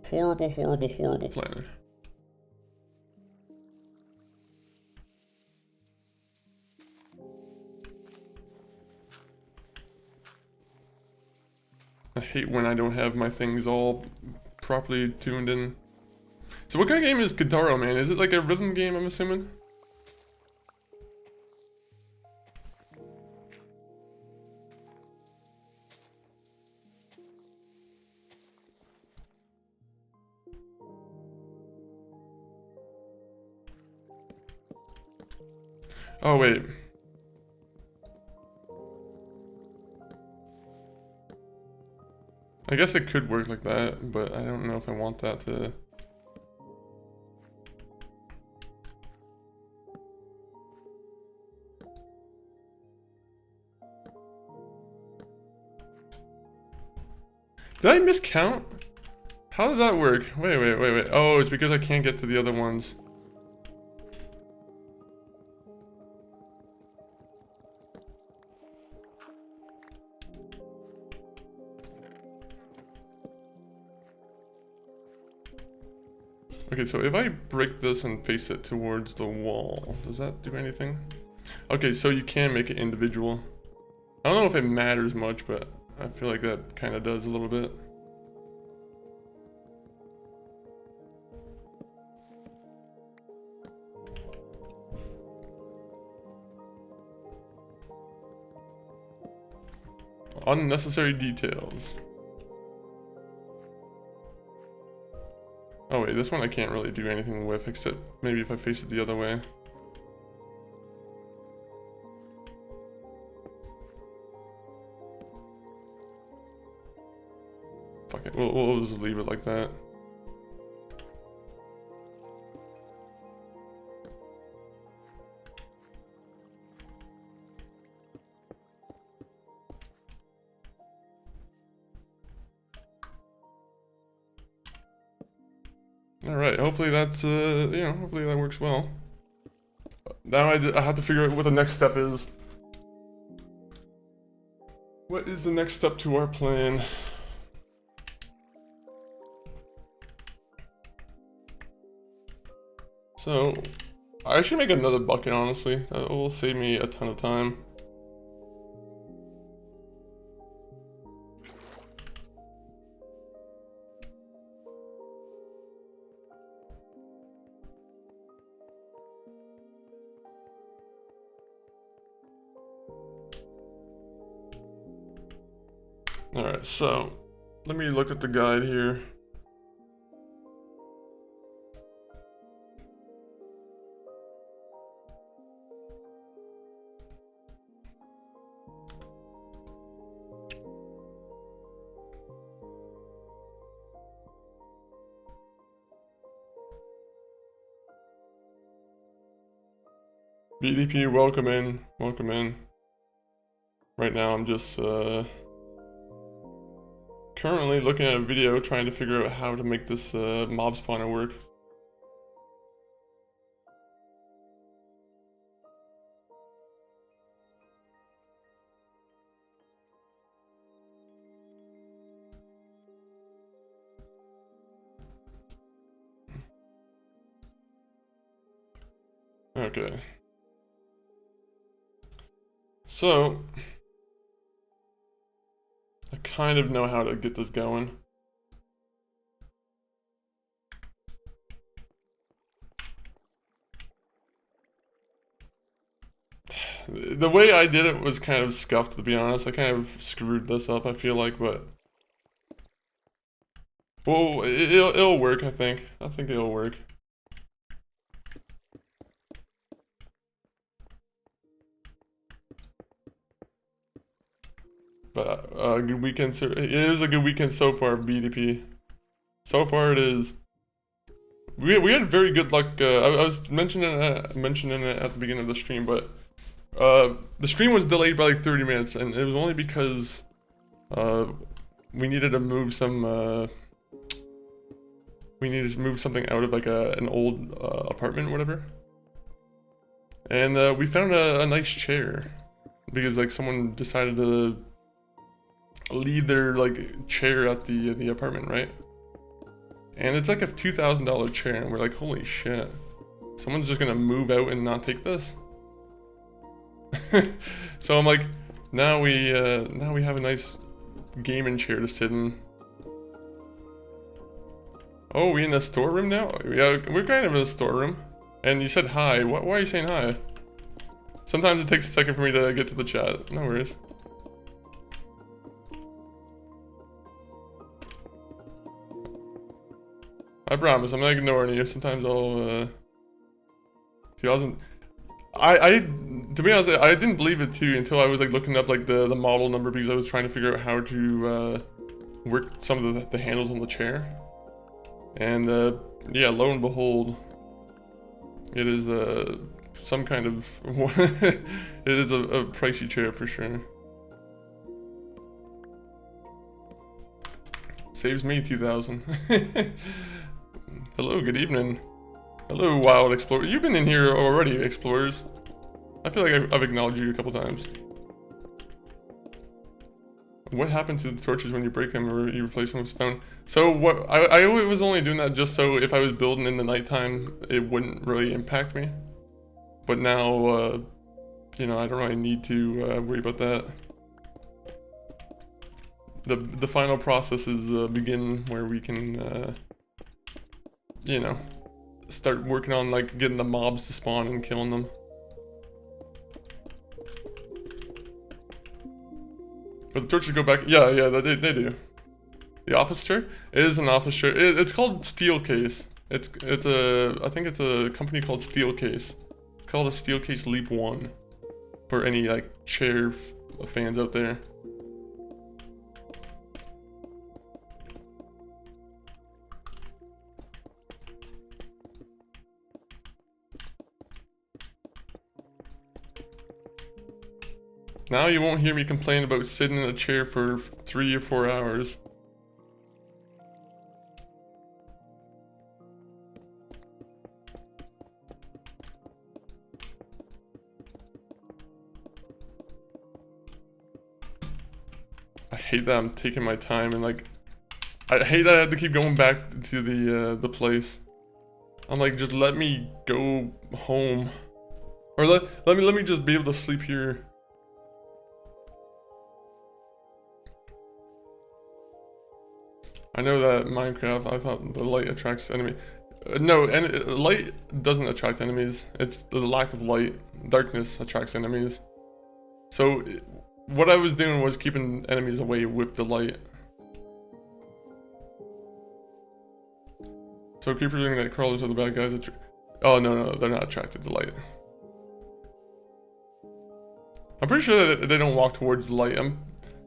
Horrible planning. I hate when I don't have my things all properly tuned in. So what kind of game is Guitaro, man? Is it like a rhythm game, I'm assuming? Oh, wait. I guess it could work like that, but I don't know if I want that to... Did I miscount? How does that work? Wait. Oh, it's because I can't get to the other ones. Okay, so if I break this and face it towards the wall, does that do anything? Okay, so you can make it individual. I don't know if it matters much, but I feel like that kind of does a little bit. Unnecessary details. Oh wait, this one I can't really do anything with, except maybe if I face it the other way. Fuck it, we'll just leave it like that. Alright, hopefully that's, you know, hopefully that works well. Now I have to figure out what the next step is. What is the next step to our plan? So, I should make another bucket, honestly. That will save me a ton of time. Alright, so let me look at the guide here. BDP, welcome in, welcome in. Right now I'm just currently looking at a video trying to figure out how to make this mob spawner work. Okay. So, I kind of know how to get this going. The way I did it was kind of scuffed, to be honest. I kind of screwed this up, I feel like, but... Well, it'll work, I think. I think it'll work. But a good weekend. It is a good weekend so far, BDP. So far, it is. We had very good luck. I was mentioning it at the beginning of the stream, but the stream was delayed by like 30 minutes, and it was only because we needed to move some. We needed to move something out of like an old apartment, or whatever. And we found a nice chair because like someone decided to leave their like chair at the apartment, right? And it's like a $2,000 chair, and we're like, holy shit, someone's just gonna move out and not take this. So I'm like, now we have a nice gaming chair to sit in. Oh, we in the storeroom now? Yeah, we're kind of in a storeroom. And you said hi. Why are you saying hi? Sometimes it takes a second for me to get to the chat. No worries. I promise, I'm not ignoring you. Sometimes I'll, if he doesn't... to be honest, I didn't believe it too until I was like looking up like the model number because I was trying to figure out how to work some of the handles on the chair. And yeah, lo and behold, it is some kind of... it is a pricey chair for sure. Saves me 2,000. Hello, good evening. Hello, Wild Explorer. You've been in here already, Explorers. I feel like I've acknowledged you a couple times. What happened to the torches when you break them or you replace them with stone? So what I was only doing that just so if I was building in the nighttime, it wouldn't really impact me. But now, you know, I don't really need to worry about that. The final process is begin where we can, you know, start working on like getting the mobs to spawn and killing them. But the torches go back. Yeah, they do. The office chair? It is an office chair. It's called Steelcase. It's I think it's a company called Steelcase. It's called a Steelcase Leap 1. For any like chair fans out there. Now you won't hear me complain about sitting in a chair for 3 or 4 hours. I hate that I'm taking my time and like, I hate that I have to keep going back to the place. I'm like, just let me go home, or let me just be able to sleep here. I know that Minecraft, I thought the light attracts enemy. No, light doesn't attract enemies. It's the lack of light. Darkness attracts enemies. So what I was doing was keeping enemies away with the light. So creepers and night crawlers are the bad guys. Oh no, they're not attracted to light. I'm pretty sure that they don't walk towards the light.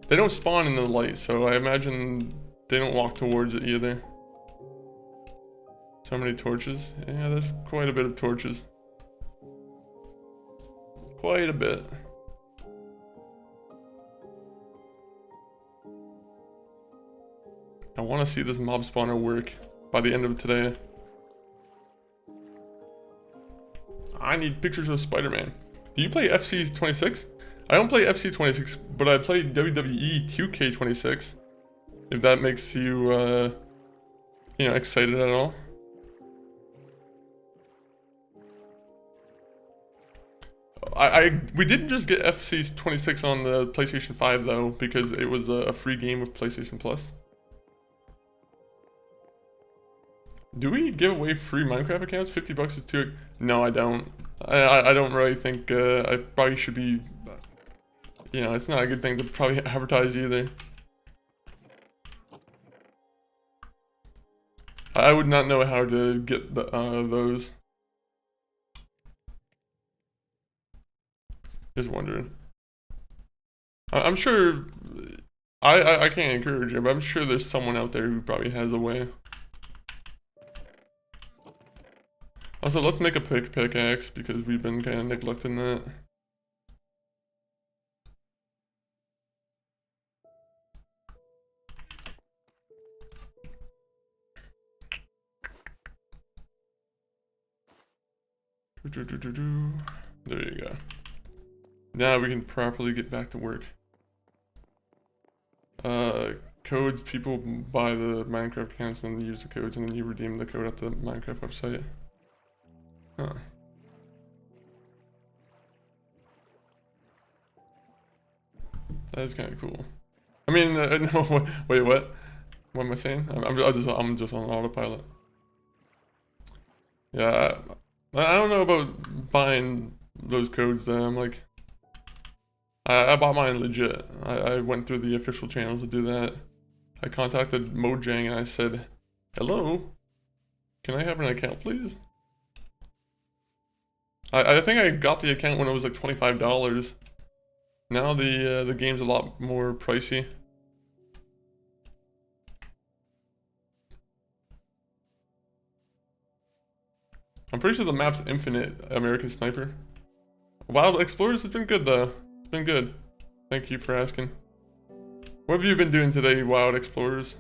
They don't spawn in the light, so I imagine they don't walk towards it either. So many torches. Yeah, there's quite a bit of torches. Quite a bit. I want to see this mob spawner work by the end of today. I need pictures of Spider-Man. Do you play FC26? I don't play FC26, but I play WWE 2K26. If that makes you, you know, excited at all. We did just get FC26 on the PlayStation 5 though, because it was a free game with PlayStation Plus. Do we give away free Minecraft accounts? 50 bucks is too... No, I don't. I don't really think I probably should be... You know, it's not a good thing to probably advertise either. I would not know how to get those. Just wondering. I'm sure... I can't encourage it, but I'm sure there's someone out there who probably has a way. Also, let's make a pickaxe because we've been kind of neglecting that. There you go. Now we can properly get back to work. Codes, people buy the Minecraft accounts and use the codes and then you redeem the code at the Minecraft website. Huh. That is kind of cool. I mean, no, wait, what? What am I saying? I'm just on autopilot. Yeah, I don't know about buying those codes though. I'm like, I bought mine legit. I went through the official channels to do that. I contacted Mojang and I said, hello, can I have an account please? I think I got the account when it was like $25. Now the game's a lot more pricey. I'm pretty sure the map's infinite, American Sniper. Wild Explorers has been good though. It's been good. Thank you for asking. What have you been doing today, Wild Explorers?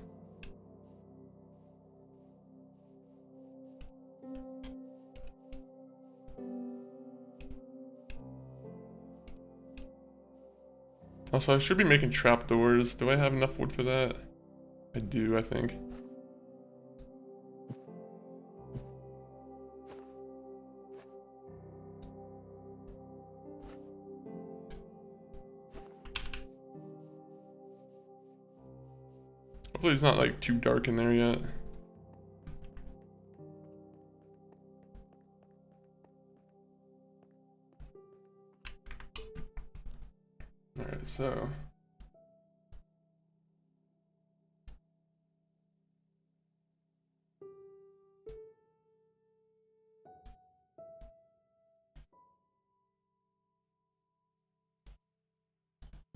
Also, I should be making trapdoors. Do I have enough wood for that? I do, I think. Hopefully it's not like too dark in there yet. Alright, so...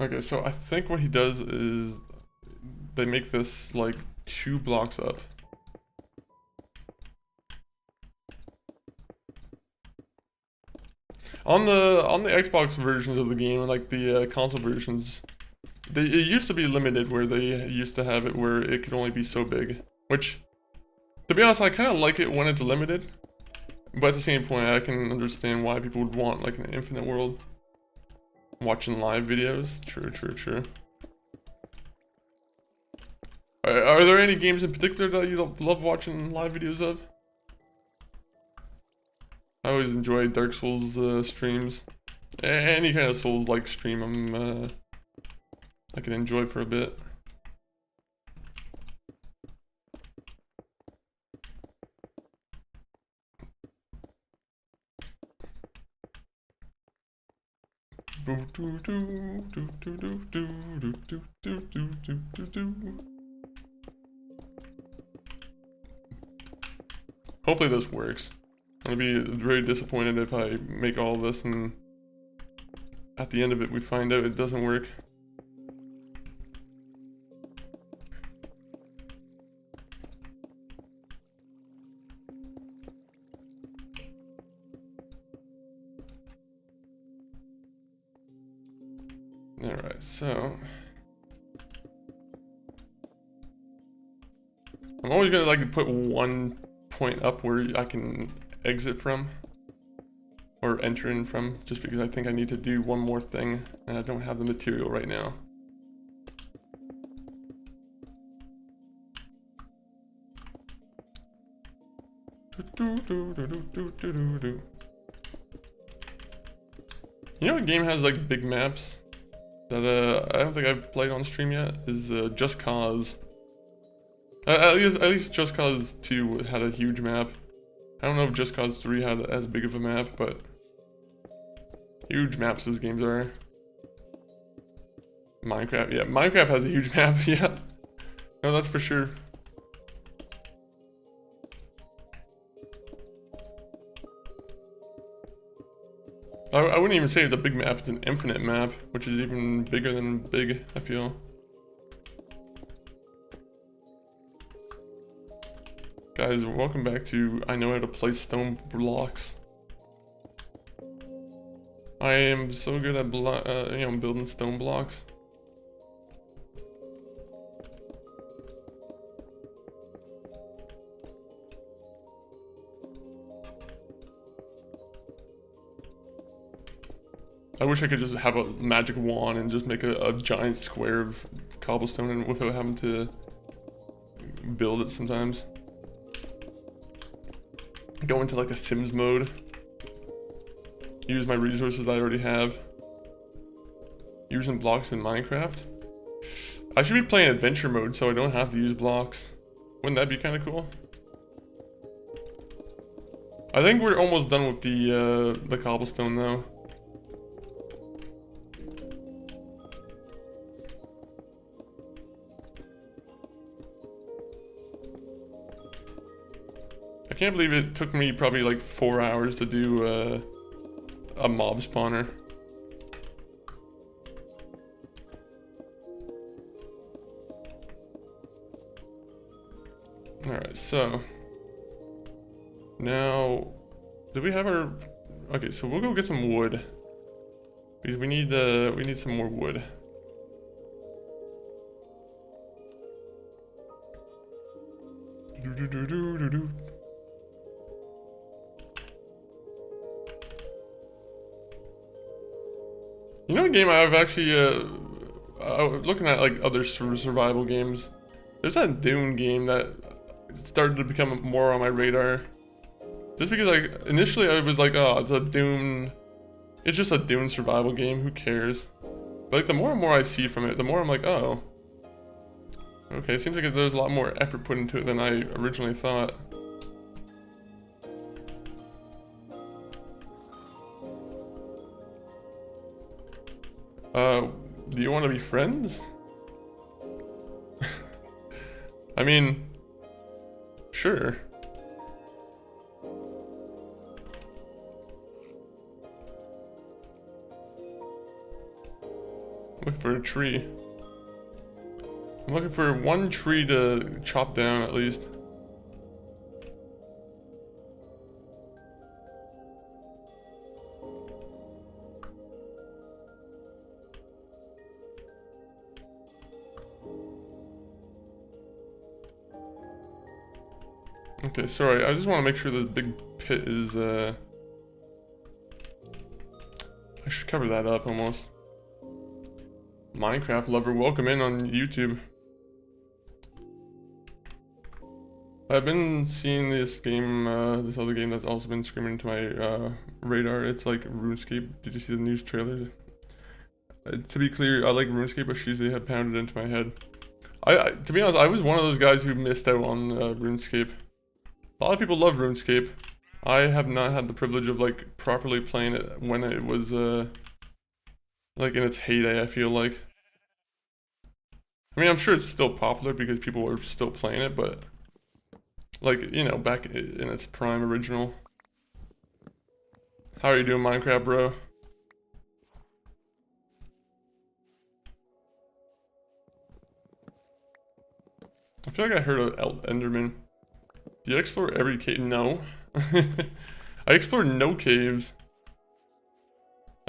Okay, so I think what he does is they make this like 2 blocks up. On the Xbox versions of the game, like the console versions, it used to be limited where they used to have it where it could only be so big. Which, to be honest, I kind of like it when it's limited. But at the same point, I can understand why people would want like an infinite world. Watching live videos, true. Are there any games in particular that you love watching live videos of? I always enjoy Dark Souls streams. Any kind of Souls-like stream I can enjoy for a bit. Hopefully this works. I'm gonna be very disappointed if I make all this and at the end of it we find out it doesn't work. Alright, so I'm always gonna like to put one point up where I can exit from or enter in from, just because I think I need to do one more thing and I don't have the material right now. You know what game has like big maps that I don't think I've played on stream yet? Is Just Cause. At least Just Cause 2 had a huge map. I don't know if Just Cause 3 had as big of a map, but huge maps those games are. Minecraft, yeah, Minecraft has a huge map, yeah. No, that's for sure. I wouldn't even say it's a big map, it's an infinite map, which is even bigger than big, I feel. Guys, welcome back to I Know How to Place Stone Blocks. I am so good at building stone blocks. I wish I could just have a magic wand and just make a giant square of cobblestone and without having to build it sometimes. Go into like a Sims mode. Use my resources I already have. Using blocks in Minecraft. I should be playing adventure mode so I don't have to use blocks. Wouldn't that be kind of cool? I think we're almost done with the cobblestone though. I can't believe it took me probably like 4 hours to do a mob spawner. Alright, so now do we have our okay, so we'll go get some wood. Because we need some more wood. You know a game I've actually, looking at like other survival games, there's that Dune game that started to become more on my radar. Just because like, initially I was like, oh, it's just a Dune survival game, who cares? But like the more and more I see from it, the more I'm like, oh. Okay, it seems like there's a lot more effort put into it than I originally thought. Do you want to be friends? I mean, sure. Look for a tree. I'm looking for one tree to chop down at least. Okay, sorry, I just want to make sure this big pit is, I should cover that up almost. Minecraft lover, welcome in on YouTube. I've been seeing this game, this other game that's also been screaming into my radar. It's like RuneScape. Did you see the news trailer? To be clear, I like RuneScape, but Tuesday had pounded into my head. To be honest, I was one of those guys who missed out on RuneScape. A lot of people love RuneScape. I have not had the privilege of like properly playing it when it was like in its heyday, I feel like. I mean, I'm sure it's still popular because people are still playing it, but like, you know, back in its prime original. How are you doing, Minecraft, bro? I feel like I heard of Enderman. Do you explore every cave? No. I explored no caves.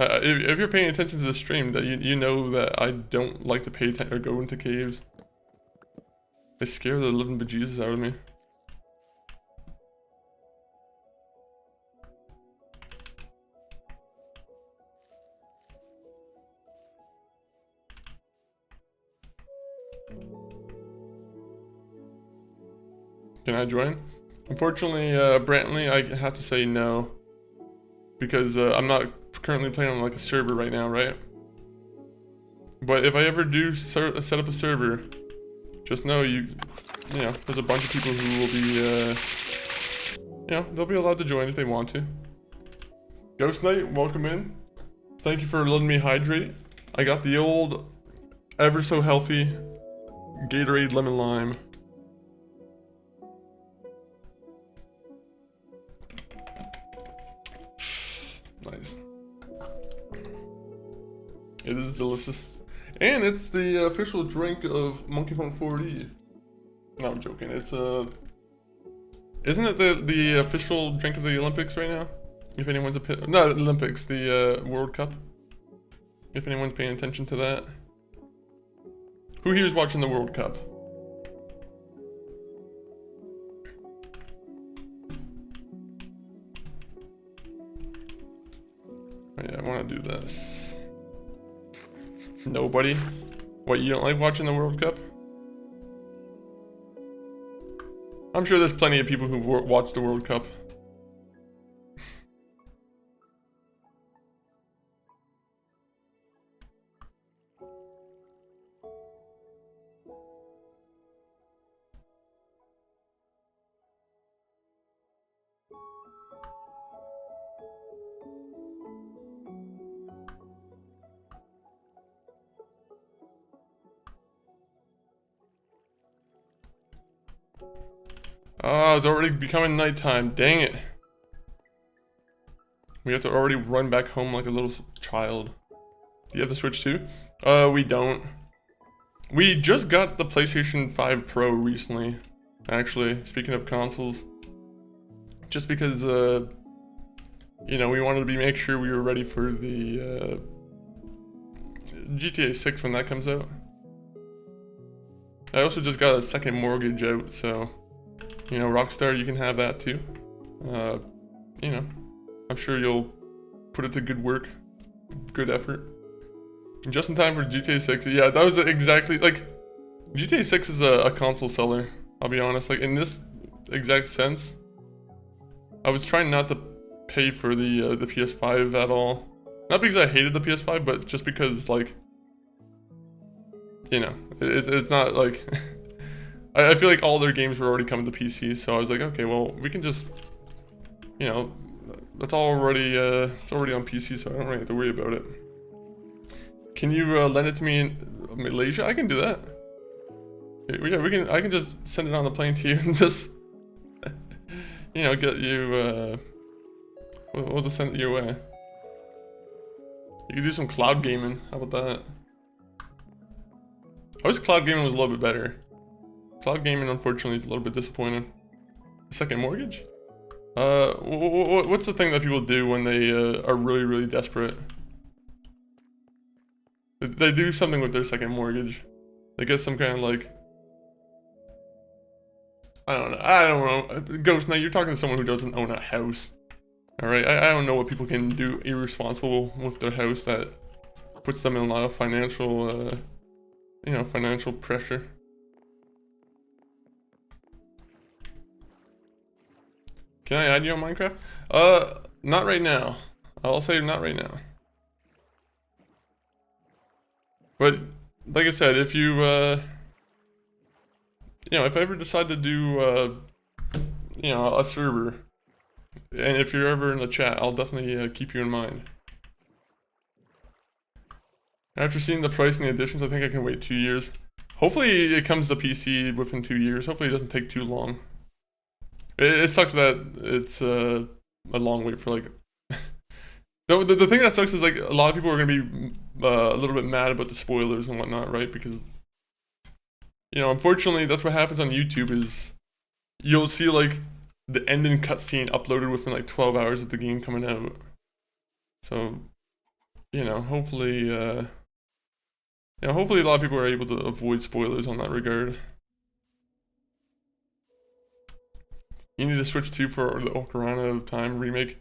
If you're paying attention to the stream, that you know that I don't like to pay attention or go into caves. They scare the living bejesus out of me. Can I join? Unfortunately, Brantley, I have to say no. Because I'm not currently playing on like a server right now, right? But if I ever do set up a server, just know you know, there's a bunch of people who will be, you know, they'll be allowed to join if they want to. Ghost Knight, welcome in. Thank you for letting me hydrate. I got the old, ever so healthy Gatorade Lemon Lime. Nice. It is delicious. And it's the official drink of Monkey Funk 4D. No, I'm joking. It's isn't it the official drink of the Olympics right now? If anyone's not Olympics, the World Cup. If anyone's paying attention to that. Who here is watching the World Cup? Oh, yeah, I want to do this. Nobody? What, you don't like watching the World Cup? I'm sure there's plenty of people who watch the World Cup. Oh, it's already becoming nighttime. Dang it. We have to already run back home like a little child. Do you have the Switch too? We don't. We just got the PlayStation 5 Pro recently, actually, speaking of consoles. Just because, you know, we wanted to make sure we were ready for the GTA 6 when that comes out. I also just got a second mortgage out, so, you know, Rockstar, you can have that too. You know, I'm sure you'll put it to good work, good effort. Just in time for GTA 6. Yeah, that was exactly, like, GTA 6 is a console seller, I'll be honest. Like, in this exact sense, I was trying not to pay for the PS5 at all. Not because I hated the PS5, but just because, like, you know, it's not like... I feel like all their games were already coming to PC, so I was like, okay, well, we can just, you know, that's already, it's already on PC, so I don't really have to worry about it. Can you lend it to me in Malaysia? I can do that. Yeah, I can just send it on the plane to you and just, you know, get you, we'll just send it your way. You can do some cloud gaming, how about that? I wish cloud gaming was a little bit better. Cloud gaming, unfortunately, is a little bit disappointing. Second mortgage? What's the thing that people do when they are really, really desperate? They do something with their second mortgage. They get some kind of like... I don't know. Ghost, now you're talking to someone who doesn't own a house. Alright, I don't know what people can do irresponsible with their house that puts them in a lot of financial, you know, financial pressure. Can I add you on Minecraft? Not right now. I'll say not right now. But, like I said, if you, you know, if I ever decide to do, you know, a server, and if you're ever in the chat, I'll definitely keep you in mind. After seeing the price and the additions, I think I can wait 2 years. Hopefully it comes to PC within 2 years. Hopefully it doesn't take too long. It sucks that it's a long wait for like... the thing that sucks is like a lot of people are going to be a little bit mad about the spoilers and whatnot, right? Because, you know, unfortunately that's what happens on YouTube is you'll see like the ending cutscene uploaded within like 12 hours of the game coming out. So, you know, hopefully hopefully a lot of people are able to avoid spoilers on that regard. You need to switch to for the Ocarina of Time remake.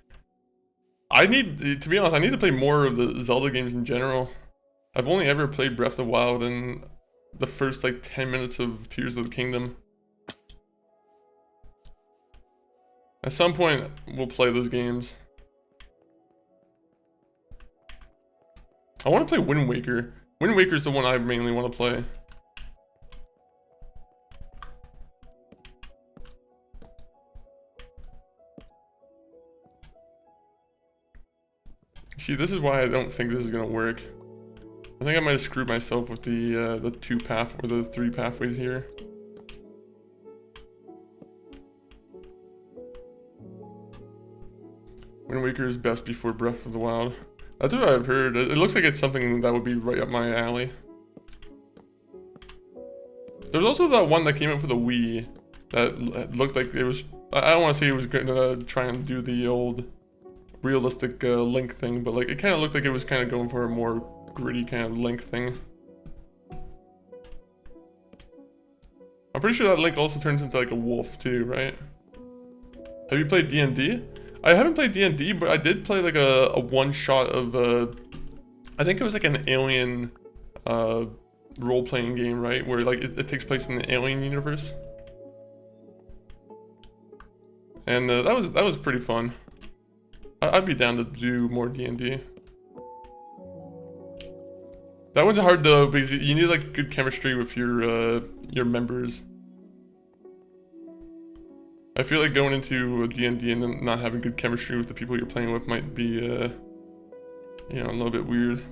To be honest, I need to play more of the Zelda games in general. I've only ever played Breath of the Wild and the first like 10 minutes of Tears of the Kingdom. At some point, we'll play those games. I want to play Wind Waker. Wind Waker is the one I mainly want to play. See, this is why I don't think this is gonna work. I think I might have screwed myself with the 2 path or the 3 pathways here. Wind Waker is best before Breath of the Wild. That's what I've heard. It looks like it's something that would be right up my alley. There's also that one that came out for the Wii that looked like it was... I don't want to say it was gonna try and do the old realistic Link thing, but like it kind of looked like it was kind of going for a more gritty kind of Link thing. I'm pretty sure that Link also turns into like a wolf too, right? Have you played D&D? I haven't played D&D, but I did play like a one-shot of I think it was like an alien role-playing game, right? Where like it takes place in the alien universe. And that was pretty fun. I'd be down to do more D&D. That one's hard though because you need like good chemistry with your members. I feel like going into D&D and then not having good chemistry with the people you're playing with might be, you know, a little bit weird.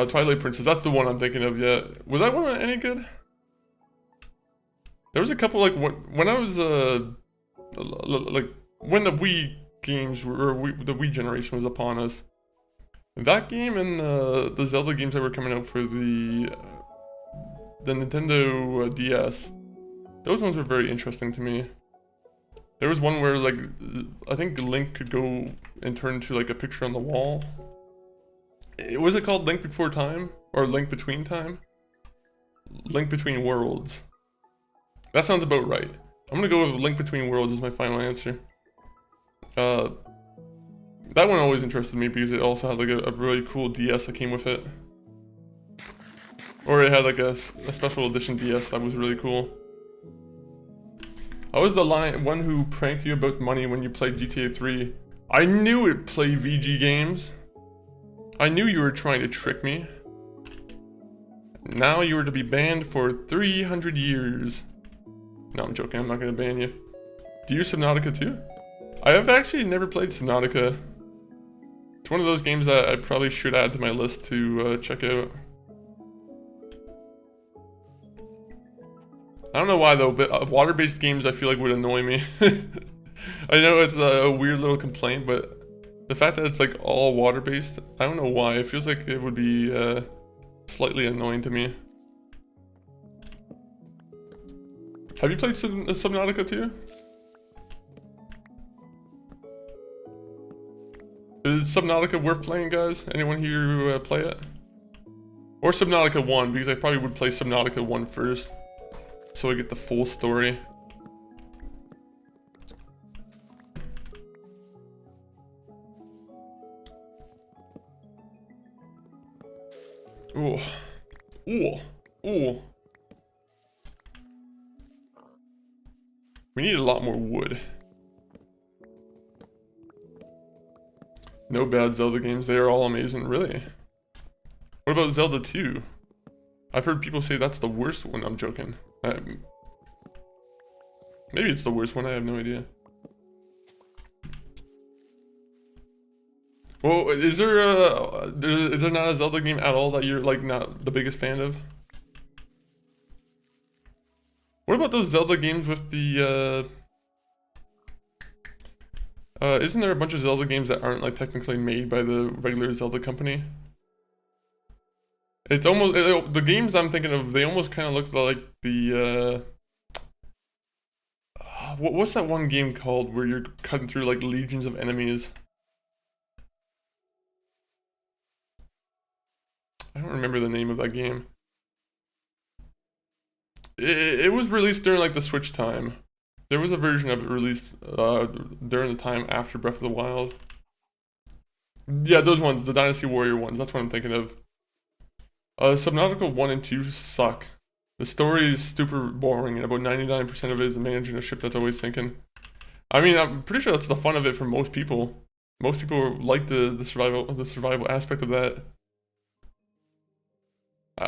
Twilight Princess, that's the one I'm thinking of, yeah. Was that one any good? There was a couple, like, when I was, like, when the Wii games, or the Wii generation was upon us, that game and the Zelda games that were coming out for the Nintendo DS, those ones were very interesting to me. There was one where, like, I think Link could go and turn into, like, a picture on the wall. Was it called Link Before Time? Or Link Between Time? Link Between Worlds. That sounds about right. I'm gonna go with Link Between Worlds as my final answer. That one always interested me because it also had, like, a really cool DS that came with it. Or it had like a special edition DS that was really cool. I was the one who pranked you about money when you played GTA 3. I knew it played VG games. I knew you were trying to trick me. Now you are to be banned for 300 years. No, I'm joking, I'm not gonna ban you. Do you use Subnautica too? I have actually never played Subnautica. It's one of those games that I probably should add to my list to check out. I don't know why though, but water-based games I feel like would annoy me. I know it's a weird little complaint, but the fact that it's like all water-based, I don't know why. It feels like it would be slightly annoying to me. Have you played Subnautica too? Is Subnautica worth playing, guys? Anyone here play it? Or Subnautica 1, because I probably would play Subnautica 1 first, so I get the full story. Ooh. Ooh. Ooh. We need a lot more wood. No bad Zelda games, they are all amazing, really. What about Zelda 2? I've heard people say that's the worst one. I'm joking. Maybe it's the worst one, I have no idea. Well, is there not a Zelda game at all that you're like not the biggest fan of? What about those Zelda games with the isn't there a bunch of Zelda games that aren't like technically made by the regular Zelda company? It's almost the games I'm thinking of. They almost kind of look like the what's that one game called where you're cutting through like legions of enemies? I don't remember the name of that game. It was released during like the Switch time. There was a version of it released during the time after Breath of the Wild. Yeah, those ones, the Dynasty Warrior ones. That's what I'm thinking of. Subnautica 1 and 2 suck. The story is super boring, and about 99% of it is managing a ship that's always sinking. I mean, I'm pretty sure that's the fun of it for most people. Most people like the survival aspect of that.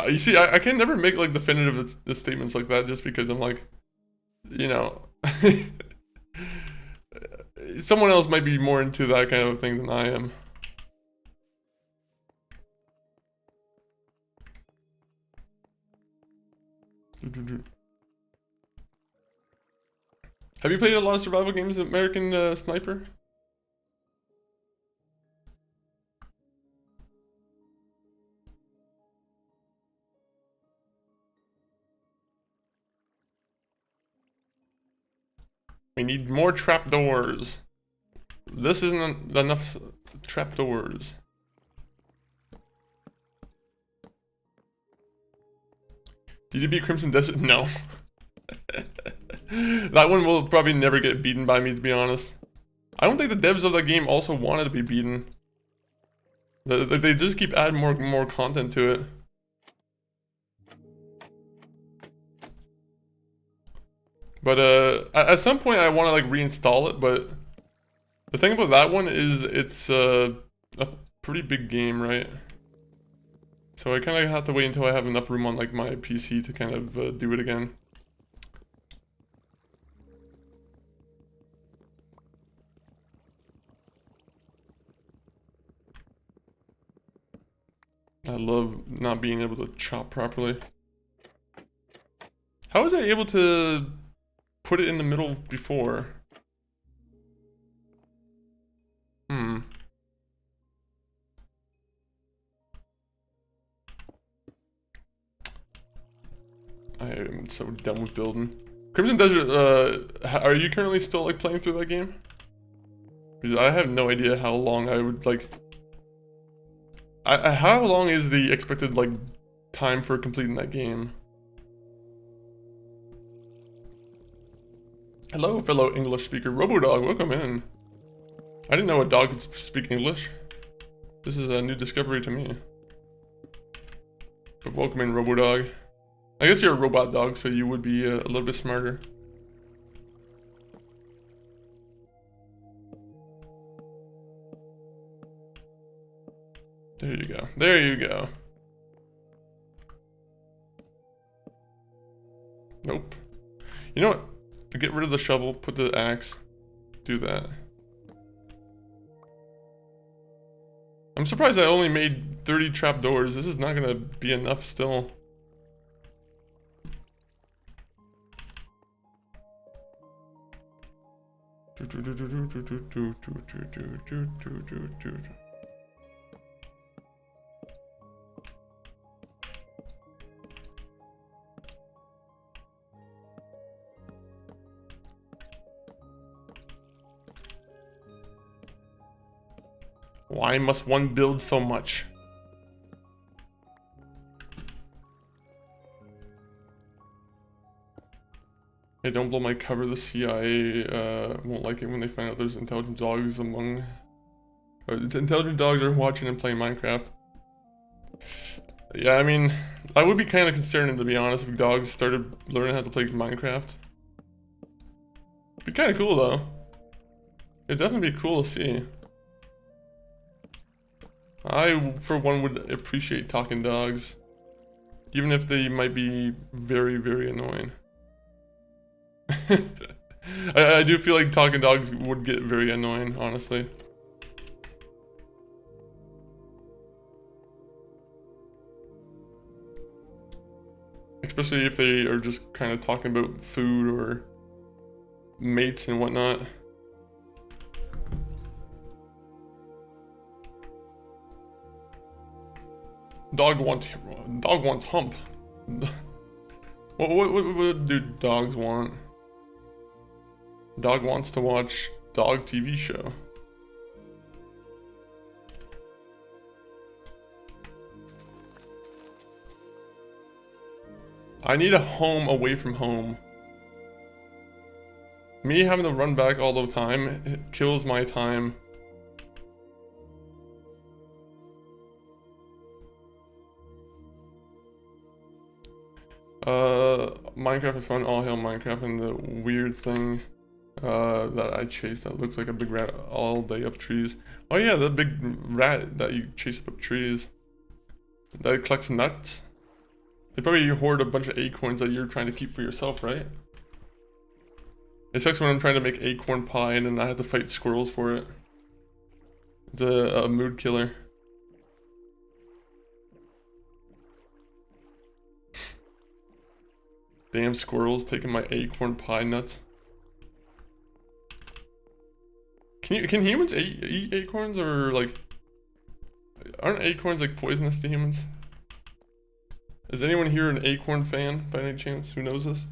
You see, I can never make like definitive statements like that just because I'm like, you know, someone else might be more into that kind of thing than I am. Have you played a lot of survival games, American Sniper? We need more trapdoors. This isn't enough trapdoors. Did you beat Crimson Desert? No. That one will probably never get beaten by me, to be honest. I don't think the devs of that game also wanted to be beaten. They just keep adding more content to it. But at some point I want to like reinstall it, but the thing about that one is it's a pretty big game, right? So I kind of have to wait until I have enough room on like my PC to kind of do it again. I love not being able to chop properly. How was I able to put it in the middle before? I am so done with building. Crimson Desert, are you currently still like playing through that game? Because I have no idea how long I would like... how long is the expected like time for completing that game? Hello, fellow English speaker. RoboDog, welcome in. I didn't know a dog could speak English. This is a new discovery to me. But welcome in, RoboDog. I guess you're a robot dog, so you would be a little bit smarter. There you go. There you go. Nope. You know what? Get rid of the shovel, put the axe. Do that. I'm surprised I only made 30 trapdoors. This is not gonna be enough still. Why must one build so much? Hey, don't blow my cover. The CIA won't like it when they find out there's intelligent dogs among... intelligent dogs are watching and playing Minecraft. Yeah, I mean, I would be kind of concerning, to be honest, if dogs started learning how to play Minecraft. It'd be kind of cool, though. It'd definitely be cool to see. I, for one, would appreciate talking dogs. Even if they might be very, very annoying. I do feel like talking dogs would get very annoying, honestly. Especially if they are just kind of talking about food or mates and whatnot. Dog wants hump. What do dogs want? Dog wants to watch dog TV show. I need a home away from home. Me having to run back all the time, it kills my time. Minecraft is fun, all hail Minecraft, and the weird thing that I chase that looks like a big rat all day up trees. Oh yeah, the big rat that you chase up trees. That collects nuts. They probably hoard a bunch of acorns that you're trying to keep for yourself, right? It sucks when I'm trying to make acorn pie and then I have to fight squirrels for it. It's a mood killer. Damn squirrels taking my acorn pie nuts. Can humans eat acorns, or like aren't acorns like poisonous to humans? Is anyone here an acorn fan by any chance? Who knows this?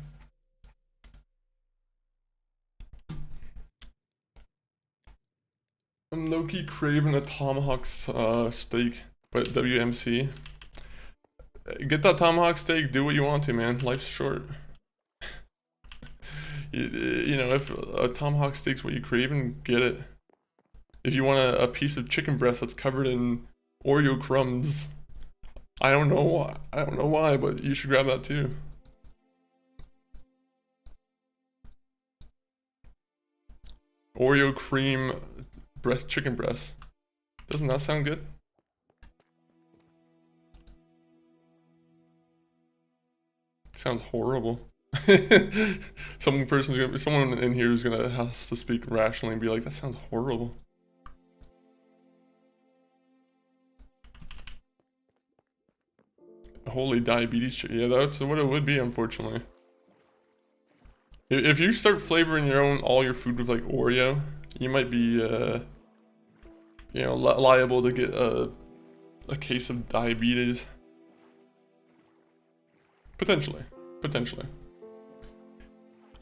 I'm low-key craving a tomahawk steak, but WMC. Get that tomahawk steak, do what you want to, man. Life's short. You know, if a tomahawk steak's what you crave, and get it. If you want a piece of chicken breast that's covered in Oreo crumbs, I don't know why, but you should grab that too. Oreo cream chicken breast. Doesn't that sound good? Sounds horrible. Someone in here is gonna has to speak rationally and be like, that sounds horrible. Holy diabetes, yeah, that's what it would be, unfortunately. If you start flavoring all your food with like Oreo, you might be, you know, liable to get a case of diabetes. Potentially.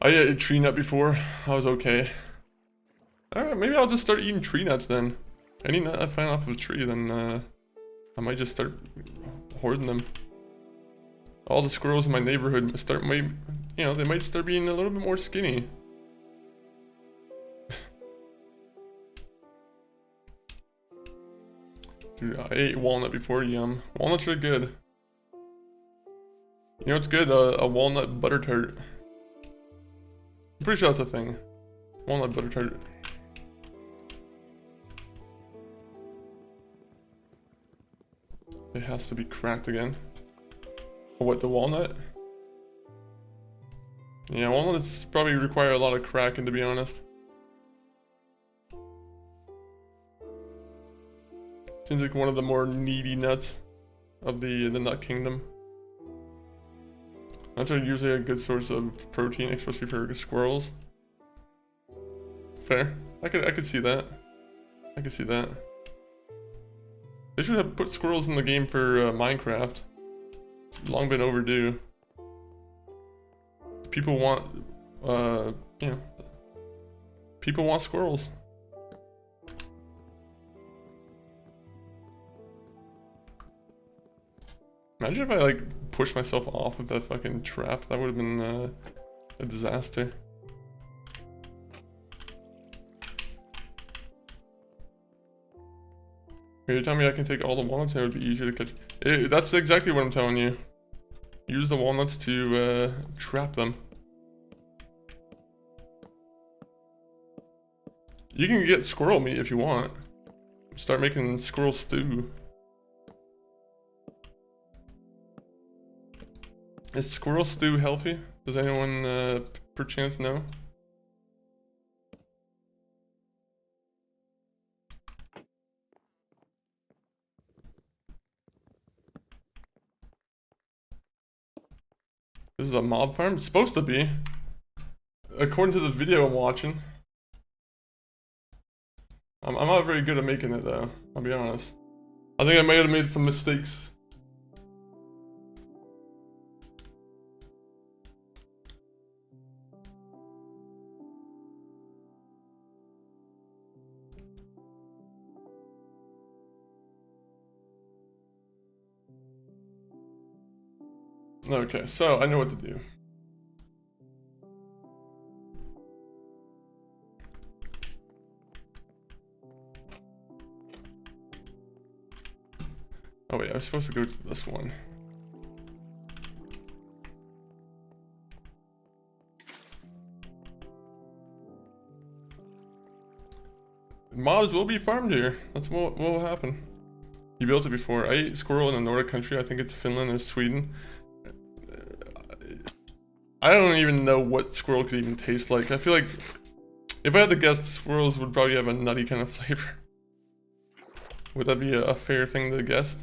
I ate a tree nut before. I was okay. Alright, maybe I'll just start eating tree nuts then. Any nut I find off of a tree, then I might just start hoarding them. All the squirrels in my neighborhood they might start being a little bit more skinny. Dude, I ate walnut before, yum. Walnuts are good. You know what's good? A walnut butter tart. I'm pretty sure that's a thing. Walnut butter tart. It has to be cracked again. Oh, what, the walnut? Yeah, walnuts probably require a lot of cracking, to be honest. Seems like one of the more needy nuts of the nut kingdom. Nuts are usually a good source of protein, especially for squirrels. Fair. I could see that. I could see that. They should have put squirrels in the game for Minecraft. It's long been overdue. People want, you know, people want squirrels. Imagine if I like pushed myself off of that fucking trap. That would have been a disaster. You're telling me I can take all the walnuts and it would be easier to catch. That's exactly what I'm telling you. Use the walnuts to trap them. You can get squirrel meat if you want. Start making squirrel stew. Is squirrel stew healthy? Does anyone perchance know? This is a mob farm? It's supposed to be. According to the video I'm watching. I'm not very good at making it though, I'll be honest. I think I might have made some mistakes. Okay, so I know what to do. Oh wait, I was supposed to go to this one. Mobs will be farmed here. That's what will happen. You built it before. I ate squirrel in a Nordic country. I think it's Finland or Sweden. I don't even know what squirrel could even taste like. I feel like if I had to guess, squirrels would probably have a nutty kind of flavor. Would that be a fair thing to guess?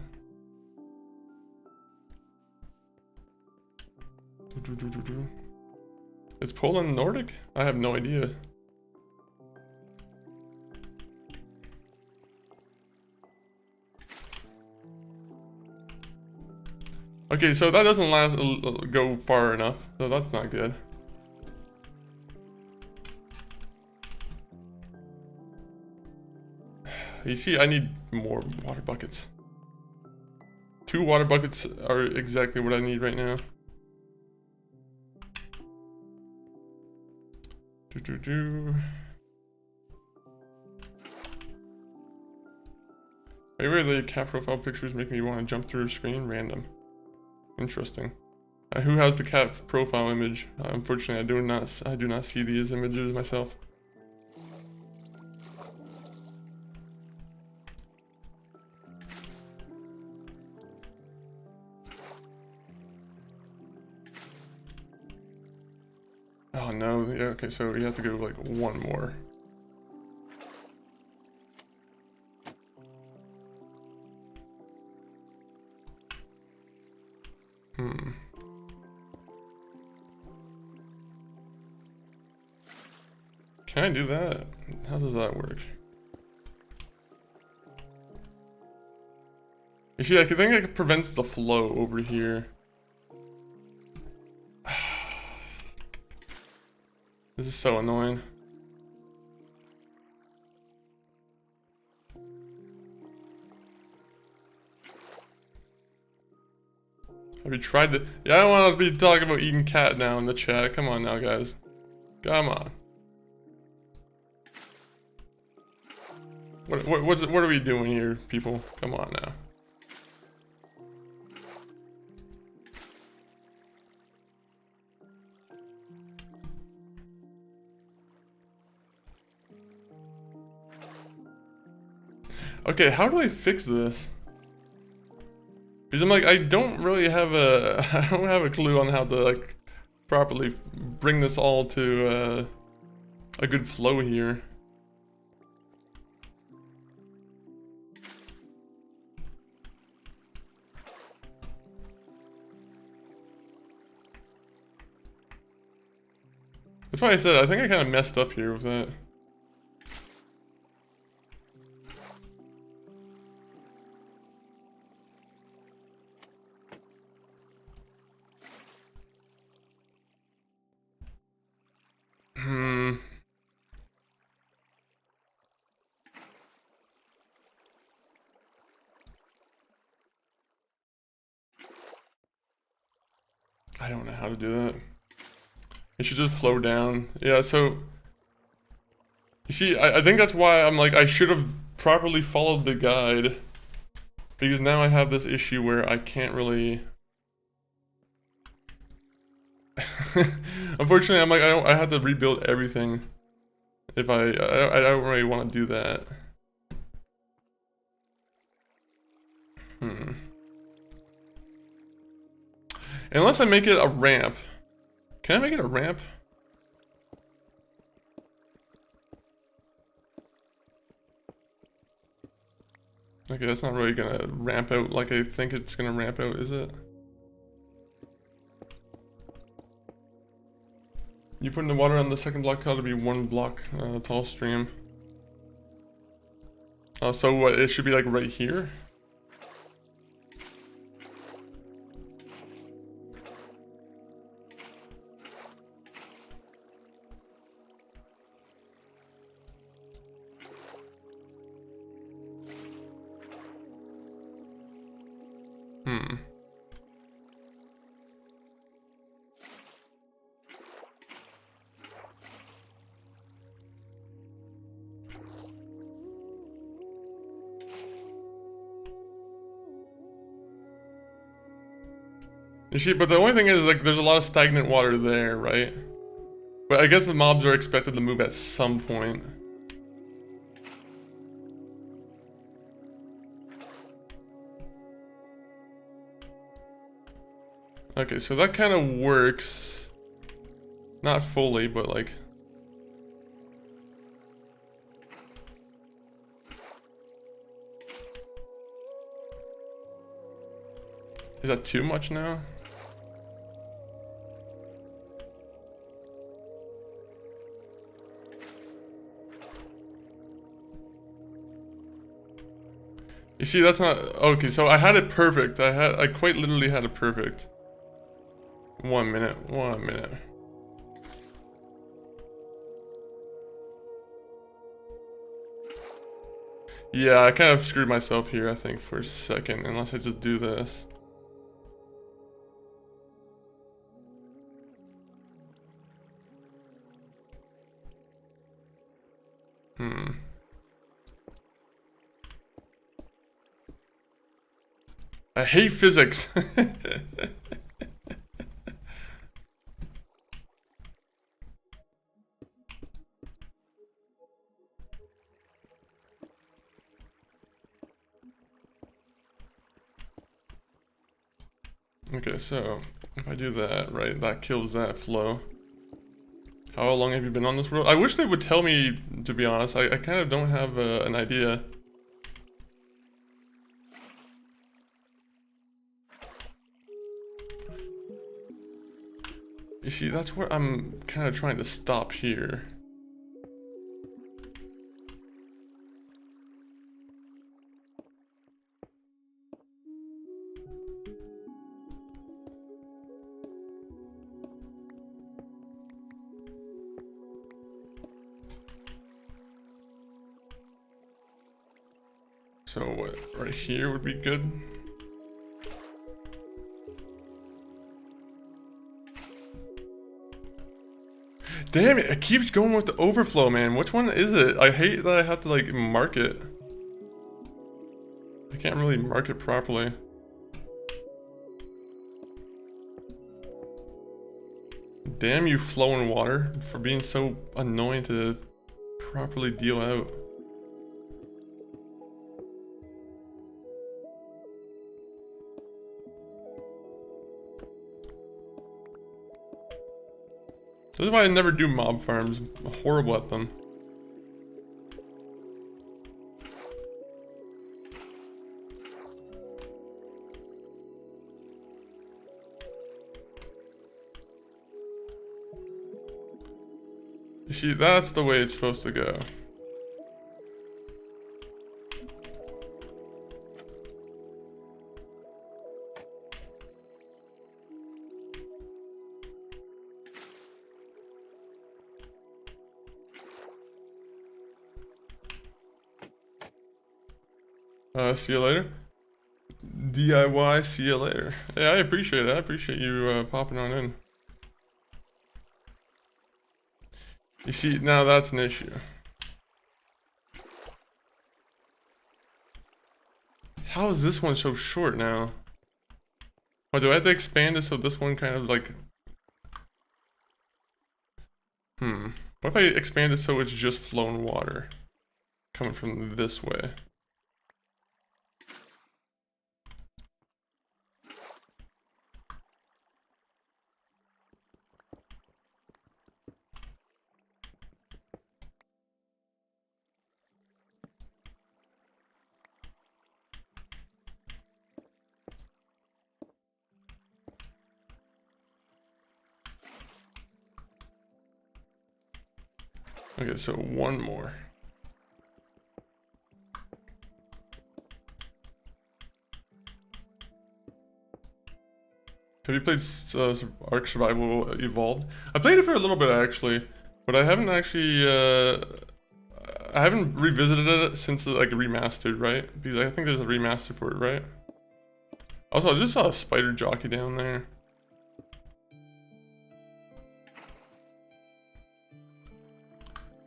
Is Poland Nordic? I have no idea. Okay, so that doesn't go far enough, so that's not good. You see, I need more water buckets. 2 water buckets are exactly what I need right now. Maybe the cat profile pictures make me want to jump through a screen. Random. Interesting. Who has the cat profile image? Unfortunately, I do not see these images myself. Oh no, yeah, okay, so you have to go like one more. Can I do that? How does that work? You see, I think it prevents the flow over here. This is so annoying. Have you tried to? Yeah, I don't want to be talking about eating cat now in the chat. Come on now, guys. Come on. What are we doing here, people? Come on now. Okay, how do I fix this? Because I'm like, I don't really have a, I don't have a clue on how to like properly bring this all to a good flow here. That's why I said I think I kind of messed up here with that. I don't know how to do that. It should just flow down. Yeah, so you see, I think that's why I'm like, I should have properly followed the guide, because now I have this issue where I can't really. Unfortunately, I'm like, I have to rebuild everything. If I don't really want to do that. Unless I make it a ramp. Can I make it a ramp? Okay, that's not really gonna ramp out like I think it's gonna ramp out, is it? You put in the water on the second block tile to be 1 block tall stream. So what, it should be like right here? You see, but the only thing is, like, there's a lot of stagnant water there, right? But I guess the mobs are expected to move at some point. Okay, so that kind of works. Not fully, but like... Is that too much now? You see, that's not... Okay, so I had it perfect. I quite literally had it perfect. 1 minute, 1 minute. Yeah, I kind of screwed myself here, I think, for a second, unless I just do this. I hate physics. Okay, so if I do that, right, that kills that flow. How long have you been on this road? I wish they would tell me, to be honest. I kind of don't have an idea. You see, that's where I'm kind of trying to stop here. So what, right here would be good? Damn it, it keeps going with the overflow, man. Which one is it? I hate that I have to, like, mark it. I can't really mark it properly. Damn you, flowing water, for being so annoying to properly deal out. This is why I never do mob farms. I'm horrible at them. You see, that's the way it's supposed to go. See you later. DIY, see you later. Yeah, I appreciate it. I appreciate you popping on in. You see, now that's an issue. How is this one so short now? Oh, do I have to expand it so this one kind of like... What if I expand it so it's just flowing water coming from this way? Okay, so one more. Have you played Ark Survival Evolved? I played it for a little bit actually, but I haven't actually. I haven't revisited it since like remastered, right? Because I think there's a remaster for it, right? Also, I just saw a spider jockey down there.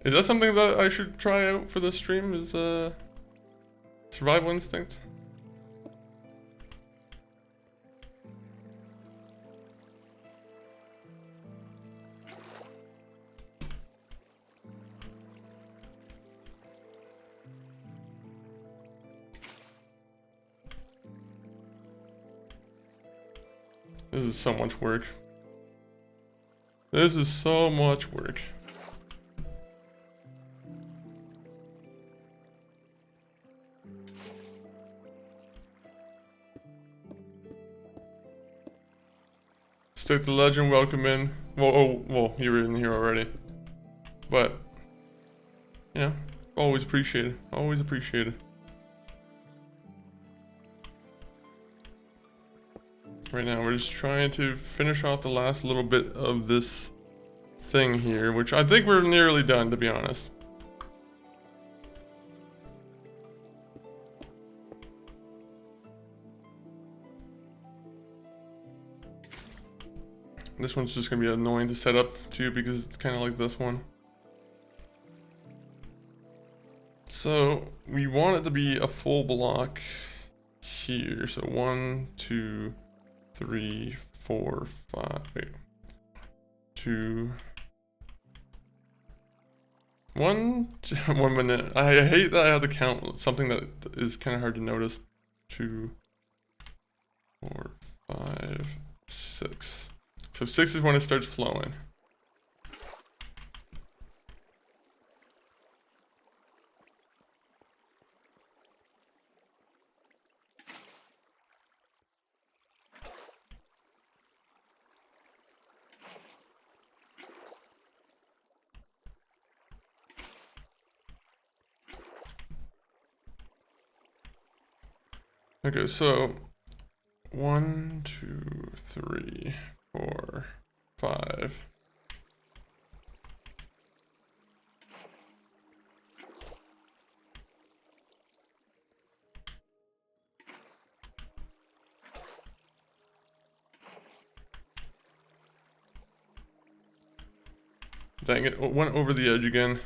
Is that something that I should try out for the stream? Is Survival Instinct? This is so much work. This is so much work. Stick the legend, welcome in. Well, you were in here already. But, yeah, always appreciate it. Always appreciate it. Right now, we're just trying to finish off the last little bit of this thing here, which I think we're nearly done, to be honest. This one's just gonna be annoying to set up too, because it's kind of like this one. So we want it to be a full block here. So 1, 2, 3, 4, 5. Wait. 2. 1 minute. I hate that I have to count something that is kind of hard to notice. 2, 4, 5, 6. So 6 is when it starts flowing. Okay, so 1, 2, 3, 4, 5. Dang it, went over the edge again.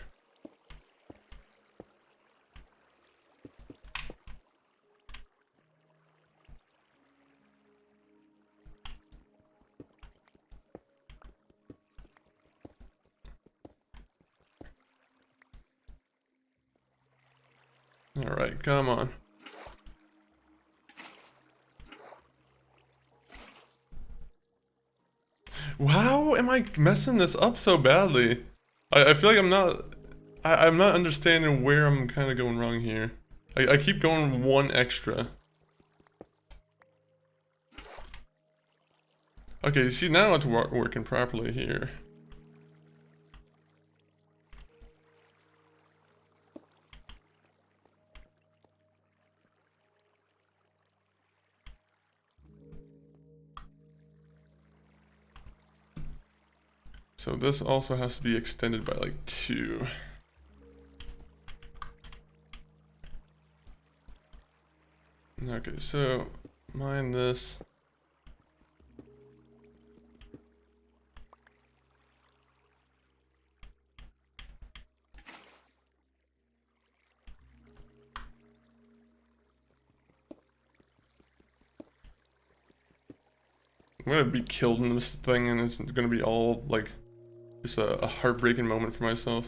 All right, come on. How am I messing this up so badly? I feel like I'm not understanding where I'm kind of going wrong here. I keep going one extra. Okay, see now it's working properly here. So this also has to be extended by like 2. Okay, so mine this. I'm gonna be killed in this thing and it's gonna be all like just a heartbreaking moment for myself.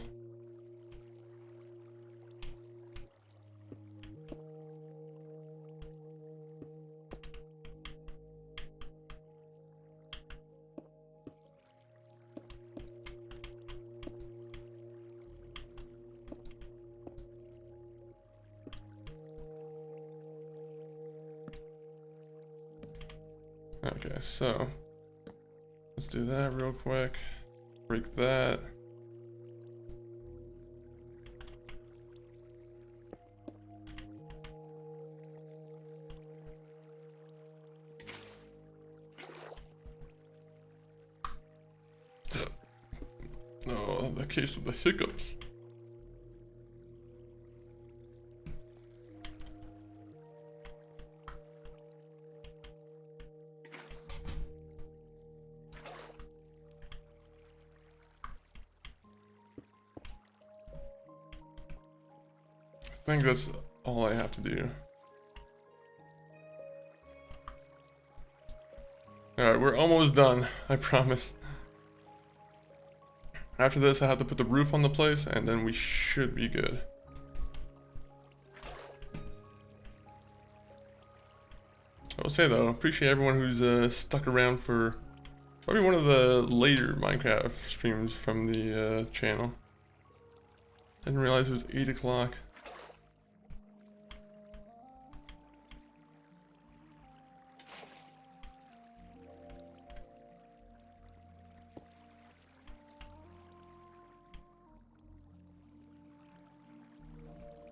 Okay, so let's do that real quick. Break that. No, the case of the hiccups. I think that's all I have to do. Alright, we're almost done, I promise. After this, I have to put the roof on the place, and then we should be good. I will say though, appreciate everyone who's stuck around for probably one of the later Minecraft streams from the channel. Didn't realize it was 8 o'clock.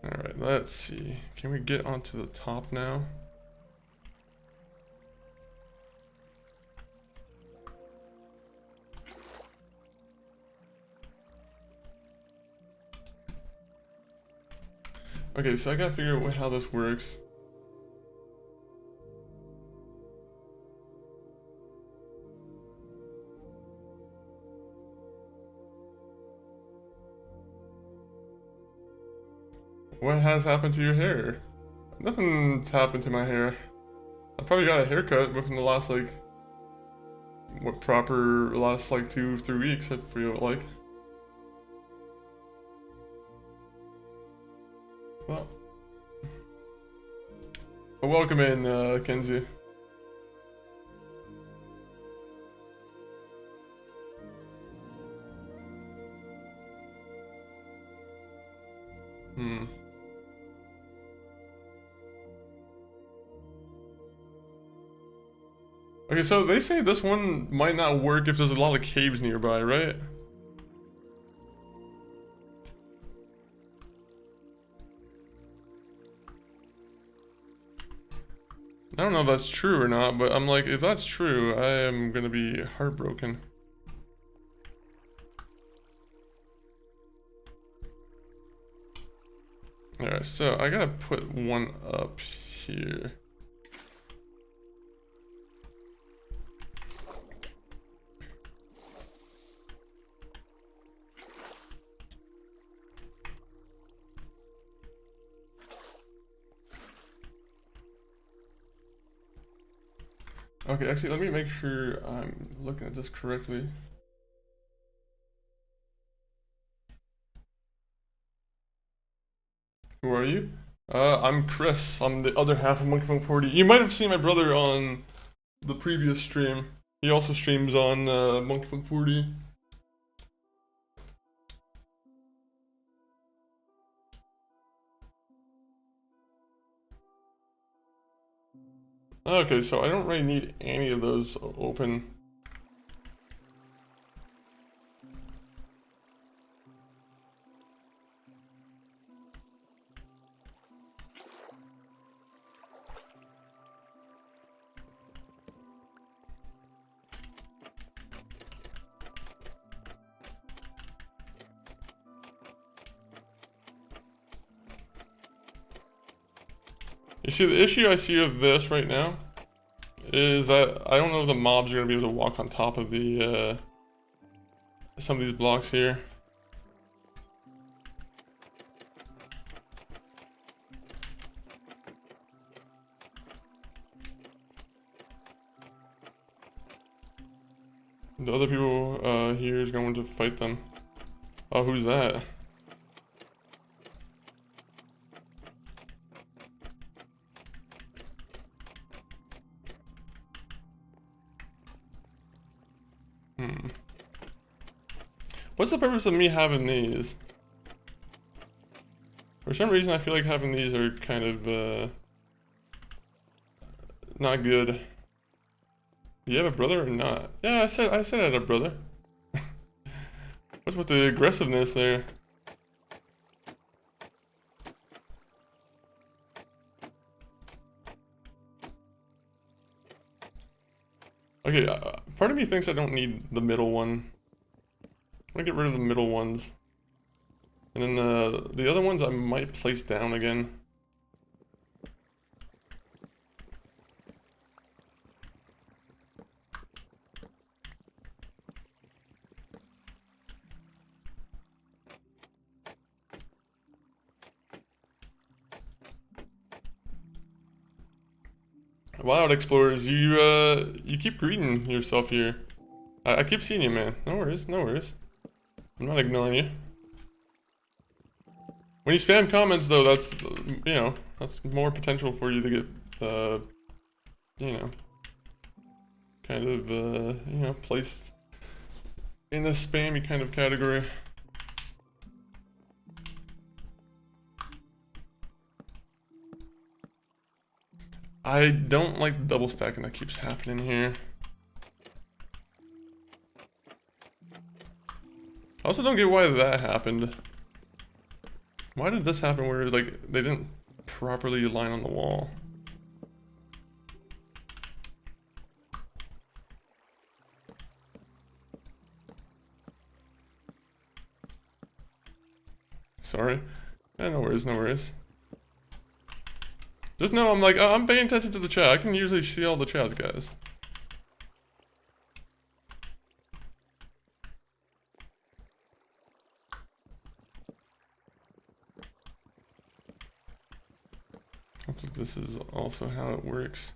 Alright, let's see. Can we get onto the top now? Okay, so I gotta figure out how this works. What has happened to your hair? Nothing's happened to my hair. I probably got a haircut within the last, like, last, like, 2-3 weeks, I feel like. Well, welcome in, Kenzie. Okay, so they say this one might not work if there's a lot of caves nearby, right? I don't know if that's true or not, but I'm like, if that's true, I am gonna be heartbroken. Alright, so I gotta put one up here. Okay, actually, let me make sure I'm looking at this correctly. Who are you? I'm Chris. I'm the other half of Monkey 40. You might have seen my brother on the previous stream. He also streams on Monkey 40. Okay, so I don't really need any of those open. You see, the issue I see with this right now is that I don't know if the mobs are going to be able to walk on top of the, some of these blocks here. The other people here is going to fight them. Oh, who's that? What's the purpose of me having these? For some reason I feel like having these are kind of not good. Do you have a brother or not? Yeah, I said I had a brother. What's with the aggressiveness there? Okay, part of me thinks I don't need the middle one. I'm gonna get rid of the middle ones. And then the other ones I might place down again. Wild Explorers, you keep greeting yourself here. I keep seeing you, man. No worries, no worries. I'm not ignoring you. When you spam comments, though, that's, you know, that's more potential for you to get, you know, kind of, you know, placed in a spammy kind of category. I don't like the double stacking that keeps happening here. I also don't get why that happened. Why did this happen where, like, they didn't properly align on the wall? Sorry. No worries, no worries. Just know I'm like, I'm paying attention to the chat. I can usually see all the chats, guys. Hopefully this is also how it works.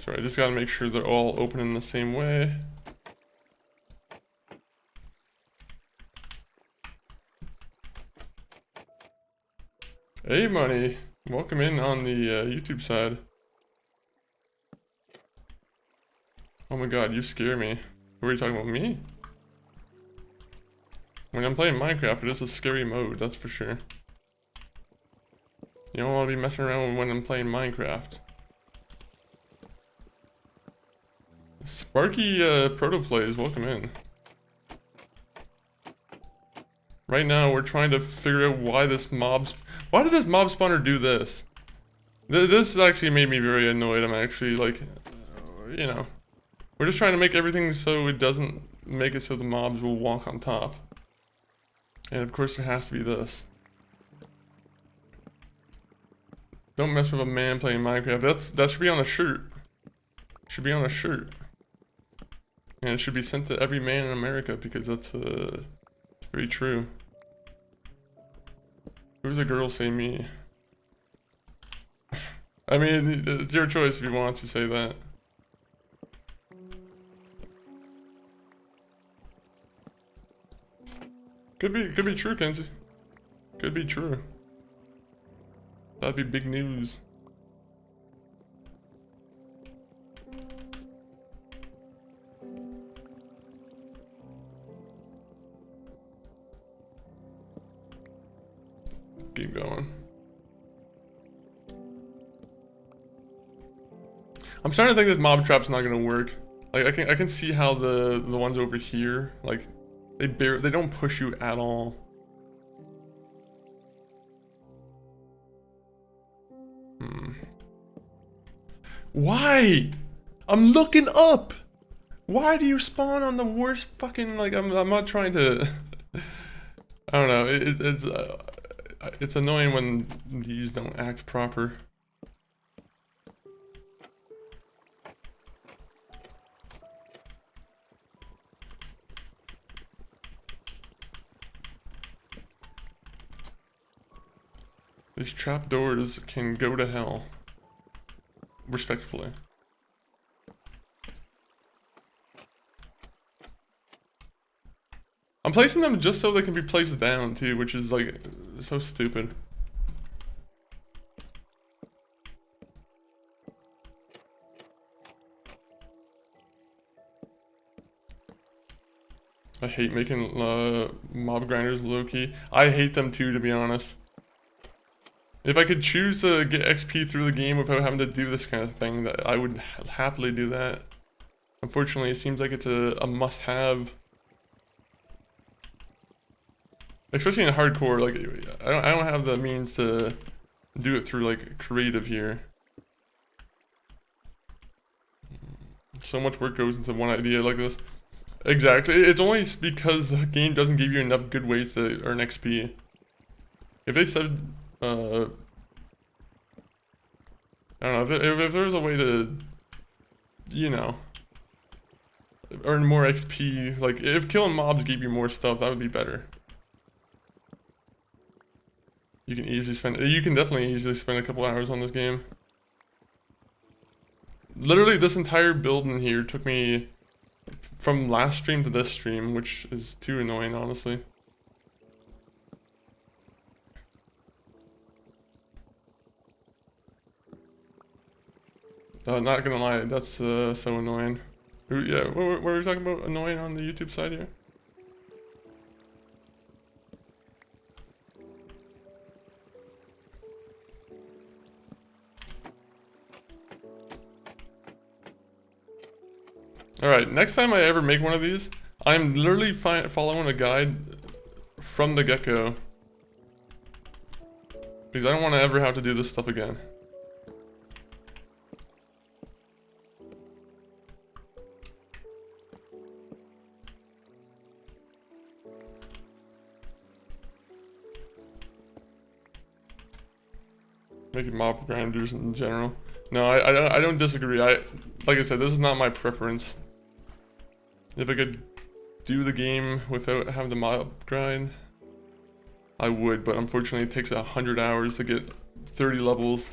Sorry, I just gotta make sure they're all open in the same way. Hey, Money. Welcome in on the YouTube side. Oh my god, you scare me. Who are you talking about, me? When I'm playing Minecraft, it is a scary mode, that's for sure. You don't want to be messing around when I'm playing Minecraft. Sparky Protoplays, welcome in. Right now, we're trying to figure out why did this mob spawner do this? This actually made me very annoyed. I'm actually like, you know, we're just trying to make everything so it doesn't make it so the mobs will walk on top. And of course there has to be this. Don't mess with a man playing Minecraft. That should be on a shirt. Should be on a shirt. And it should be sent to every man in America because that's it's very true. Who's the girl say me? I mean, it's your choice if you want to say that. Could be true, Kenzie. Could be true. That'd be big news. Keep going. I'm starting to think this mob trap's not gonna work. Like I can see how the ones over here, like they don't push you at all. Why? I'm looking up. Why do you spawn on the worst fucking, like, I'm not trying to I don't know. It's annoying when these don't act proper. These trapdoors can go to hell. Respectfully. I'm placing them just so they can be placed down too, which is like so stupid. I hate making mob grinders low-key. I hate them too, to be honest. If I could choose to get XP through the game without having to do this kind of thing, that I would happily do that. Unfortunately, it seems like it's a must-have. Especially in hardcore, like I don't have the means to do it through like creative here. So much work goes into one idea like this. Exactly. It's only because the game doesn't give you enough good ways to earn XP. If they said, I don't know, if there was a way to, you know, earn more XP, like if killing mobs gave you more stuff, that would be better. You can definitely easily spend a couple hours on this game. Literally, this entire build in here took me from last stream to this stream, which is too annoying, honestly. Not gonna lie, that's so annoying. Yeah, what were we talking about annoying on the YouTube side here? Alright, next time I ever make one of these, I'm literally following a guide from the get-go. Because I don't want to ever have to do this stuff again. Making mob grinders in general. No, I don't disagree. Like I said, this is not my preference. If I could do the game without having the mob grind, I would, but unfortunately it takes 100 hours to get 30 levels.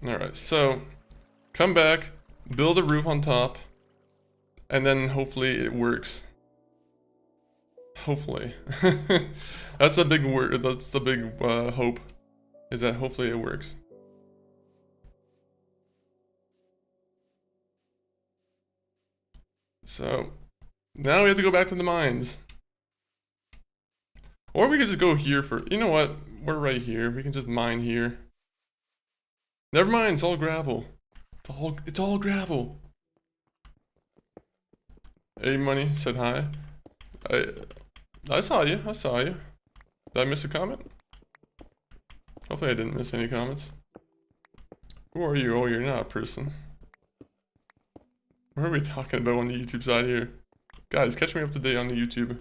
Alright, so come back, build a roof on top, and then hopefully it works. Hopefully. That's the big word, that's the big hope, is that hopefully it works. So, now we have to go back to the mines. Or we could just go here for, you know what, we're right here, we can just mine here. Never mind, it's all gravel. It's all gravel. Hey Money said hi. I saw you, Did I miss a comment? Hopefully I didn't miss any comments. Who are you? Oh, you're not a person. What are we talking about on the YouTube side here? Guys, catch me up to date on the YouTube.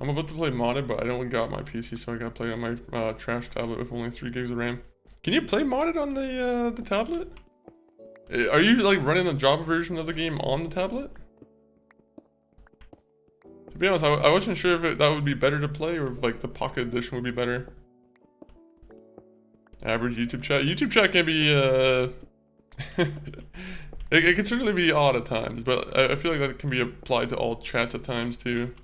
I'm about to play modded, but I don't got my PC, so I gotta play on my trash tablet with only 3 gigs of RAM. Can you play modded on the tablet? Are you like running the Java version of the game on the tablet? To be honest, I wasn't sure if that would be better to play or if like the Pocket Edition would be better. Average YouTube chat. YouTube chat can be it can certainly be odd at times, but I feel like that can be applied to all chats at times too.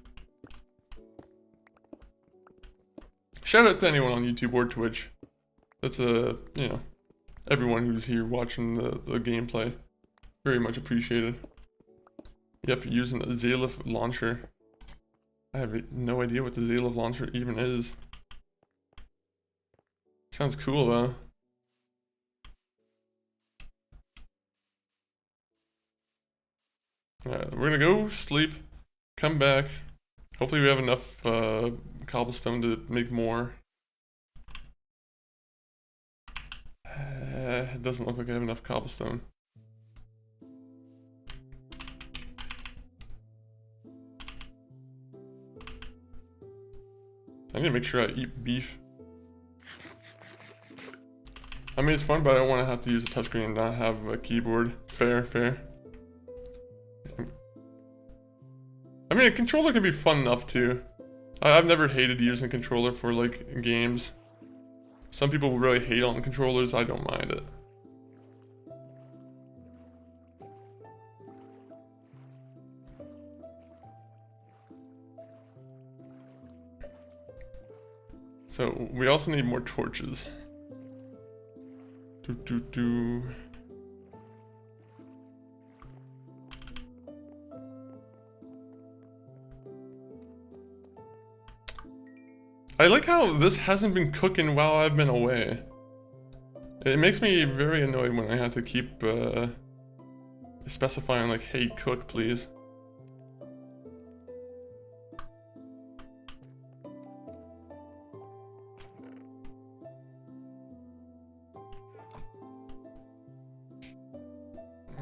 Shout out to anyone on YouTube or Twitch. That's you know, everyone who's here watching the gameplay. Very much appreciated. Yep, using the Zalif launcher. I have no idea what the Zalif launcher even is. Sounds cool though. Alright, we're gonna go sleep, come back. Hopefully we have enough cobblestone to make more. It doesn't look like I have enough cobblestone. I need to make sure I eat beef. I mean, it's fun, but I don't want to have to use a touchscreen and not have a keyboard. Fair, fair. I mean, a controller can be fun enough too. I've never hated using a controller for like games. Some people really hate on controllers, I don't mind it. So, we also need more torches. I like how this hasn't been cooking while I've been away. It makes me very annoyed when I have to keep specifying like, hey, cook, please.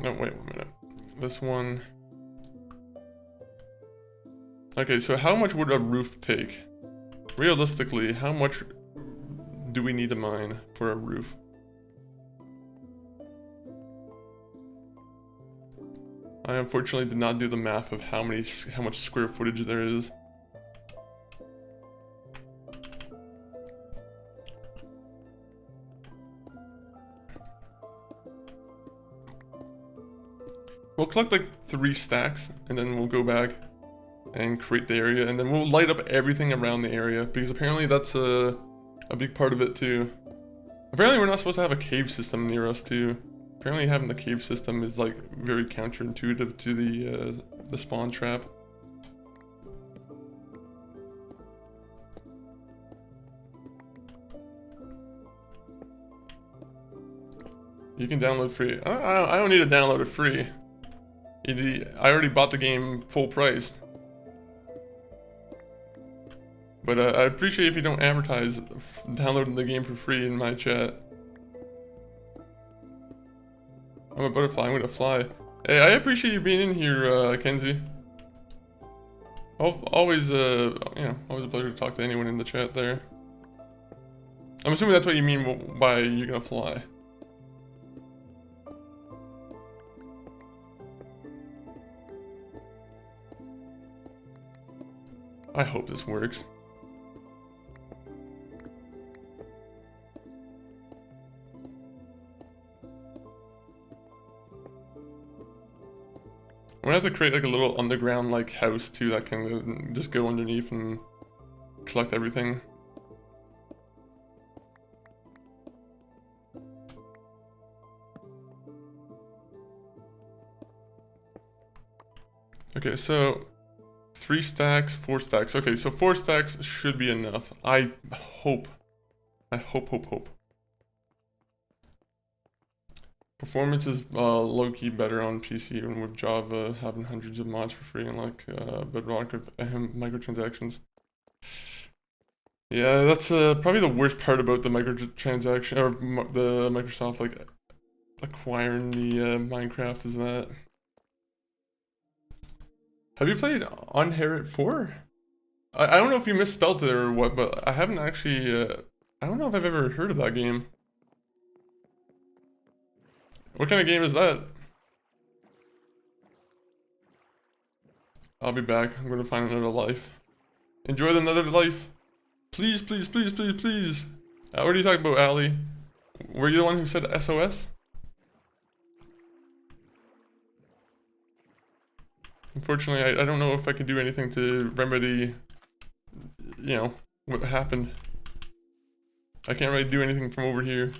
No, wait 1 minute. This one. Okay, so how much would a roof take? Realistically, how much do we need to mine for a roof? I unfortunately did not do the math of how much square footage there is. We'll collect like 3 stacks, and then we'll go back and create the area, and then we'll light up everything around the area, because apparently that's a big part of it too. Apparently we're not supposed to have a cave system near us too. Apparently having the cave system is like very counterintuitive to the spawn trap. You can download free. I don't need to download it free. I already bought the game full price. But I appreciate if you don't advertise downloading the game for free in my chat. I'm a butterfly, I'm gonna fly. Hey, I appreciate you being in here, Kenzie. Always, you know, always a pleasure to talk to anyone in the chat there. I'm assuming that's what you mean by you're gonna fly. I hope this works. I'm gonna have to create like a little underground like house too that can just go underneath and collect everything. Okay, so 3 stacks, 4 stacks. Okay, so 4 stacks should be enough. I hope. Hope. Performance is low-key better on PC and with Java having hundreds of mods for free and like bedrock of microtransactions. Yeah, that's probably the worst part about the microtransaction or the Microsoft like acquiring the Minecraft is that. Have you played Unherit 4? I don't know if you misspelled it or what, but I haven't actually. I don't know if I've ever heard of that game. What kind of game is that? I'll be back. I'm gonna find another life. Enjoy the another life. Please, please, please, please, please. What are you talking about, Ali? Were you the one who said SOS? Unfortunately, I don't know if I can do anything to remedy, you know, what happened. I can't really do anything from over here.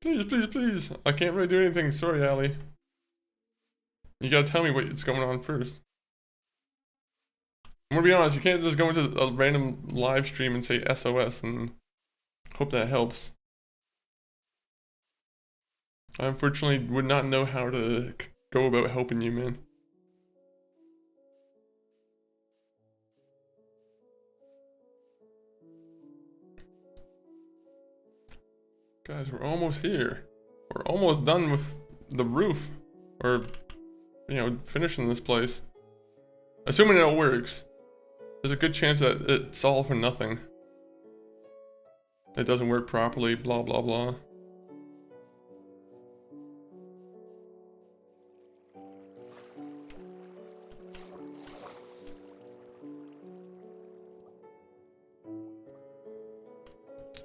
Please, please, please. I can't really do anything. Sorry, Ali. You gotta tell me what's going on first. I'm gonna be honest, you can't just go into a random live stream and say SOS and hope that helps. I unfortunately would not know how to go about helping you, man. Guys, we're almost here. We're almost done with the roof. Or, you know, finishing this place. Assuming it all works. There's a good chance that it's all for nothing. It doesn't work properly, blah blah blah.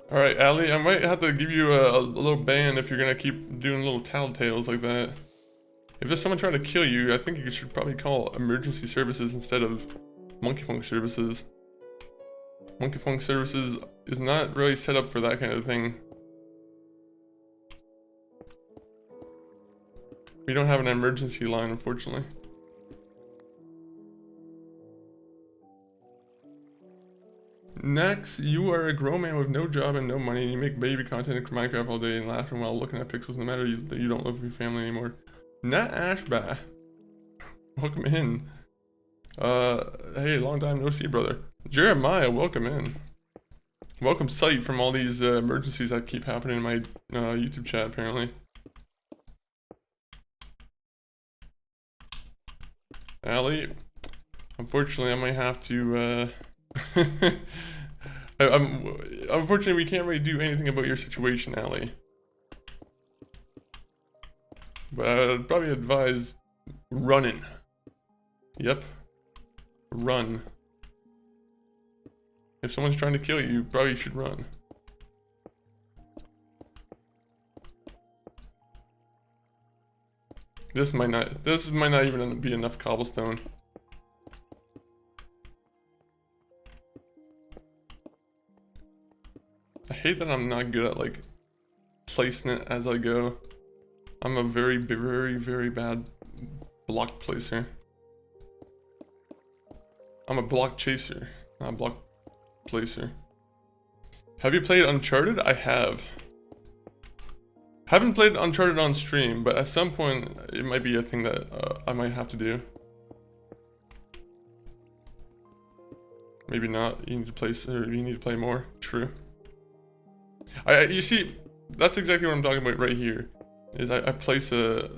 Alright, Ali, I might have to give you a little ban if you're gonna keep doing little tattletales like that. If there's someone trying to kill you, I think you should probably call emergency services instead of Monkey Funk services. Monkey Funk services is not really set up for that kind of thing. We don't have an emergency line, unfortunately. Next, you are a grown man with no job and no money, and you make baby content in Minecraft all day and laughing while looking at pixels no matter that you don't live with your family anymore. Nat Ashba. Welcome in. Hey, long time no see, brother. Jeremiah, welcome in. Welcome sight from all these emergencies that keep happening in my YouTube chat, apparently. Allie, unfortunately, I might have to, unfortunately, we can't really do anything about your situation, Allie. But I'd probably advise running. Yep. Run. If someone's trying to kill you, you probably should run. This might not even be enough cobblestone. I hate that I'm not good at like placing it as I go. I'm a very, very, very bad block placer. I'm a block chaser, not a block placer. Have you played Uncharted? I have. Haven't played Uncharted on stream, but at some point it might be a thing that I might have to do. Maybe not. You need to play, or you need to play more. True. You see, that's exactly what I'm talking about right here. Is I place a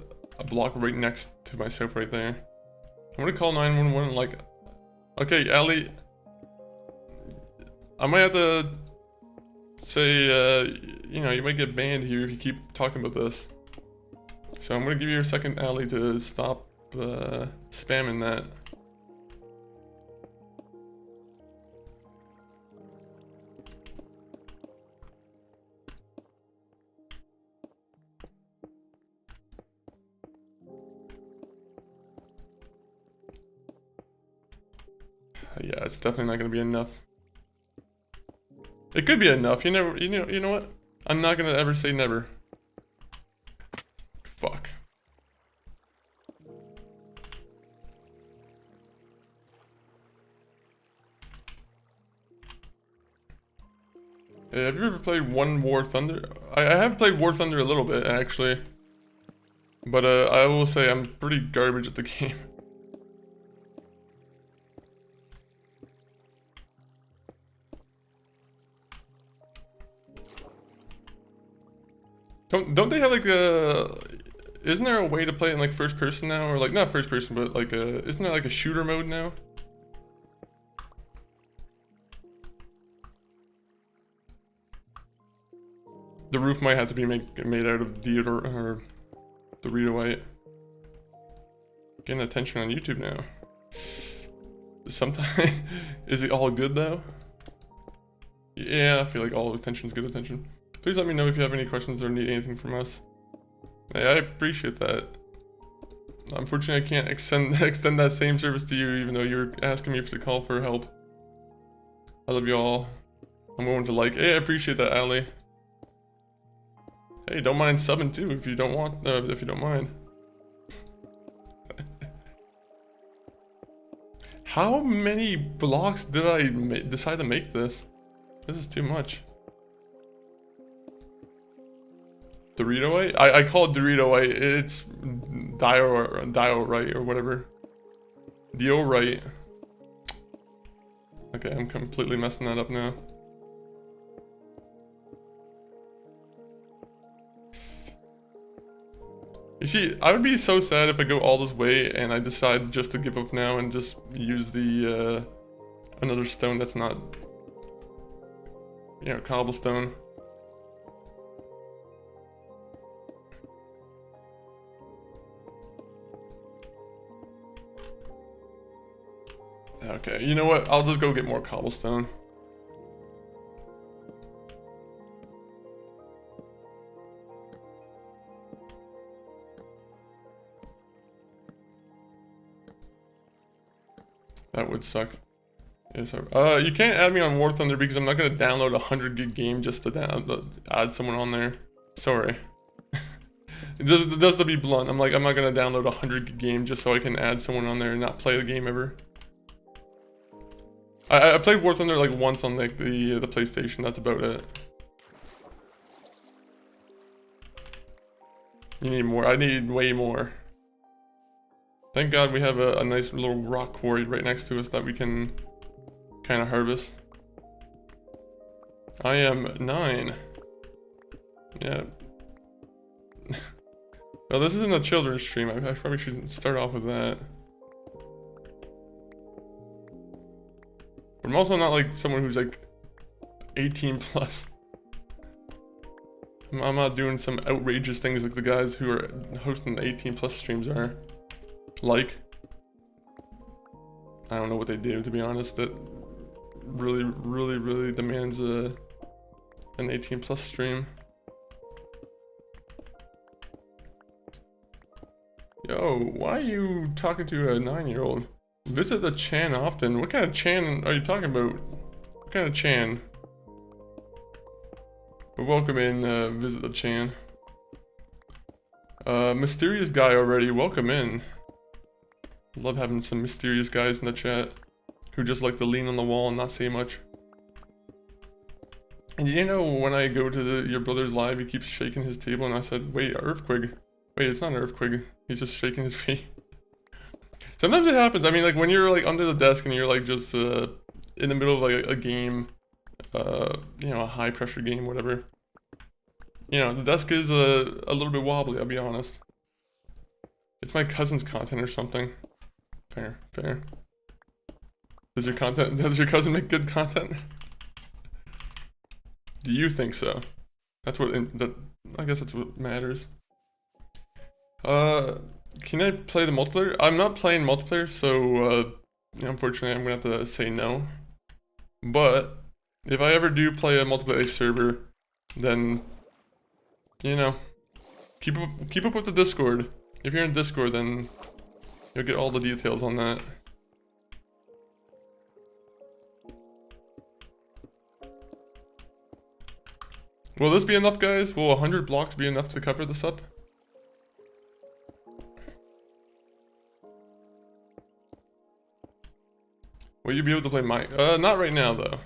block right next to myself right there. I'm gonna call 911 like, okay, Allie, I might have to say, you know, you might get banned here if you keep talking about this. So I'm gonna give you a second, Allie, to stop spamming that. Yeah, it's definitely not gonna be enough. It could be enough. You know what? I'm not gonna ever say never. Fuck. Hey, have you ever played War Thunder? I have played War Thunder a little bit actually, but I will say I'm pretty garbage at the game. Don't they have like a... Isn't there a way to play it in like first person now? Or like, not first person, but like a... Isn't there like a shooter mode now? The roof might have to be made out of deodorant or Dorito white. Getting attention on YouTube now. Sometimes... Is it all good though? Yeah, I feel like all attention is good attention. Please let me know if you have any questions or need anything from us. Hey, I appreciate that. Unfortunately, I can't extend that same service to you, even though you're asking me to call for help. I love you all. I'm going to like. Hey, I appreciate that, Allie. Hey, don't mind subbing too if you don't want. If you don't mind. How many blocks did I decide to make this? This is too much. Dorito white? I call it Dorito white. It's diorite or whatever. Diorite. Okay, I'm completely messing that up now. You see, I would be so sad if I go all this way and I decide just to give up now and just use the another stone that's not, you know, cobblestone. Okay, you know what? I'll just go get more cobblestone. That would suck. Yes, you can't add me on War Thunder because I'm not gonna download a 100 gig game just to add someone on there. Sorry. Just to be blunt, I'm not gonna download a 100 gig game just so I can add someone on there and not play the game ever. I played War Thunder like once on like the PlayStation. That's about it. You need more. I need way more. Thank God we have a nice little rock quarry right next to us that we can kind of harvest. I am 9. Yeah. No, this isn't a children's stream. I probably should start off with that. But I'm also not like someone who's like 18 plus. I'm not doing some outrageous things like the guys who are hosting 18 plus streams are. Like, I don't know what they do, to be honest. That really demands an 18 plus stream. Yo, why are you talking to a 9-year-old? Visit the Chan often. What kind of Chan are you talking about? What kind of Chan? But welcome in, visit the Chan. Mysterious guy already, welcome in. Love having some mysterious guys in the chat who just like to lean on the wall and not say much. And you know, when I go to your brother's live, he keeps shaking his table, and I said, wait, earthquake. Wait, it's not an earthquake. He's just shaking his feet. Sometimes it happens. I mean, like when you're like under the desk and you're like just in the middle of like a game, you know, a high pressure game, whatever. You know, the desk is a little bit wobbly, I'll be honest. It's my cousin's content or something. Fair, fair. Does your cousin make good content? Do you think so? That's what, I guess that's what matters. Can I play the multiplayer? I'm not playing multiplayer, so, unfortunately I'm gonna have to say no. But, if I ever do play a multiplayer server, then, you know, keep up with the Discord. If you're in Discord, then you'll get all the details on that. Will this be enough, guys? Will 100 blocks be enough to cover this up? Will you be able to play not right now, though.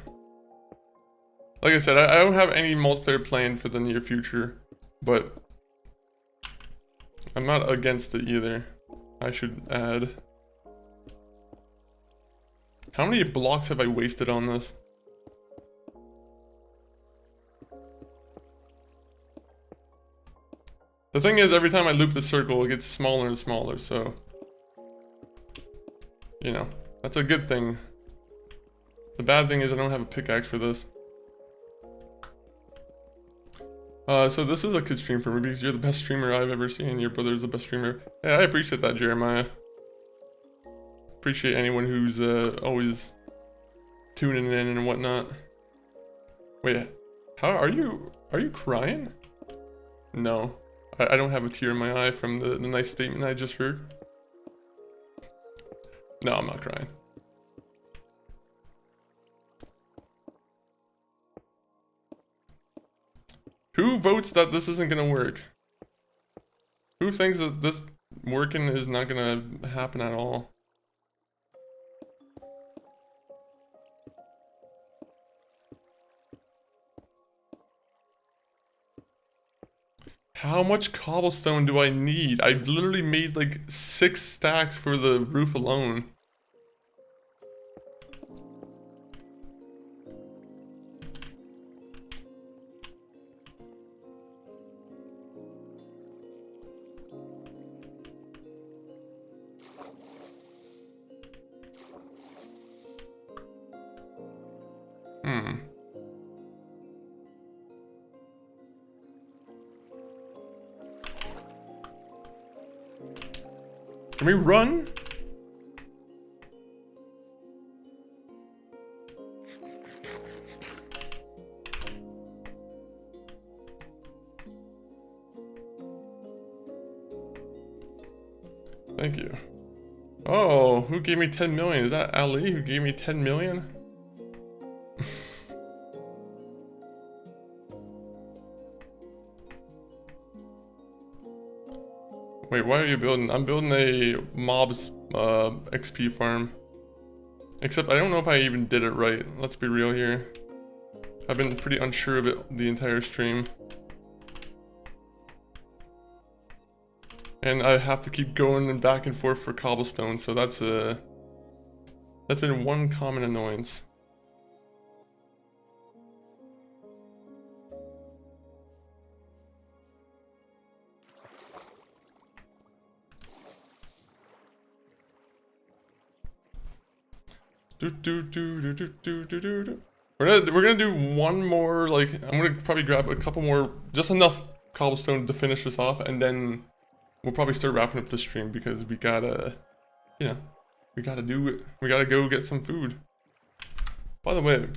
Like I said, I don't have any multiplayer planned for the near future, but I'm not against it either. I should add. How many blocks have I wasted on this? The thing is, every time I loop the circle, it gets smaller and smaller, so... You know, that's a good thing. The bad thing is I don't have a pickaxe for this. So this is a good stream for me because you're the best streamer I've ever seen. Your brother's the best streamer. Yeah, I appreciate that, Jeremiah. Appreciate anyone who's always tuning in and whatnot. Wait, how are you crying? No, I don't have a tear in my eye from the nice statement I just heard. No, I'm not crying. Who votes that this isn't gonna work? Who thinks that this working is not gonna happen at all? How much cobblestone do I need? I literally made like 6 stacks for the roof alone. Can we run? Thank you. Oh, who gave me 10 million? Is that Ali who gave me 10 million? Wait, why are you building? I'm building a mob's XP farm. Except I don't know if I even did it right. Let's be real here. I've been pretty unsure of it the entire stream. And I have to keep going and back and forth for cobblestone, so that's been one common annoyance. We're gonna do one more, like, I'm gonna probably grab a couple more, just enough cobblestone to finish this off, and then we'll probably start wrapping up the stream because we gotta, you know, we gotta do it. We gotta go get some food. By the way,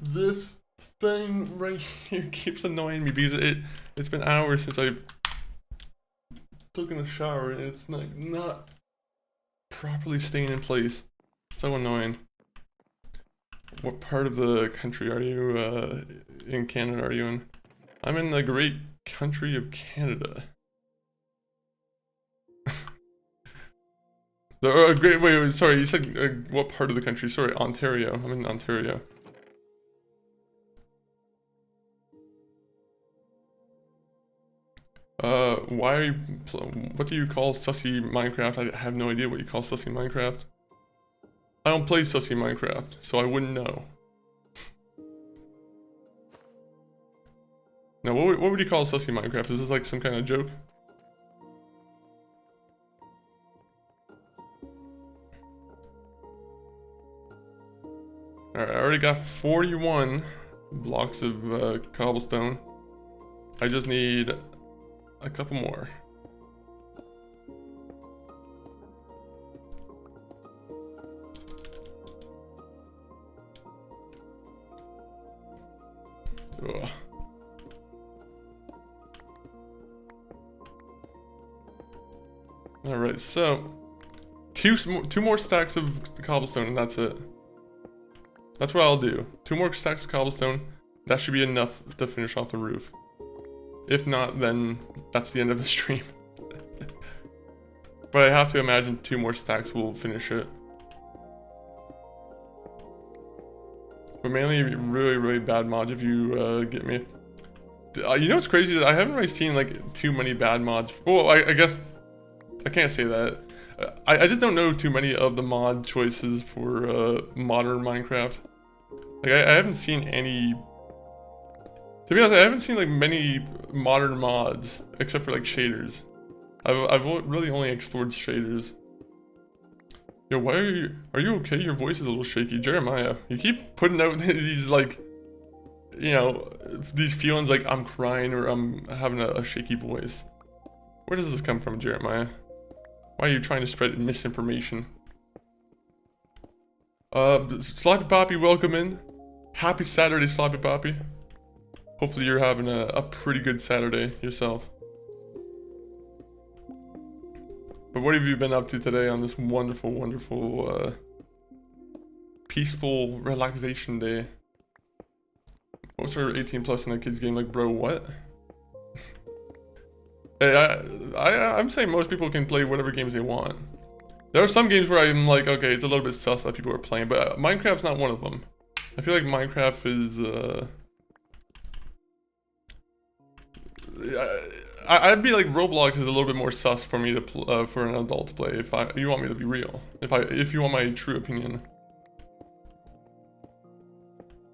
this thing right here keeps annoying me because it's been hours since I've taken a shower and it's not properly staying in place. So annoying. What part of the country are you in Canada are you in? I'm in the great country of Canada. Wait, sorry, you said what part of the country? Sorry, Ontario. I'm in Ontario. Why are you, what do you call sussy Minecraft? I have no idea what you call sussy Minecraft. I don't play sussy Minecraft, so I wouldn't know. Now, what would you call sussy Minecraft? Is this like some kind of joke? Alright, I already got 41 blocks of cobblestone. I just need a couple more. Ugh. Alright, so two more stacks of cobblestone and that's it. That's what I'll do. 2 more stacks of cobblestone. That should be enough to finish off the roof. If not, then that's the end of the stream. But I have to imagine 2 more stacks will finish it. But mainly really bad mods if you get me. You know what's crazy? I haven't really seen like too many bad mods. Well, I guess I can't say that. I just don't know too many of the mod choices for modern Minecraft. Like I haven't seen any. To be honest, I haven't seen like many modern mods except for like shaders. I've really only explored shaders. Yo, why are you okay? Your voice is a little shaky. Jeremiah, you keep putting out these like, you know, these feelings like I'm crying or I'm having a shaky voice. Where does this come from, Jeremiah? Why are you trying to spread misinformation? Sloppy Poppy, welcome in. Happy Saturday, Sloppy Poppy. Hopefully you're having a pretty good Saturday yourself. But what have you been up to today on this wonderful, peaceful relaxation day? Most are 18 plus in a kid's game, like, bro, what? Hey, I'm saying most people can play whatever games they want. There are some games where I'm like, okay, it's a little bit sus that people are playing, but Minecraft's not one of them. I feel like Minecraft is, I'd be like Roblox is a little bit more sus for me to for an adult to play. If you want me to be real, if you want my true opinion.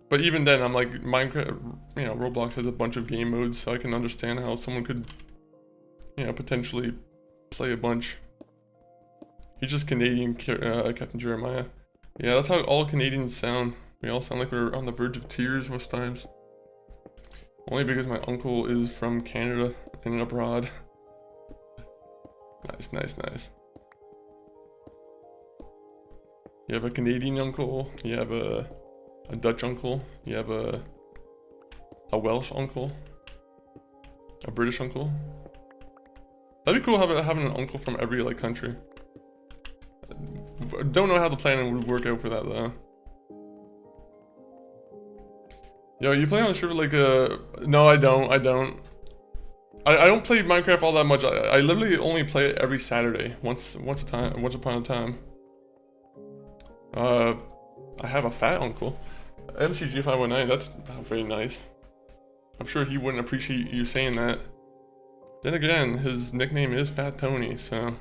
But even then, I'm like Minecraft. You know, Roblox has a bunch of game modes, so I can understand how someone could, you know, potentially play a bunch. He's just Canadian, Captain Jeremiah. Yeah, that's how all Canadians sound. We all sound like we're on the verge of tears most times. Only because my uncle is from Canada and abroad. Nice. You have a Canadian uncle, you have a Dutch uncle, you have a Welsh uncle, a British uncle. That'd be cool having an uncle from every like country. Don't know how the planning would work out for that though. Yo, you play on the server like no, I don't. I don't play Minecraft all that much. I literally only play it every Saturday, once upon a time. I have a fat uncle. MCG519, that's not very nice. I'm sure he wouldn't appreciate you saying that. Then again, his nickname is Fat Tony, so...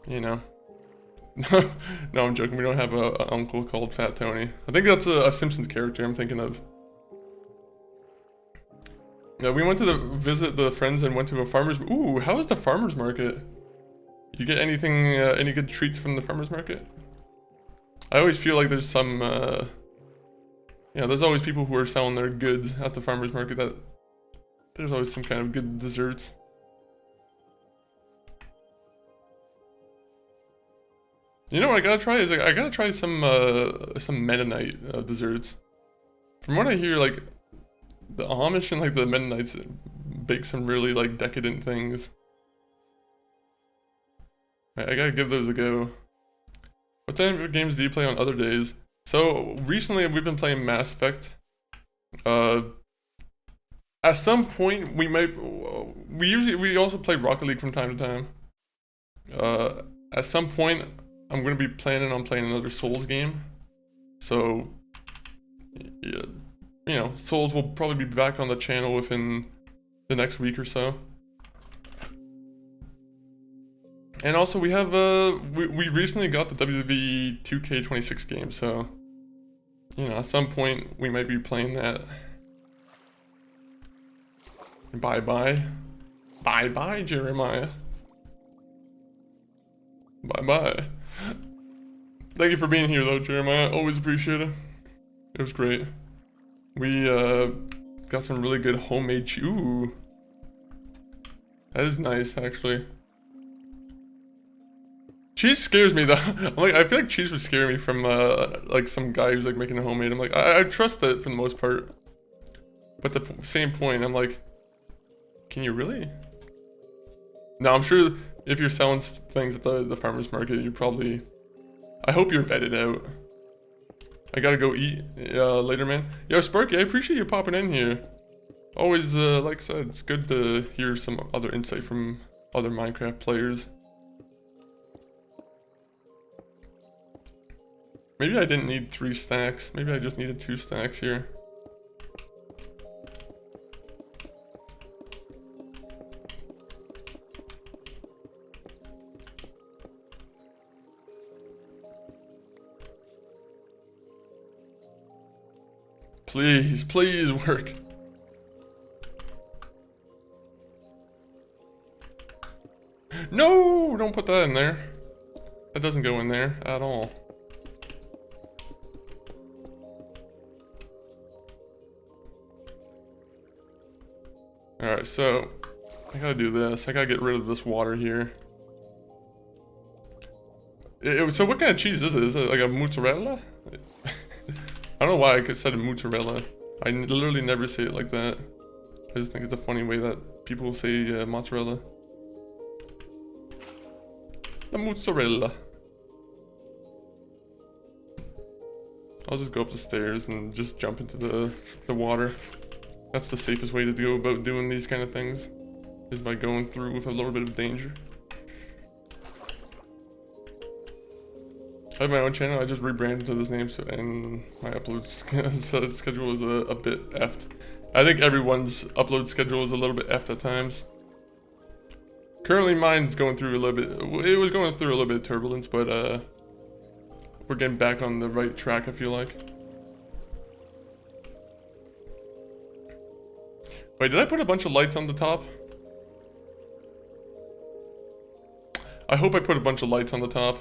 You know. No, I'm joking, we don't have a uncle called Fat Tony. I think that's a Simpsons character I'm thinking of. Yeah, we went to visit the friends and went to a farmer's... Ooh, how is the farmer's market? You get anything, any good treats from the farmer's market? I always feel like there's some, yeah, there's always people who are selling their goods at the farmer's market that there's always some kind of good desserts. You know what I gotta try is, like, I gotta try some Mennonite desserts. From what I hear, like, the Amish and, like, the Mennonites bake some really, like, decadent things. I gotta give those a go. What type of games do you play on other days? So, recently we've been playing Mass Effect. At some point we also play Rocket League from time to time. At some point I'm gonna be planning on playing another Souls game. So, yeah, you know, Souls will probably be back on the channel within the next week or so. And also we have, we recently got the WWE 2K26 game, so, you know, at some point we might be playing that. Bye-bye. Bye-bye, Jeremiah. Bye-bye. Thank you for being here, though, Jeremiah. Always appreciate it. It was great. We, got some really good homemade cheese. Ooh. That is nice, actually. Cheese scares me though. I feel like cheese would scare me from like some guy who's like making a homemade. I'm like, I trust that for the most part. But at the same point, I'm like, can you really? No, I'm sure if you're selling things at the farmer's market, you probably... I hope you're vetted out. I gotta go eat later, man. Yo, Sparky, I appreciate you popping in here. Always, like I said, it's good to hear some other insight from other Minecraft players. Maybe I didn't need 3 stacks. Maybe I just needed 2 stacks here. Please, please work. No, don't put that in there. That doesn't go in there at all. Alright, so I gotta do this. I gotta get rid of this water here. So what kind of cheese is it? Is it like a mozzarella? I don't know why I said mozzarella. I literally never say it like that. I just think it's a funny way that people say mozzarella. The mozzarella. I'll just go up the stairs and just jump into the water. That's the safest way to go about doing these kind of things, is by going through with a little bit of danger. I have my own channel. I just rebranded to this name, and my upload schedule is a bit effed. I think everyone's upload schedule is a little bit effed at times. Currently mine's going through a little bit, it was going through a little bit of turbulence, but we're getting back on the right track, I feel like. Wait, did I put a bunch of lights on the top? I hope I put a bunch of lights on the top.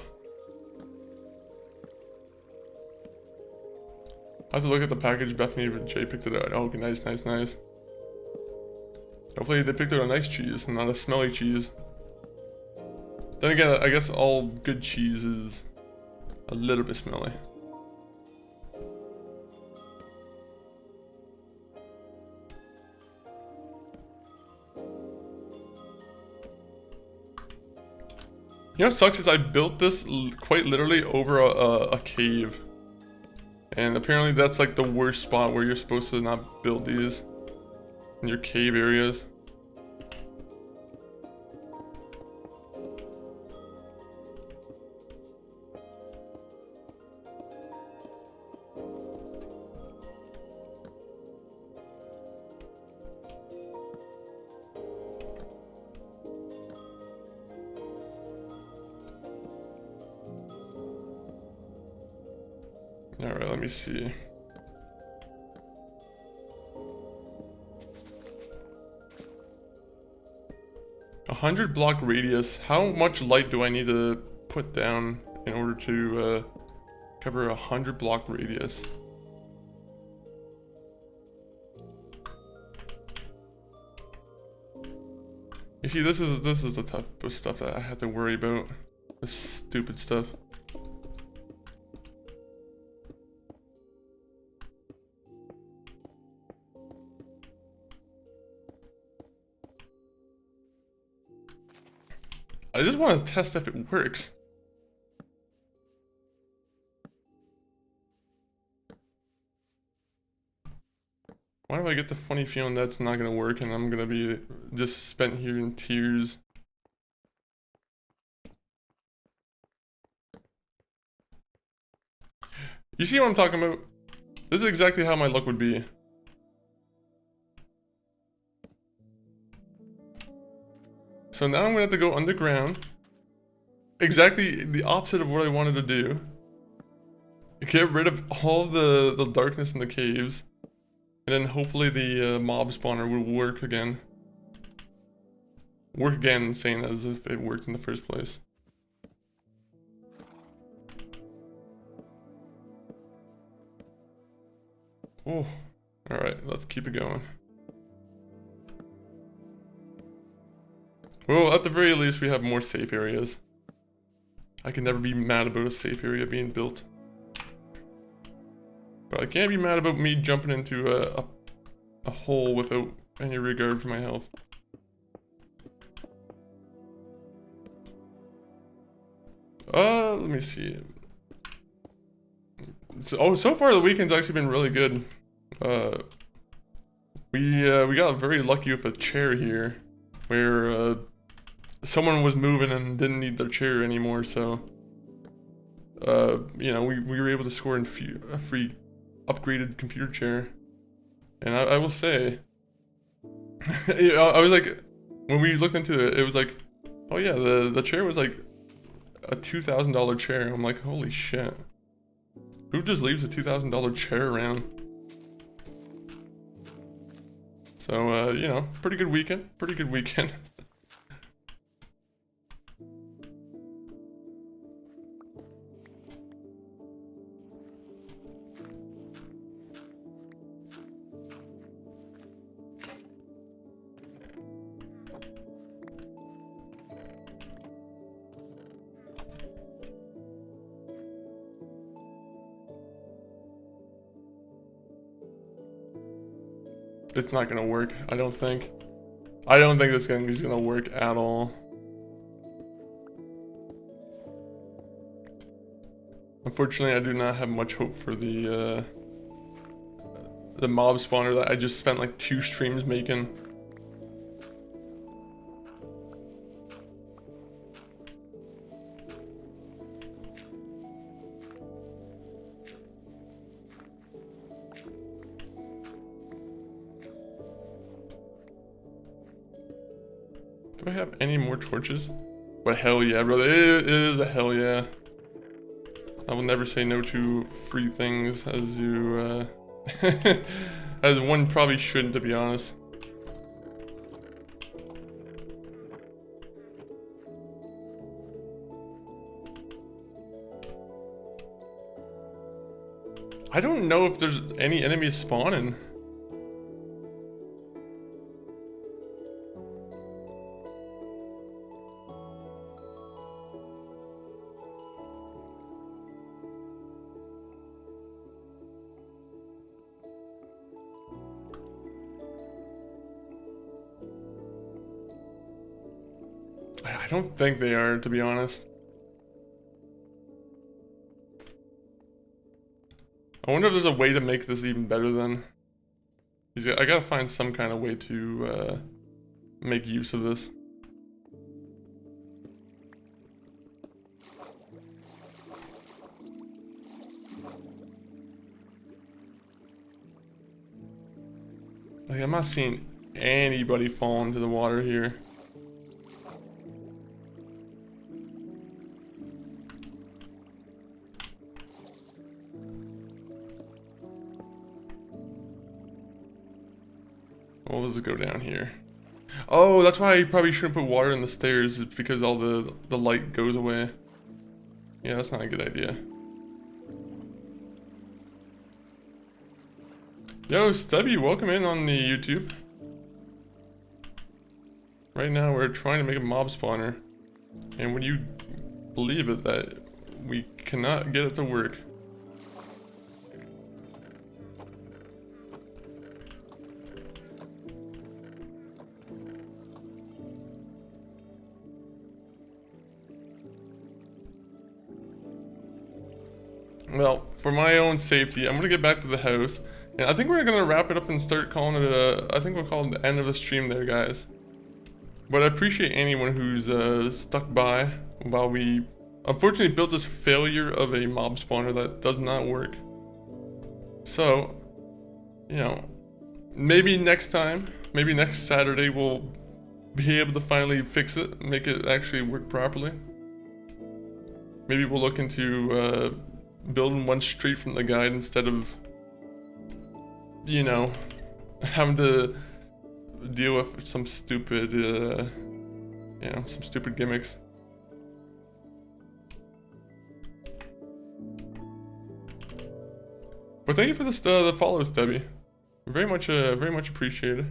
I have to look at the package. Bethany and Jay picked it out. Oh, okay, nice, nice, nice. Hopefully they picked out a nice cheese and not a smelly cheese. Then again, I guess all good cheese is a little bit smelly. You know what sucks is I built this quite literally over a cave. And apparently that's like the worst spot where you're supposed to not build these. In your cave areas. Alright, let me see. A 100-block radius. How much light do I need to put down in order to cover a 100-block radius? You see, this is the type of stuff that I have to worry about. This stupid stuff. I just want to test if it works. Why do I get the funny feeling that's not gonna work and I'm gonna be just spent here in tears? You see what I'm talking about? This is exactly how my luck would be. So now I'm gonna have to go underground. Exactly the opposite of what I wanted to do. Get rid of all the darkness in the caves. And then hopefully the mob spawner will work again. Work again, saying as if it worked in the first place. Oh, alright, let's keep it going. Well, at the very least, we have more safe areas. I can never be mad about a safe area being built. But I can't be mad about me jumping into a hole without any regard for my health. Let me see. So far the weekend's actually been really good. We got very lucky with a chair here, where someone was moving and didn't need their chair anymore, so you know, we were able to score in a free upgraded computer chair. And I will say, I was like, when we looked into it, it was like, oh yeah, the chair was like a $2,000 chair. I'm like, holy shit. Who just leaves a $2,000 chair around? So, you know, pretty good weekend. Pretty good weekend. It's not gonna work, I don't think. I don't think this thing is gonna work at all. Unfortunately, I do not have much hope for the mob spawner that I just spent like 2 streams making. Do I have any more torches? But hell yeah, brother. It is a hell yeah. I will never say no to free things, as you, as one probably shouldn't, to be honest. I don't know if there's any enemies spawning. I don't think they are, to be honest. I wonder if there's a way to make this even better then. I gotta find some kind of way to make use of this. Like, I'm not seeing anybody fall into the water here. Well, let's go down here. Oh, that's why I probably shouldn't put water in the stairs. It's because all the light goes away. Yeah, that's not a good idea. Yo, Stubby, welcome in on the YouTube. Right now we're trying to make a mob spawner. And would you believe it that we cannot get it to work? Well, for my own safety, I'm gonna get back to the house. And I think we're gonna wrap it up and start calling it I think we'll call it the end of the stream there, guys. But I appreciate anyone who's stuck by while we unfortunately built this failure of a mob spawner that does not work. So, you know, maybe next time, maybe next Saturday we'll be able to finally fix it, make it actually work properly. Maybe we'll look into building one straight from the guide instead of, you know, having to deal with some stupid, you know, some stupid gimmicks. But thank you for the follow, Stubby. Very much appreciated.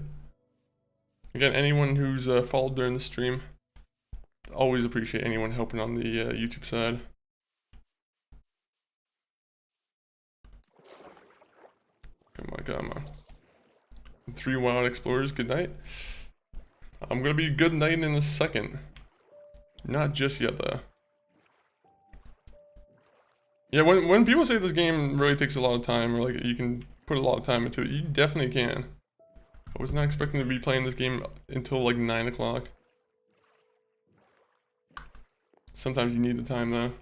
Again, anyone who's followed during the stream, always appreciate anyone helping on the YouTube side. Come on. 3 wild explorers, good night. I'm gonna be good night in a second. Not just yet though. Yeah, when people say this game really takes a lot of time, or like you can put a lot of time into it, you definitely can. I was not expecting to be playing this game until like 9 o'clock. Sometimes you need the time though.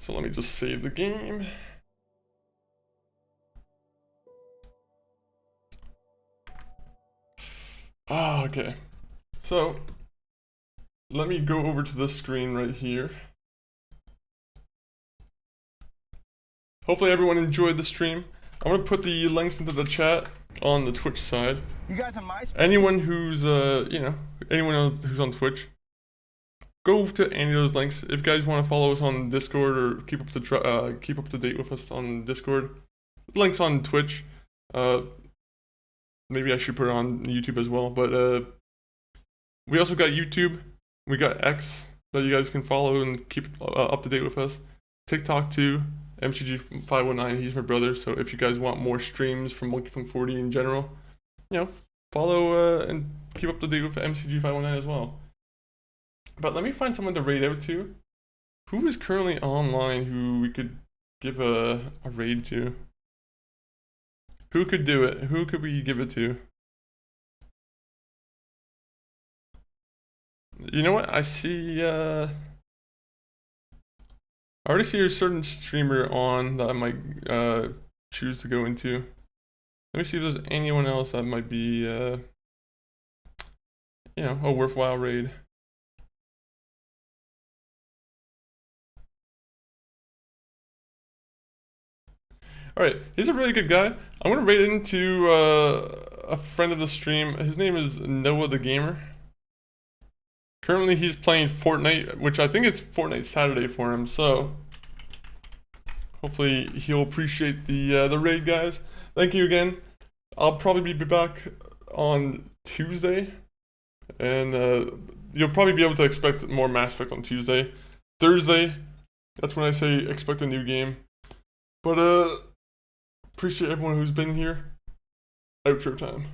So let me just save the game. Ah, okay. So, let me go over to this screen right here. Hopefully everyone enjoyed the stream. I'm gonna put the links into the chat on the Twitch side. You guys on MySpace? Anyone who's, you know, anyone else who's on Twitch, go to any of those links. If you guys want to follow us on Discord or keep up to date with us on Discord, links on Twitch. Maybe I should put it on YouTube as well. But we also got YouTube. We got X that you guys can follow and keep up to date with us. TikTok too. MCG519. He's my brother. So if you guys want more streams from Monkeyfunk40 in general, you know, follow and keep up to date with MCG519 as well. But let me find someone to raid out to. Who is currently online who we could give a raid to? Who could do it? Who could we give it to? You know what? I see, I already see a certain streamer on that I might choose to go into. Let me see if there's anyone else that might be, you know, a worthwhile raid. Alright, he's a really good guy. I'm gonna raid into a friend of the stream. His name is Noah the Gamer. Currently he's playing Fortnite, which I think it's Fortnite Saturday for him, so hopefully he'll appreciate the raid, guys. Thank you again. I'll probably be back on Tuesday, and you'll probably be able to expect more Mass Effect on Tuesday. Thursday, that's when I say expect a new game. But appreciate everyone who's been here. Outro time.